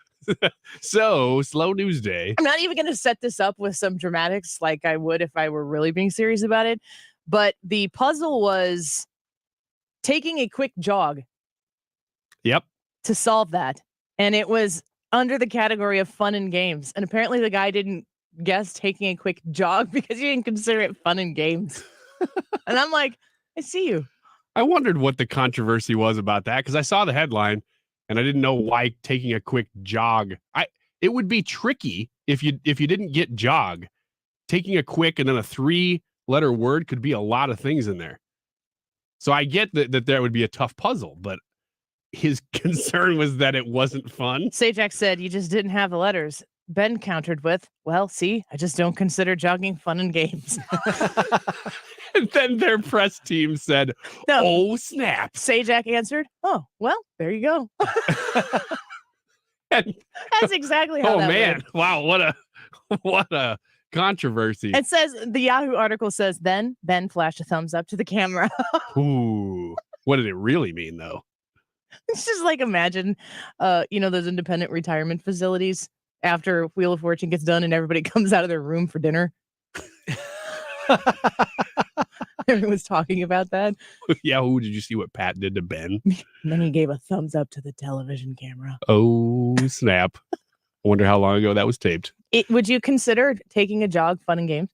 So, slow news day. I'm not even going to set this up with some dramatics like I would if I were really being serious about it. But the puzzle was taking a quick jog. Yep. To solve that. And it was under the category of fun and games. And apparently the guy didn't guess taking a quick jog because he didn't consider it fun and games. And I'm like, I see you. I wondered what the controversy was about that, because I saw the headline and I didn't know why taking a quick jog. It would be tricky if you didn't get jog. Taking a quick and then a 3-letter word could be a lot of things in there. So I get that would be a tough puzzle, but his concern was that it wasn't fun. Sajak said you just didn't have the letters. Ben countered with, well, see, I just don't consider jogging fun and games. And then their press team said, oh, snap. Sajak answered, oh, well, there you go. That's exactly how that man. went. Wow, what a controversy. It says, the Yahoo article says, then Ben flashed a thumbs up to the camera. Ooh, what did it really mean, though? It's just like, imagine, those independent retirement facilities after Wheel of Fortune gets done and everybody comes out of their room for dinner. Everyone's talking about that. Yeah, did you see what Pat did to Ben? And then he gave a thumbs up to the television camera. Oh, snap. I wonder how long ago that was taped. Would you consider taking a jog fun and games?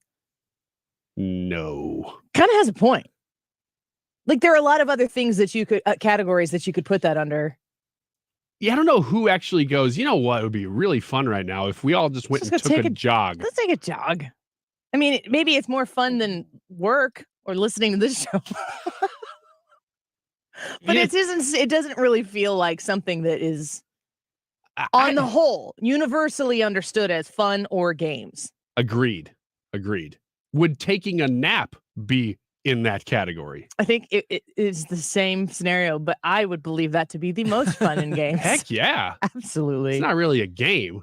No. Kind of has a point. Like, there are a lot of other things that you could, categories that you could put that under. Yeah, I don't know who actually goes, you know what, it would be really fun right now if we all just went and took a jog. Let's take a jog. I mean, maybe it's more fun than work or listening to this show. But it doesn't really feel like something that is, on the whole, universally understood as fun or games. Agreed. Would taking a nap be in that category? I think it is the same scenario, but I would believe that to be the most fun in games. Heck yeah. Absolutely. It's not really a game.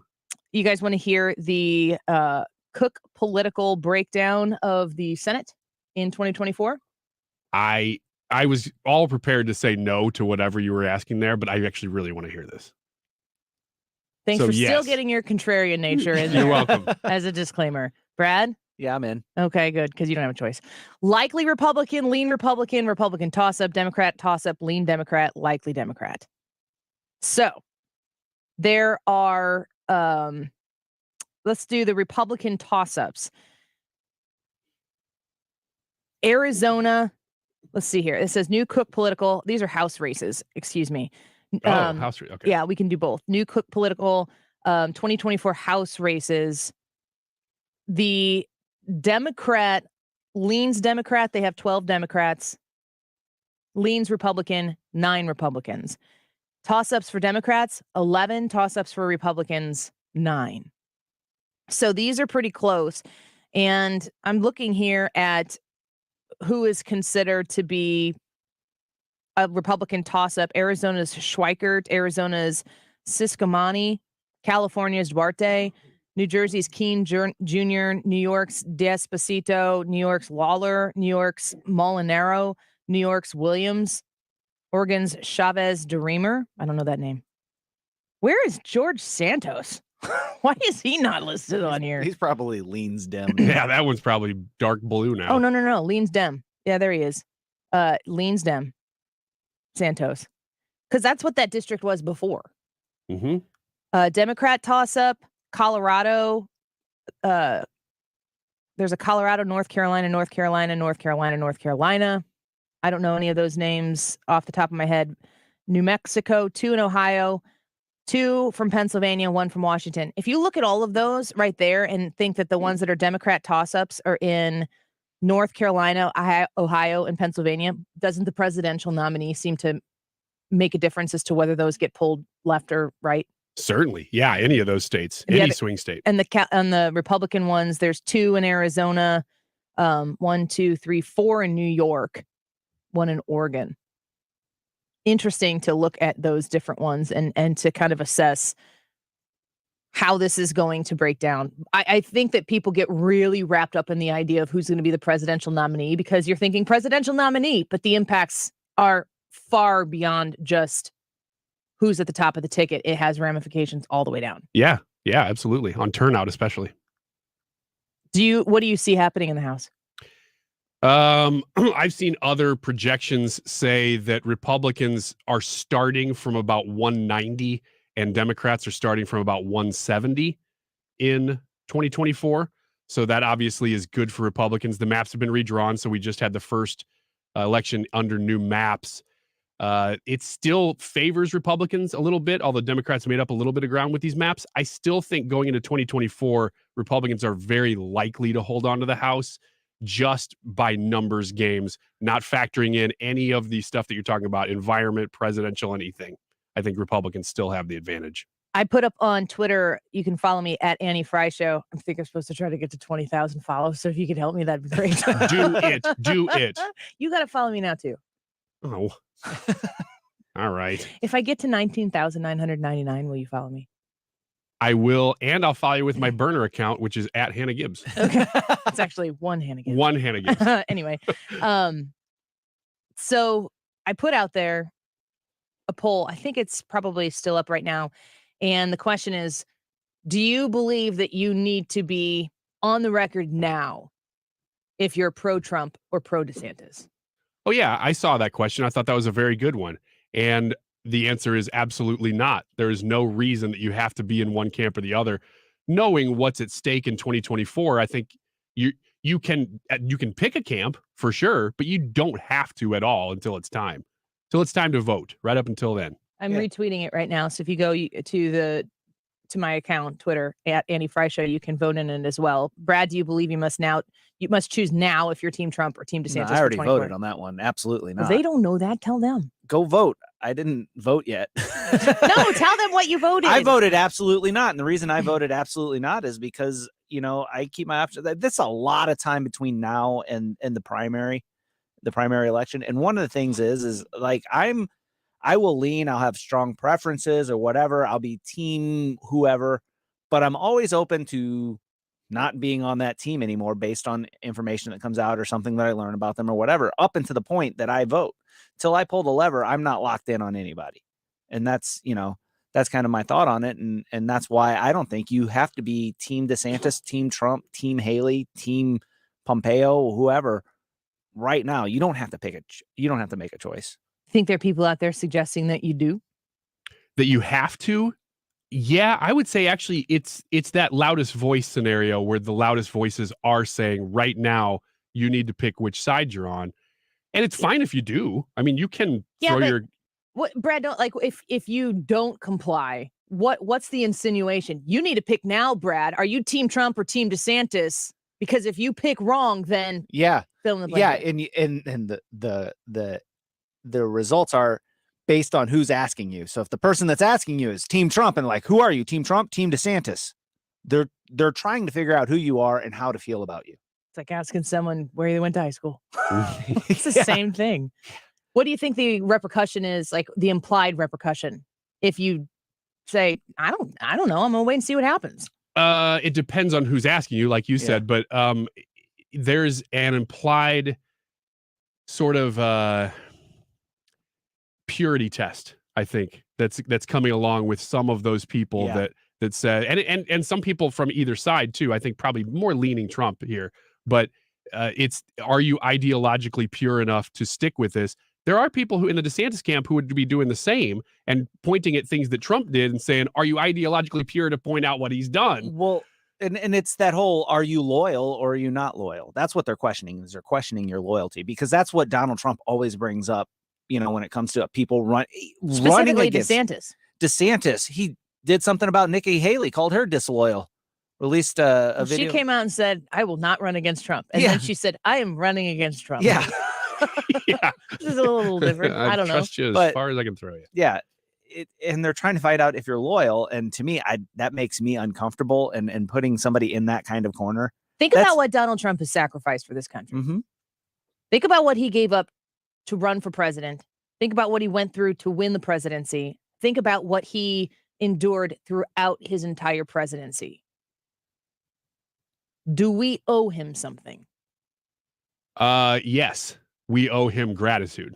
You guys want to hear the Cook political breakdown of the Senate in 2024? I was all prepared to say no to whatever you were asking there, but I actually really want to hear this. Thanks for still yes. getting your contrarian nature in there. You're welcome. As a disclaimer. Brad? Yeah, I'm in. Okay, good, because you don't have a choice. Likely Republican, lean Republican, Republican toss-up, Democrat toss-up, lean Democrat, likely Democrat. So there are, let's do the Republican toss-ups. Arizona, let's see here. It says new Cook political. These are House races, excuse me. House race. Okay. Yeah, we can do both. New Cook political 2024 House races. The Democrat leans Democrat. They have 12 Democrats. Leans Republican, 9 Republicans. Toss-ups for Democrats, 11. Toss-ups for Republicans, 9. So these are pretty close. And I'm looking here at who is considered to be a Republican toss-up. Arizona's Schweikert, Arizona's Siscomani, California's Duarte, New Jersey's Keene Jr., New York's Despacito, New York's Lawler, New York's Molinaro, New York's Williams, Oregon's Chavez DeReamer. I don't know that name. Where is George Santos? Why is he not listed on here? He's probably leans Dem. Yeah, that one's probably dark blue now. Oh, no. Leans Dem. Yeah, there he is. Leans Dem. Santos. Because that's what that district was before. Mm-hmm. Democrat toss-up. Colorado, there's a Colorado, North Carolina. I don't know any of those names off the top of my head. New Mexico, 2 in Ohio, 2 from Pennsylvania, 1 from Washington. If you look at all of those right there and think that the ones that are Democrat toss-ups are in North Carolina, Ohio, and Pennsylvania, doesn't the presidential nominee seem to make a difference as to whether those get pulled left or right? Certainly. Yeah, any of those states, any swing state. And the Republican ones, there's 2 in Arizona, 1, 2, 3, 4 in New York, 1 in Oregon. Interesting to look at those different ones and to kind of assess how this is going to break down. I think that people get really wrapped up in the idea of who's going to be the presidential nominee because you're thinking presidential nominee, but the impacts are far beyond just who's at the top of the ticket. It has ramifications all the way down. Yeah, absolutely. On turnout, especially. What do you see happening in the House? I've seen other projections say that Republicans are starting from about 190 and Democrats are starting from about 170 in 2024. So that obviously is good for Republicans. The maps have been redrawn. So we just had the first election under new maps. It still favors Republicans a little bit, although Democrats made up a little bit of ground with these maps. I still think going into 2024, Republicans are very likely to hold on to the House just by numbers games, not factoring in any of the stuff that you're talking about, environment, presidential, anything. I think Republicans still have the advantage. I put up on Twitter, you can follow me at Annie Frey Show. I think I'm supposed to try to get to 20,000 follows. So if you could help me, that'd be great. Do it. You got to follow me now too. Oh. All right. If I get to 19,999, will you follow me? I will, and I'll follow you with my burner account, which is at Hannah Gibbs. Okay. It's actually one Hannah Gibbs. One Hannah Gibbs. Anyway, so I put out there a poll. I think it's probably still up right now. And the question is, do you believe that you need to be on the record now if you're pro-Trump or pro-DeSantis? Oh, yeah, I saw that question. I thought that was a very good one. And the answer is absolutely not. There is no reason that you have to be in one camp or the other. Knowing what's at stake in 2024, I think you can pick a camp for sure, but you don't have to at all until it's time. Till it's time to vote. Right up until then. I'm retweeting it right now. So if you go to my account, Twitter, at Annie Frey Show, you can vote in it as well. Brad, do you believe you must choose now if you're Team Trump or Team DeSantis? No, I already voted on that one. Absolutely not. They don't know that. Tell them. go vote. I didn't vote yet. No, tell them what you voted. I voted absolutely not. And the reason I voted absolutely not is because, I keep my options. That's a lot of time between now and the primary election. And one of the things is like, I will lean, I'll have strong preferences or whatever. I'll be team whoever, but I'm always open to not being on that team anymore based on information that comes out or something that I learn about them or whatever, up until the point that I vote. Till I pull the lever, I'm not locked in on anybody. And that's kind of my thought on it. And that's why I don't think you have to be team DeSantis, team Trump, team Haley, team Pompeo, whoever right now. You don't have to make a choice. Think there are people out there suggesting that you do? That you have to? Yeah, I would say actually it's that loudest voice scenario where the loudest voices are saying right now you need to pick which side you're on. And it's fine if you do. I mean, you can throw your what Brad don't like if you don't comply, what's the insinuation? You need to pick now, Brad. Are you team Trump or team DeSantis? Because if you pick wrong, then fill in the blank. And the results are based on who's asking you. So if the person that's asking you is team Trump and like, who are you? Team Trump, team DeSantis. They're trying to figure out who you are and how to feel about you. It's like asking someone where they went to high school. It's the same thing. What do you think the repercussion is, like the implied repercussion, if you say, I don't know, I'm gonna wait and see what happens? It depends on who's asking you, like you said, but there's an implied sort of purity test, I think, that's coming along with some of those people that said, and some people from either side too. I think probably more leaning Trump here, but are you ideologically pure enough to stick with this? There are people who in the DeSantis camp who would be doing the same and pointing at things that Trump did and saying, are you ideologically pure to point out what he's done? Well, and it's that whole, are you loyal or are you not loyal? That's what they're questioning, is they're questioning your loyalty, because that's what Donald Trump always brings up, when it comes to people running against DeSantis. He did something about Nikki Haley, called her disloyal. Released a video. She came out and said, I will not run against Trump. And then she said, I am running against Trump. Yeah. This is a little different. I don't know. Trust you as far as I can throw you. Yeah. And they're trying to find out if you're loyal. And to me, that makes me uncomfortable and putting somebody in that kind of corner. Think about what Donald Trump has sacrificed for this country. Mm-hmm. Think about what he gave up to run for president. Think about what he went through to win the presidency. Think about what he endured throughout his entire presidency. Do we owe him something? Yes, we owe him gratitude,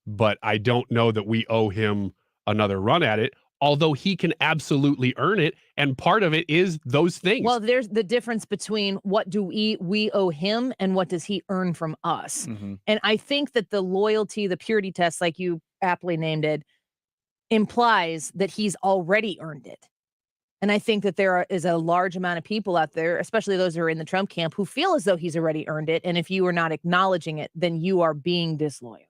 but I don't know that we owe him another run at it, although he can absolutely earn it. And part of it is those things. Well, there's the difference between what do we owe him and what does he earn from us. Mm-hmm. And I think that the loyalty, the purity test, like you aptly named it, implies that he's already earned it. And I think that there is a large amount of people out there, especially those who are in the Trump camp, who feel as though he's already earned it. And if you are not acknowledging it, then you are being disloyal.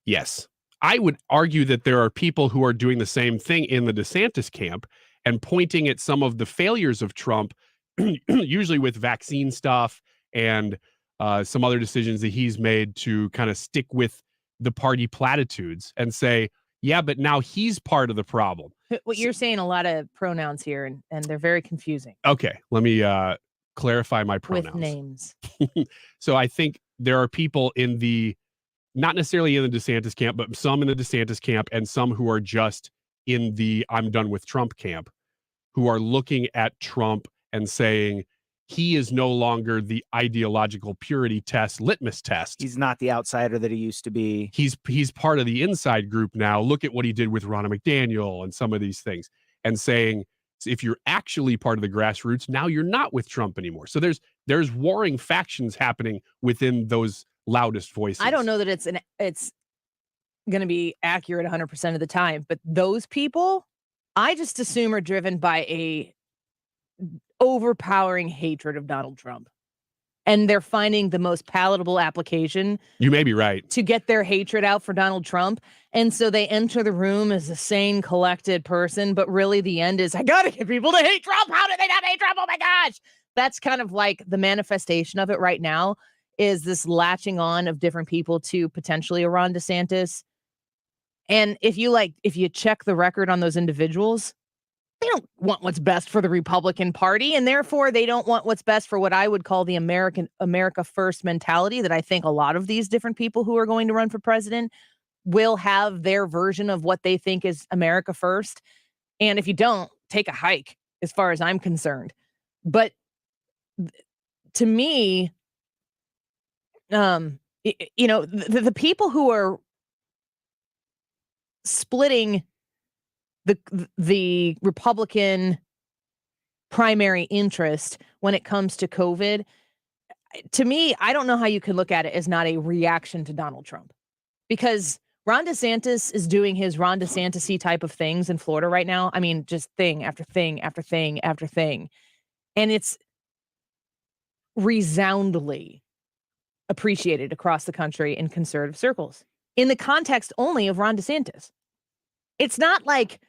Yes. I would argue that there are people who are doing the same thing in the DeSantis camp and pointing at some of the failures of Trump, usually with vaccine stuff and some other decisions that he's made to kind of stick with the party platitudes and say, yeah, but now he's part of the problem. What you're saying, a lot of pronouns here, and they're very confusing. Okay, let me clarify my pronouns. With names. So I think there are people in not necessarily in the DeSantis camp, but some in the DeSantis camp and some who are just in the I'm done with Trump camp, who are looking at Trump and saying he is no longer the ideological purity test, litmus test. He's not the outsider that he used to be. He's part of the inside group now. Look at what he did with Ronna McDaniel and some of these things, and saying, if you're actually part of the grassroots, now you're not with Trump anymore. So there's warring factions happening within those loudest voices. I don't know that it's going to be accurate 100% of the time, but those people, I just assume, are driven by a overpowering hatred of Donald Trump. And they're finding the most palatable application. You may be right. To get their hatred out for Donald Trump. And so they enter the room as a sane, collected person, but really the end is, I gotta get people to hate Trump. How do they not hate Trump? Oh my gosh. That's kind of like the manifestation of it right now, is this latching on of different people to potentially a Ron DeSantis. And if you check the record on those individuals, they don't want what's best for the Republican Party, and therefore they don't want what's best for what I would call the America First mentality that I think a lot of these different people who are going to run for president will have their version of what they think is America First. And if you don't, take a hike, as far as I'm concerned. But to me, the people who are splitting the Republican primary interest when it comes to COVID, to me, I don't know how you can look at it as not a reaction to Donald Trump, because Ron DeSantis is doing his Ron DeSantis-y type of things in Florida right now. I mean, just thing after thing after thing after thing. And it's resoundingly appreciated across the country in conservative circles in the context only of Ron DeSantis. It's not like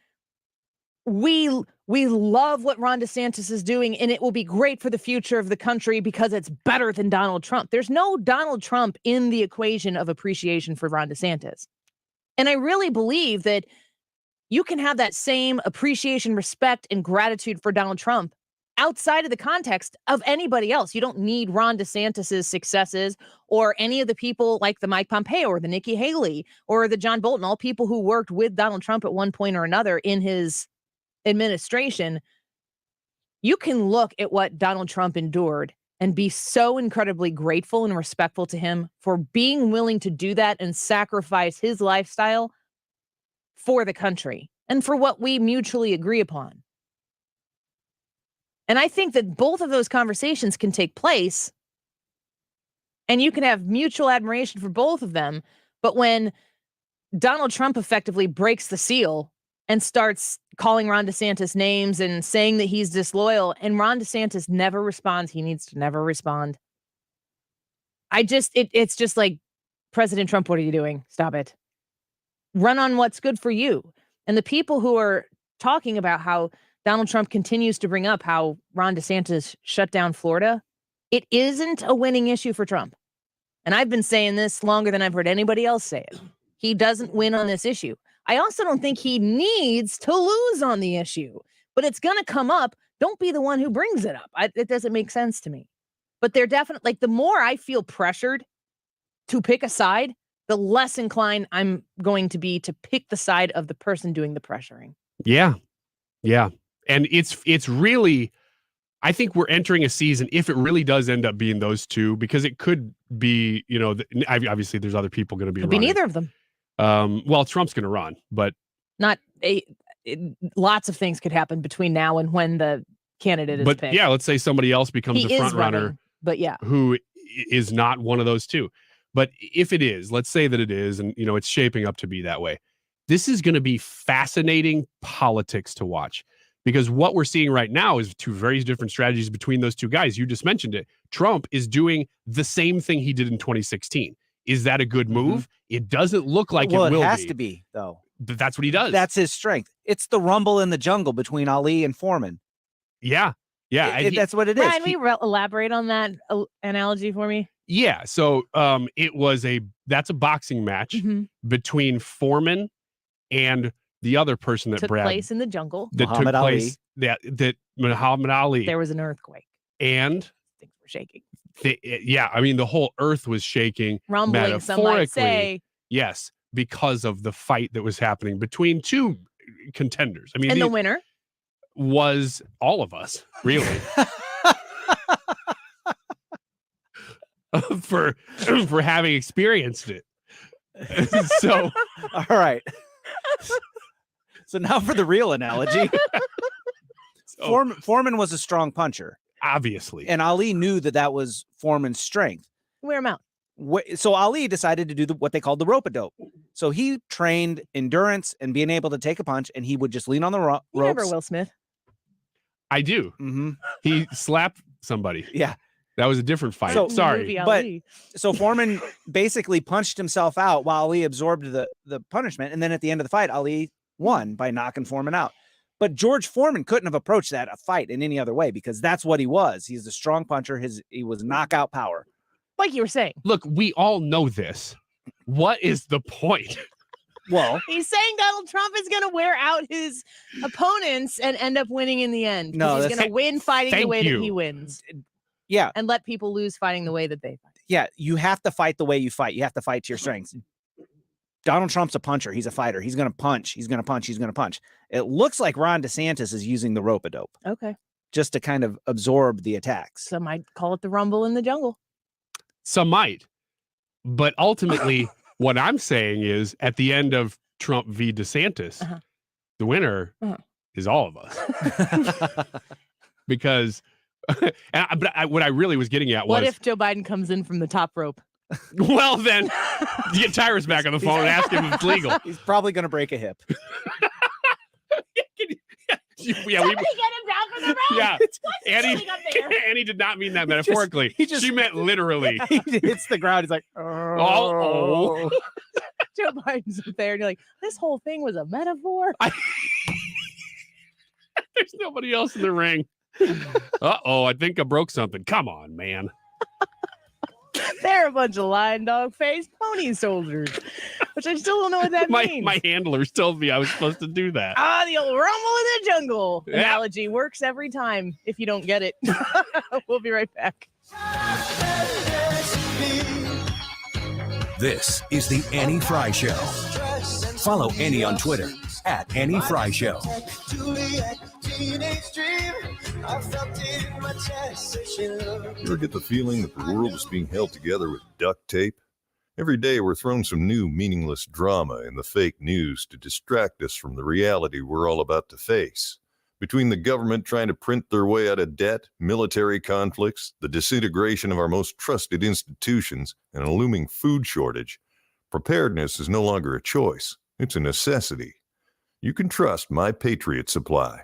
we love what Ron DeSantis is doing and it will be great for the future of the country because it's better than Donald Trump. There's no Donald Trump in the equation of appreciation for Ron DeSantis. And I really believe that you can have that same appreciation, respect, and gratitude for Donald Trump outside of the context of anybody else. You don't need Ron DeSantis's successes or any of the people like the Mike Pompeo or the Nikki Haley or the John Bolton, all people who worked with Donald Trump at one point or another in his administration. You can look at what Donald Trump endured and be so incredibly grateful and respectful to him for being willing to do that and sacrifice his lifestyle for the country and for what we mutually agree upon. And I think that both of those conversations can take place and you can have mutual admiration for both of them. But when Donald Trump effectively breaks the seal and starts calling Ron DeSantis names and saying that he's disloyal, and Ron DeSantis never responds, he needs to never respond. It's just like, President Trump, what are you doing? Stop it. Run on what's good for you. And the people who are talking about how Donald Trump continues to bring up how Ron DeSantis shut down Florida, it isn't a winning issue for Trump. And I've been saying this longer than I've heard anybody else say it. He doesn't win on this issue. I also don't think he needs to lose on the issue, but it's going to come up. Don't be the one who brings it up. It doesn't make sense to me. But they're definitely, like, the more I feel pressured to pick a side, the less inclined I'm going to be to pick the side of the person doing the pressuring. Yeah. Yeah. And it's really, I think we're entering a season, if it really does end up being those two, because it could be, obviously there's other people going to be Could running. be neither of them. Well, Trump's going to run, but lots of things could happen between now and when the candidate is picked. Yeah, let's say somebody else becomes the front runner, but yeah, who is not one of those two. But if it is, let's say that it is, and it's shaping up to be that way. This is going to be fascinating politics to watch, because what we're seeing right now is two very different strategies between those two guys. You just mentioned it. Trump is doing the same thing he did in 2016. Is that a good move? Mm-hmm. It doesn't look like it will be. Well, it has to be, though. But that's what he does. That's his strength. It's the rumble in the jungle between Ali and Foreman. Yeah. Yeah. That's what it is. Ryan, will you elaborate on that analogy for me? Yeah. So that's a boxing match between Foreman and the other person that took place in the jungle. That Muhammad took place Ali. that Muhammad Ali. There was an earthquake. And things were shaking. The whole earth was shaking. Rumbling, some might say. Yes, because of the fight that was happening between two contenders. I mean, and the winner was all of us, really. for having experienced it. So, all right. So now for the real analogy. Foreman was a strong puncher. Obviously. And Ali knew that was Foreman's strength. Wear him out. So Ali decided to do what they called the rope-a-dope. So he trained endurance and being able to take a punch, and he would just lean on the ropes. You remember Will Smith? I do. Mm-hmm. He slapped somebody. Yeah. That was a different fight. So, sorry. But so Foreman basically punched himself out while Ali absorbed the punishment. And then at the end of the fight, Ali won by knocking Foreman out. But George Foreman couldn't have approached a fight in any other way, because that's what he was. He's a strong puncher. He was knockout power. Like you were saying. Look, we all know this. What is the point? Well, he's saying Donald Trump is going to wear out his opponents and end up winning in the end. No, he's going to win fighting the way that he wins. Yeah. And let people lose fighting the way that they fight. Yeah, you have to fight the way you fight. You have to fight to your strengths. Donald Trump's a puncher. He's a fighter. He's going to punch. He's going to punch. He's going to punch. It looks like Ron DeSantis is using the rope-a-dope. Okay. Just to kind of absorb the attacks. Some might call it the rumble in the jungle. Some might. But ultimately, what I'm saying is at the end of Trump v. DeSantis, the winner is all of us. Because, what I really was getting at was... What if Joe Biden comes in from the top rope? Well, then, you get Tyrus back on the phone and ask him if it's legal. He's probably going to break a hip. Yeah, Somebody get him down from the rope. Yeah, Annie, Annie did not mean that metaphorically. She meant literally. He hits the ground. He's like, oh. Joe Biden's up there, and you're like, this whole thing was a metaphor. There's nobody else in the ring. Uh-oh, I think I broke something. Come on, man. They're a bunch of lion dog faced pony soldiers, which I still don't know what that means. My handlers told me I was supposed to do that. The old rumble in the jungle analogy works every time if you don't get it. We'll be right back. This is the Annie Frey Show. Follow Annie on Twitter at Annie Frey Show. You ever get the feeling that the world is being held together with duct tape? Every day we're thrown some new meaningless drama in the fake news to distract us from the reality we're all about to face. Between the government trying to print their way out of debt, military conflicts, the disintegration of our most trusted institutions, and a looming food shortage, preparedness is no longer a choice. It's a necessity. You can trust My Patriot Supply.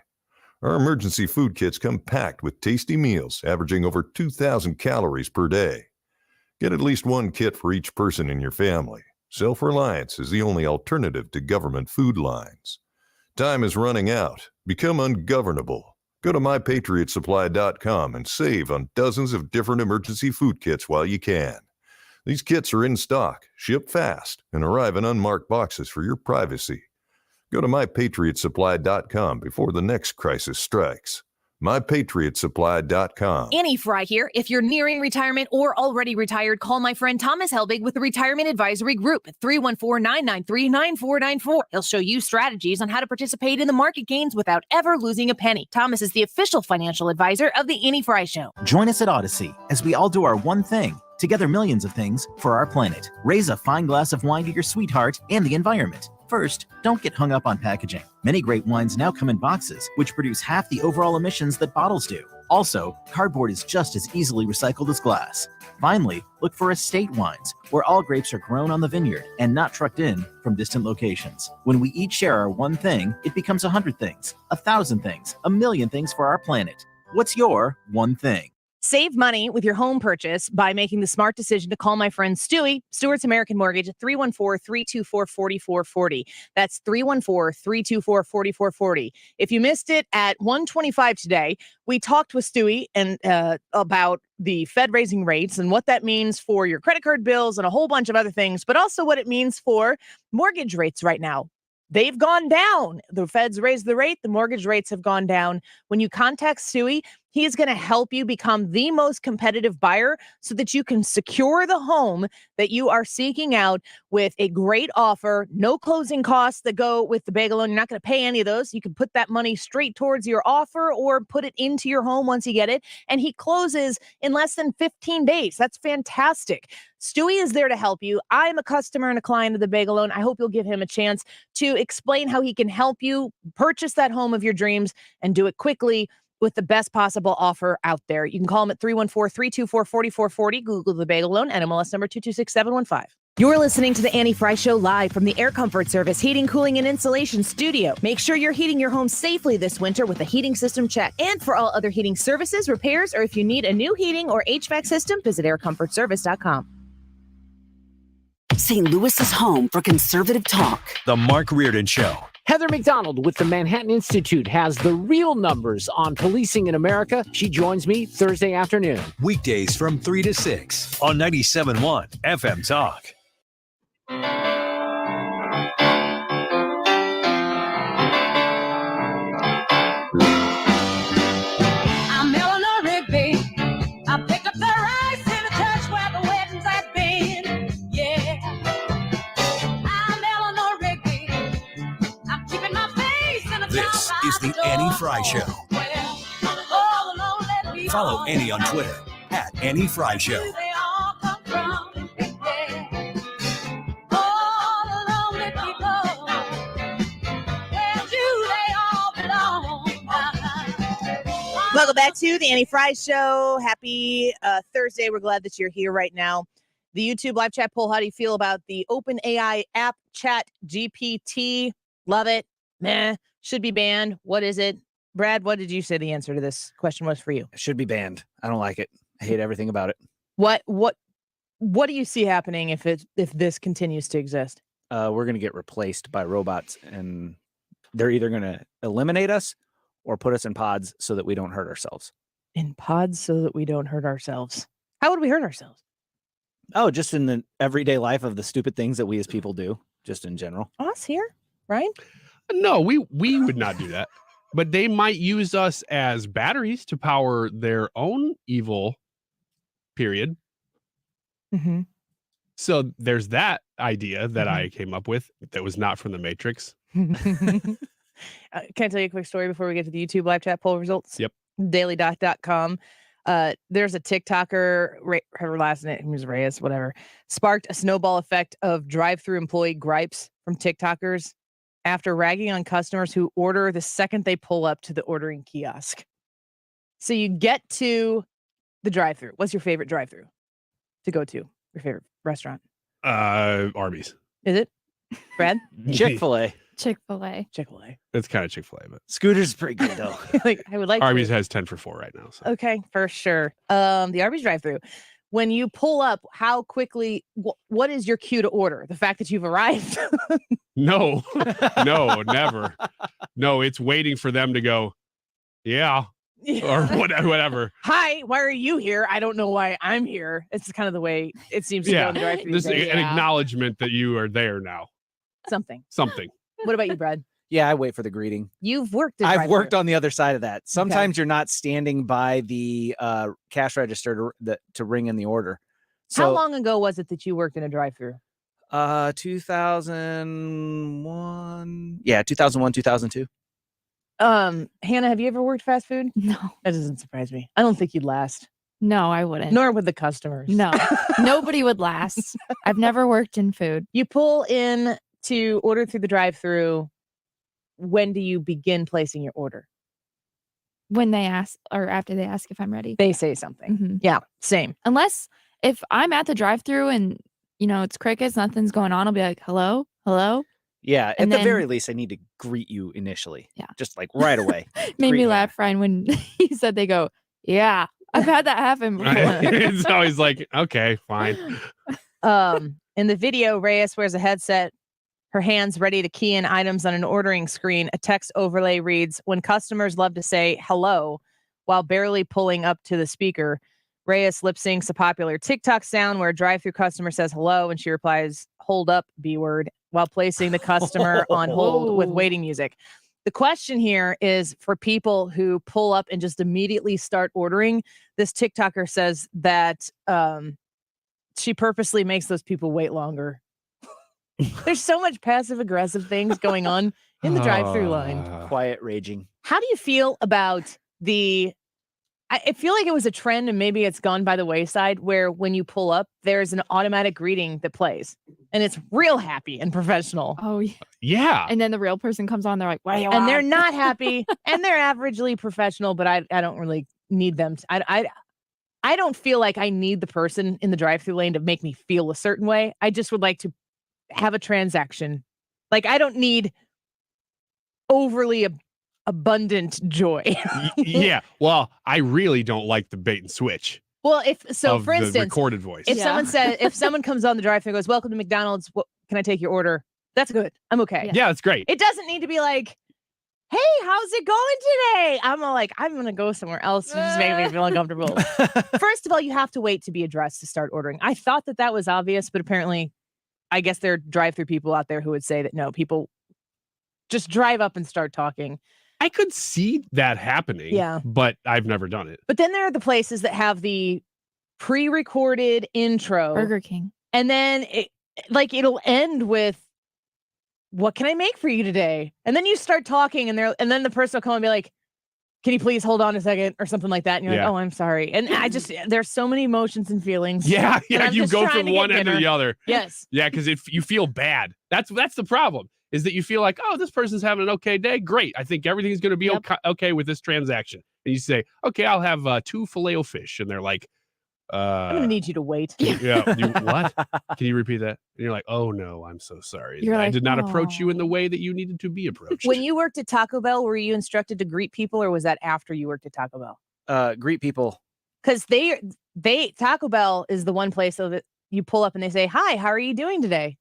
Our emergency food kits come packed with tasty meals, averaging over 2,000 calories per day. Get at least one kit for each person in your family. Self-reliance is the only alternative to government food lines. Time is running out. Become ungovernable. Go to MyPatriotSupply.com and save on dozens of different emergency food kits while you can. These kits are in stock, ship fast, and arrive in unmarked boxes for your privacy. Go to MyPatriotSupply.com before the next crisis strikes. MyPatriotSupply.com. Annie Frey here. If you're nearing retirement or already retired, call my friend Thomas Helbig with the Retirement Advisory Group at 314-993-9494. He'll show you strategies on how to participate in the market gains without ever losing a penny. Thomas is the official financial advisor of the Annie Frey Show. Join us at Odyssey as we all do our one thing. Together, millions of things for our planet. Raise a fine glass of wine to your sweetheart and the environment. First, don't get hung up on packaging. Many great wines now come in boxes, which produce half the overall emissions that bottles do. Also, cardboard is just as easily recycled as glass. Finally, look for estate wines, where all grapes are grown on the vineyard and not trucked in from distant locations. When we each share our one thing, it becomes 100 things, 1,000 things, 1,000,000 things for our planet. What's your one thing? Save money with your home purchase by making the smart decision to call my friend Stewie, Stewart's American Mortgage, at 314-324-4440. That's 314-324-4440. If you missed it at 1:25 today, we talked with Stewie and about the Fed raising rates and what that means for your credit card bills and a whole bunch of other things, but also what it means for mortgage rates right now. They've gone down. The Fed's raised the rate. The mortgage rates have gone down. When you contact Stewie, he is going to help you become the most competitive buyer so that you can secure the home that you are seeking out with a great offer, no closing costs that go with the bagel loan. You're not going to pay any of those. You can put that money straight towards your offer or put it into your home once you get it. And he closes in less than 15 days. That's fantastic. Stewie is there to help you. I'm a customer and a client of the bagel loan. I hope you'll give him a chance to explain how he can help you purchase that home of your dreams and do it quickly with the best possible offer out there. You can call him at 314-324-4440. Google the bagel loan, NMLS number 226715. You're listening to the Annie Frey Show live from the Air Comfort Service Heating, Cooling, and Insulation Studio. Make sure you're heating your home safely this winter with a heating system check. And for all other heating services, repairs, or if you need a new heating or HVAC system, visit aircomfortservice.com. St. Louis's home for conservative talk. The Mark Reardon Show. Heather McDonald with the Manhattan Institute has the real numbers on policing in America. She joins me Thursday afternoon. Weekdays from 3 to 6 on 97.1 FM Talk. This is the Annie Frey Show. Follow Annie on Twitter at Annie Frey Show. Welcome back to the Annie Frey Show. Happy Thursday. We're glad that you're here right now. The YouTube live chat poll. How do you feel about the OpenAI app ChatGPT? Love it. Meh. Should be banned. What is it? Brad, what did you say the answer to this question was for you? It should be banned. I don't like it. I hate everything about it. What do you see happening if this continues to exist? We're going to get replaced by robots, and they're either going to eliminate us or put us in pods so that we don't hurt ourselves. In pods so that we don't hurt ourselves. How would we hurt ourselves? Oh, just in the everyday life of the stupid things that we as people do, just in general. Us here, right? No, we would not do that. But they might use us as batteries to power their own evil, period. Mm-hmm. So there's that idea that I came up with that was not from the Matrix. Can I tell you a quick story before we get to the YouTube live chat poll results? Yep. Dailydot.com. There's a TikToker, her last name was Reyes, whatever, sparked a snowball effect of drive-through employee gripes from TikTokers after ragging on customers who order the second they pull up to the ordering kiosk. So you get to the drive-through. What's your favorite drive-through to go to? Your favorite restaurant? Arby's. Is it? Brad? Chick-fil-A. Chick-fil-A. Chick-fil-A. It's kind of Chick-fil-A, but Scooter's pretty good though. Like I would like Arby's has 10 for 4 right now. So. Okay, for sure. The Arby's drive-through. When you pull up, how quickly? What is your cue to order? The fact that you've arrived. No, never. No, it's waiting for them to go. Yeah. Or whatever. Hi, why are you here? I don't know why I'm here. It's kind of the way it seems to go in the drive-through. There's an acknowledgement that you are there now. Something. What about you, Brad? Yeah, I wait for the greeting. You've worked. I've worked on the other side of that. Sometimes you're not standing by the cash register to ring in the order. So, how long ago was it that you worked in a drive-through? 2001. Yeah, 2001, 2002. Hannah, have you ever worked fast food? No. That doesn't surprise me. I don't think you'd last. No, I wouldn't. Nor would the customers. No, nobody would last. I've never worked in food. You pull in to order through the drive-through. When do you begin placing your order? When they ask, or after they ask if I'm ready. They say something. Mm-hmm. Yeah, same. Unless if I'm at the drive-through and it's crickets, nothing's going on, I'll be like, hello. Yeah, and at the very least, I need to greet you initially. Yeah, just like right away. Made me laugh, Ryan, when he said they go, yeah, I've had that happen before. It's always like, okay, fine. In the video, Reyes wears a headset, her hands ready to key in items on an ordering screen. A text overlay reads, "When customers love to say hello while barely pulling up to the speaker." Reyes lip syncs a popular TikTok sound where a drive-through customer says hello and she replies, "Hold up, B word," while placing the customer on hold with waiting music. The question here is for people who pull up and just immediately start ordering. This TikToker says that she purposely makes those people wait longer. There's so much passive-aggressive things going on in the drive-through line. Quiet raging. How do you feel about I feel like it was a trend and maybe it's gone by the wayside where when you pull up, there's an automatic greeting that plays and it's real happy and professional. Oh, yeah. And then the real person comes on, they're like, "What do you want?" And they're not happy and they're averagely professional, but I don't really need them. I don't feel like I need the person in the drive-through lane to make me feel a certain way. I just would like to have a transaction. Like I don't need overly abundant joy. Yeah. Well, I really don't like the bait and switch. Well, for instance, recorded voice. If someone comes on the drive-thru and goes, "Welcome to McDonald's. Can I take your order?" That's good. I'm okay. Yeah, that's great. It doesn't need to be like, "Hey, how's it going today?" I'm going to go somewhere else to just make me feel uncomfortable. First of all, you have to wait to be addressed to start ordering. I thought that was obvious, but apparently, I guess there are drive-thru people out there who would say that no, people just drive up and start talking. I could see that happening, but I've never done it. But then there are the places that have the pre-recorded intro. Burger King. And then it'll end with what can I make for you today? And then you start talking and then the person will come and be like, can you please hold on a second or something like that? And you're like, oh, I'm sorry. And there's so many emotions and feelings. Yeah. And You go from one end to the other. Yes. Yeah, because if you feel bad, that's the problem, is that you feel like, oh, this person's having an okay day. Great. I think everything's going to be okay with this transaction. And you say, okay, I'll have 2 Filet-O-Fish. And they're like, I'm going to need you to wait. Yeah. What? Can you repeat that? And you're like, oh no, I'm so sorry. You're I like, did not approach you in the way that you needed to be approached. When you worked at Taco Bell, were you instructed to greet people, or was that after you worked at Taco Bell? Greet people. Because Taco Bell is the one place so that you pull up and they say, hi, how are you doing today?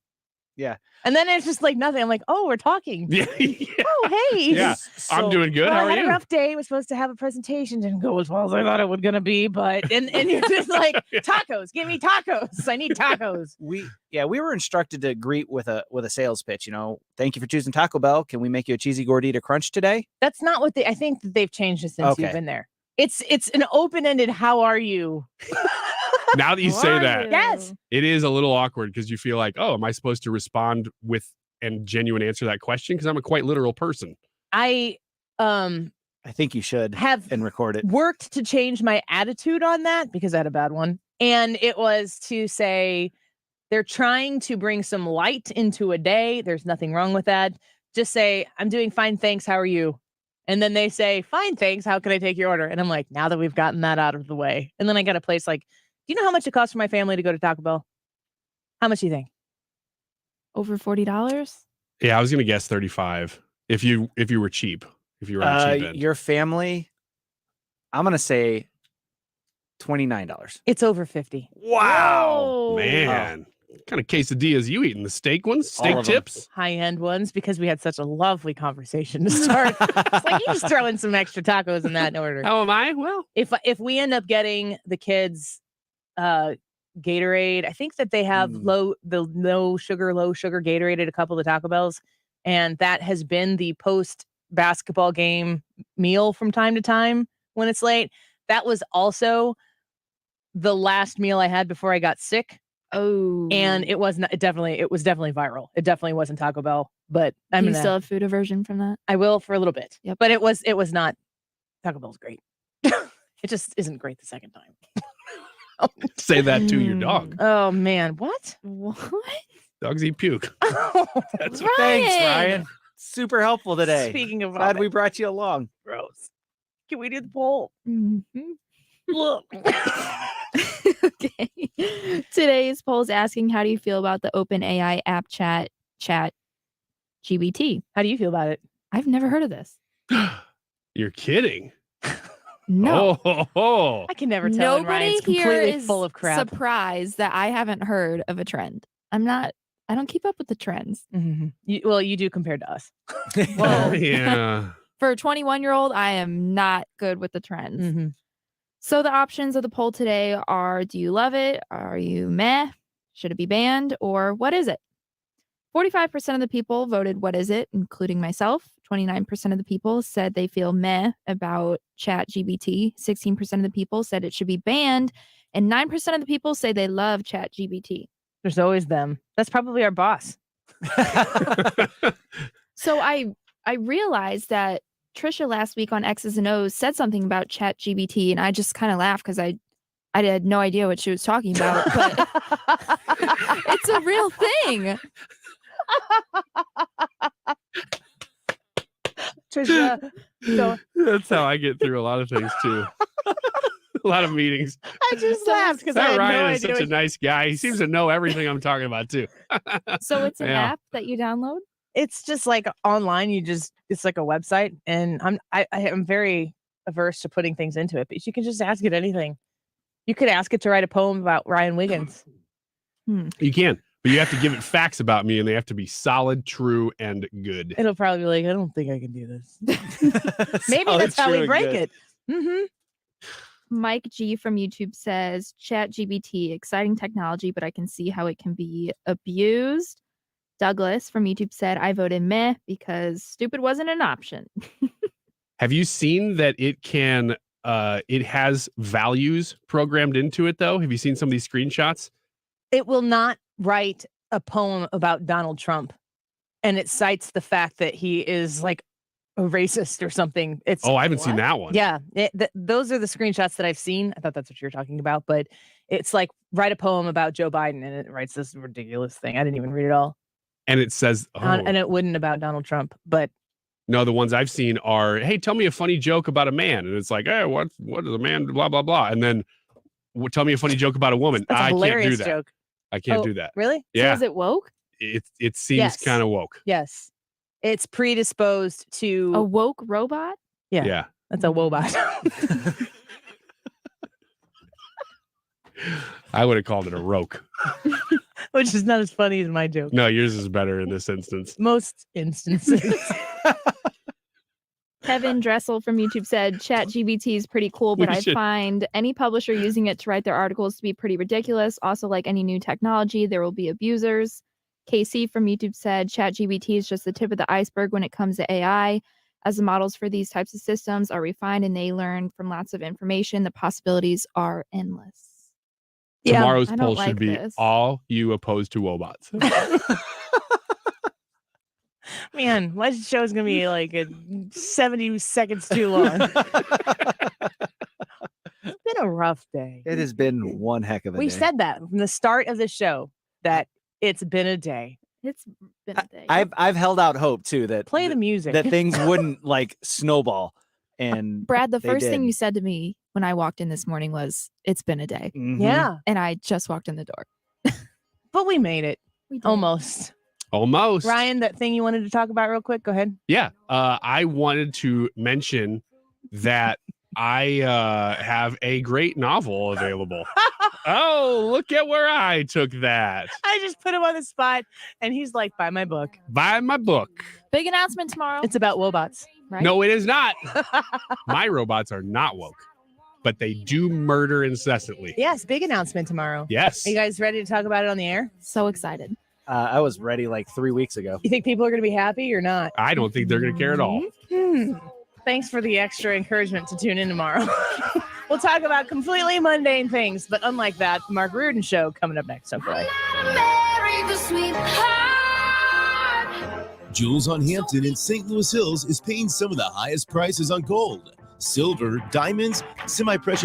Yeah. And then it's just like nothing. I'm like, oh, we're talking. Yeah. Oh, hey. Yeah. I'm doing good. Well, How I are had you? a rough day. Was supposed to have a presentation. Didn't go as well as I thought it was going to be. But and you're just like, tacos. Give me tacos. I need tacos. We were instructed to greet with a sales pitch. Thank you for choosing Taco Bell. Can we make you a cheesy gordita crunch today? That's not what I think that they've changed it since you've been there. It's an open-ended. How are you? Now that you say that, yes, it is a little awkward because you feel like, oh, am I supposed to respond with and genuine answer that question? Because I'm a quite literal person. I think you should have and record it. Worked to change my attitude on that because I had a bad one. And it was to say they're trying to bring some light into a day. There's nothing wrong with that. Just say, I'm doing fine, thanks. How are you? And then they say, fine, thanks. How can I take your order? And I'm like, now that we've gotten that out of the way. And then I got a place like, do you know how much it costs for my family to go to Taco Bell? How much do you think? Over $40? Yeah, I was gonna guess 35. If you were cheap, if you were on the cheap end. Your family, I'm gonna say $29. It's over 50. Wow, man. What kind of quesadillas you eating? The steak ones? Steak tips? High-end ones, because we had such a lovely conversation to start. It's like, you just throw in some extra tacos in that order. How am I? Well, if we end up getting the kids Gatorade, I think that they have low sugar Gatorade at a couple of Taco Bells, and that has been the post basketball game meal from time to time when it's late. That was also the last meal I had before I got sick. Oh, and it was definitely viral. It definitely wasn't Taco Bell, but Do you still have food aversion from that? I will for a little bit. Yep. But it was not. Taco Bell's great. It just isn't great the second time. Say that to your dog. Oh man, what? Dogs eat puke. Thanks, Ryan. Super helpful today. Speaking of glad we brought you along. Gross. Can we do the poll? Look. Okay. Today's poll is asking, how do you feel about the OpenAI app chat GBT? How do you feel about it? I've never heard of this. You're kidding. No. Oh. I can never tell. Nobody Ryan's here completely is full of crap. surprised that I haven't heard of a trend. I don't keep up with the trends. Mm-hmm. You do compared to us. Well, yeah. For a 21-year-old, I am not good with the trends. Mm-hmm. So the options of the poll today are, do you love it? Are you meh? Should it be banned? Or what is it? 45% of the people voted what is it, including myself. 29% of the people said they feel meh about ChatGPT. 16% of the people said it should be banned. And 9% of the people say they love ChatGPT. There's always them. That's probably our boss. So I realized that Trisha last week on X's and O's said something about ChatGPT, and I just kind of laughed because I had no idea what she was talking about, but it's a real thing. Trisha, so That's how I get through a lot of things too. A lot of meetings. I just laughed because I That had Ryan no is idea. such a nice guy. He seems to know everything I'm talking about too. So it's an Yeah. app that you download? It's just like online. It's like a website, and I am very averse to putting things into it, but you can just ask it anything. You could ask it to write a poem about Ryan Wiggins. You can, but you have to give it facts about me, and they have to be solid, true, and good. It'll probably be like, I don't think I can do this. Maybe that's how we break it. Mm-hmm. Mike G from YouTube says, ChatGPT, exciting technology, but I can see how it can be abused. Douglas from YouTube said, I voted meh because stupid wasn't an option. Have you seen that it can? It has values programmed into it, though. Have you seen some of these screenshots? It will not write a poem about Donald Trump. and it cites the fact that he is like a racist or something. It's I haven't seen that one. Yeah, those are the screenshots that I've seen. I thought that's what you were talking about, but it's like write a poem about Joe Biden, and it writes this ridiculous thing. I didn't even read it all, And it says, and it wouldn't about Donald Trump, but no, the ones I've seen are, hey, tell me a funny joke about a man. And it's like, hey, what is a man, blah, blah, blah. And then tell me a funny joke about a woman. That's a I can't do hilarious that. joke. I can't do that. Really? Yeah. So is it woke? It seems Yes. kind of woke. Yes, it's predisposed to A woke robot? Yeah, Yeah. that's a wobot. I would have called it a roke. Which is not as funny as my joke. No, yours is better in this instance. Most instances. Kevin Dressel from YouTube said ChatGPT is pretty cool, but We I should- find any publisher using it to write their articles to be pretty ridiculous. Also, like any new technology, there will be abusers. KC from YouTube said ChatGPT is just the tip of the iceberg when it comes to AI. As the models for these types of systems are refined and they learn from lots of information, the possibilities are endless. Tomorrow's I don't poll like should be this. all you opposed to wobots. Man, my show's gonna be like 70 seconds too long. It's been a rough day. It has been one heck of a We day. said that from the start of the show that it's been a day. It's been a day. I've held out hope too that Play the music. that things wouldn't like snowball. And Brad, the they first thing did. you said to me when I walked in this morning was, "It's been a day." Mhm. Yeah, And I just walked in the door. but we made it. We did. Almost. Almost. Ryan, that thing you wanted to talk about real quick, go ahead. Yeah. I wanted to mention that I have a great novel available. Oh, look at where I took that. I just put him on the spot and he's like, buy my book. Buy my book. Big announcement tomorrow. It's about wobots. Right? No, it is not. My robots are not woke, but they do murder incessantly. Yes, big announcement tomorrow. Yes. Are you guys ready to talk about it on the air? So excited. I was ready like 3 weeks ago. You think people are going to be happy or not? I don't think they're going to care at all. Thanks for the extra encouragement to tune in tomorrow. We'll talk about completely mundane things, but unlike that, the Mark Reardon Show coming up next. Don't play. Jules on Hampton in St. Louis Hills is paying some of the highest prices on gold, silver, diamonds, semi-precious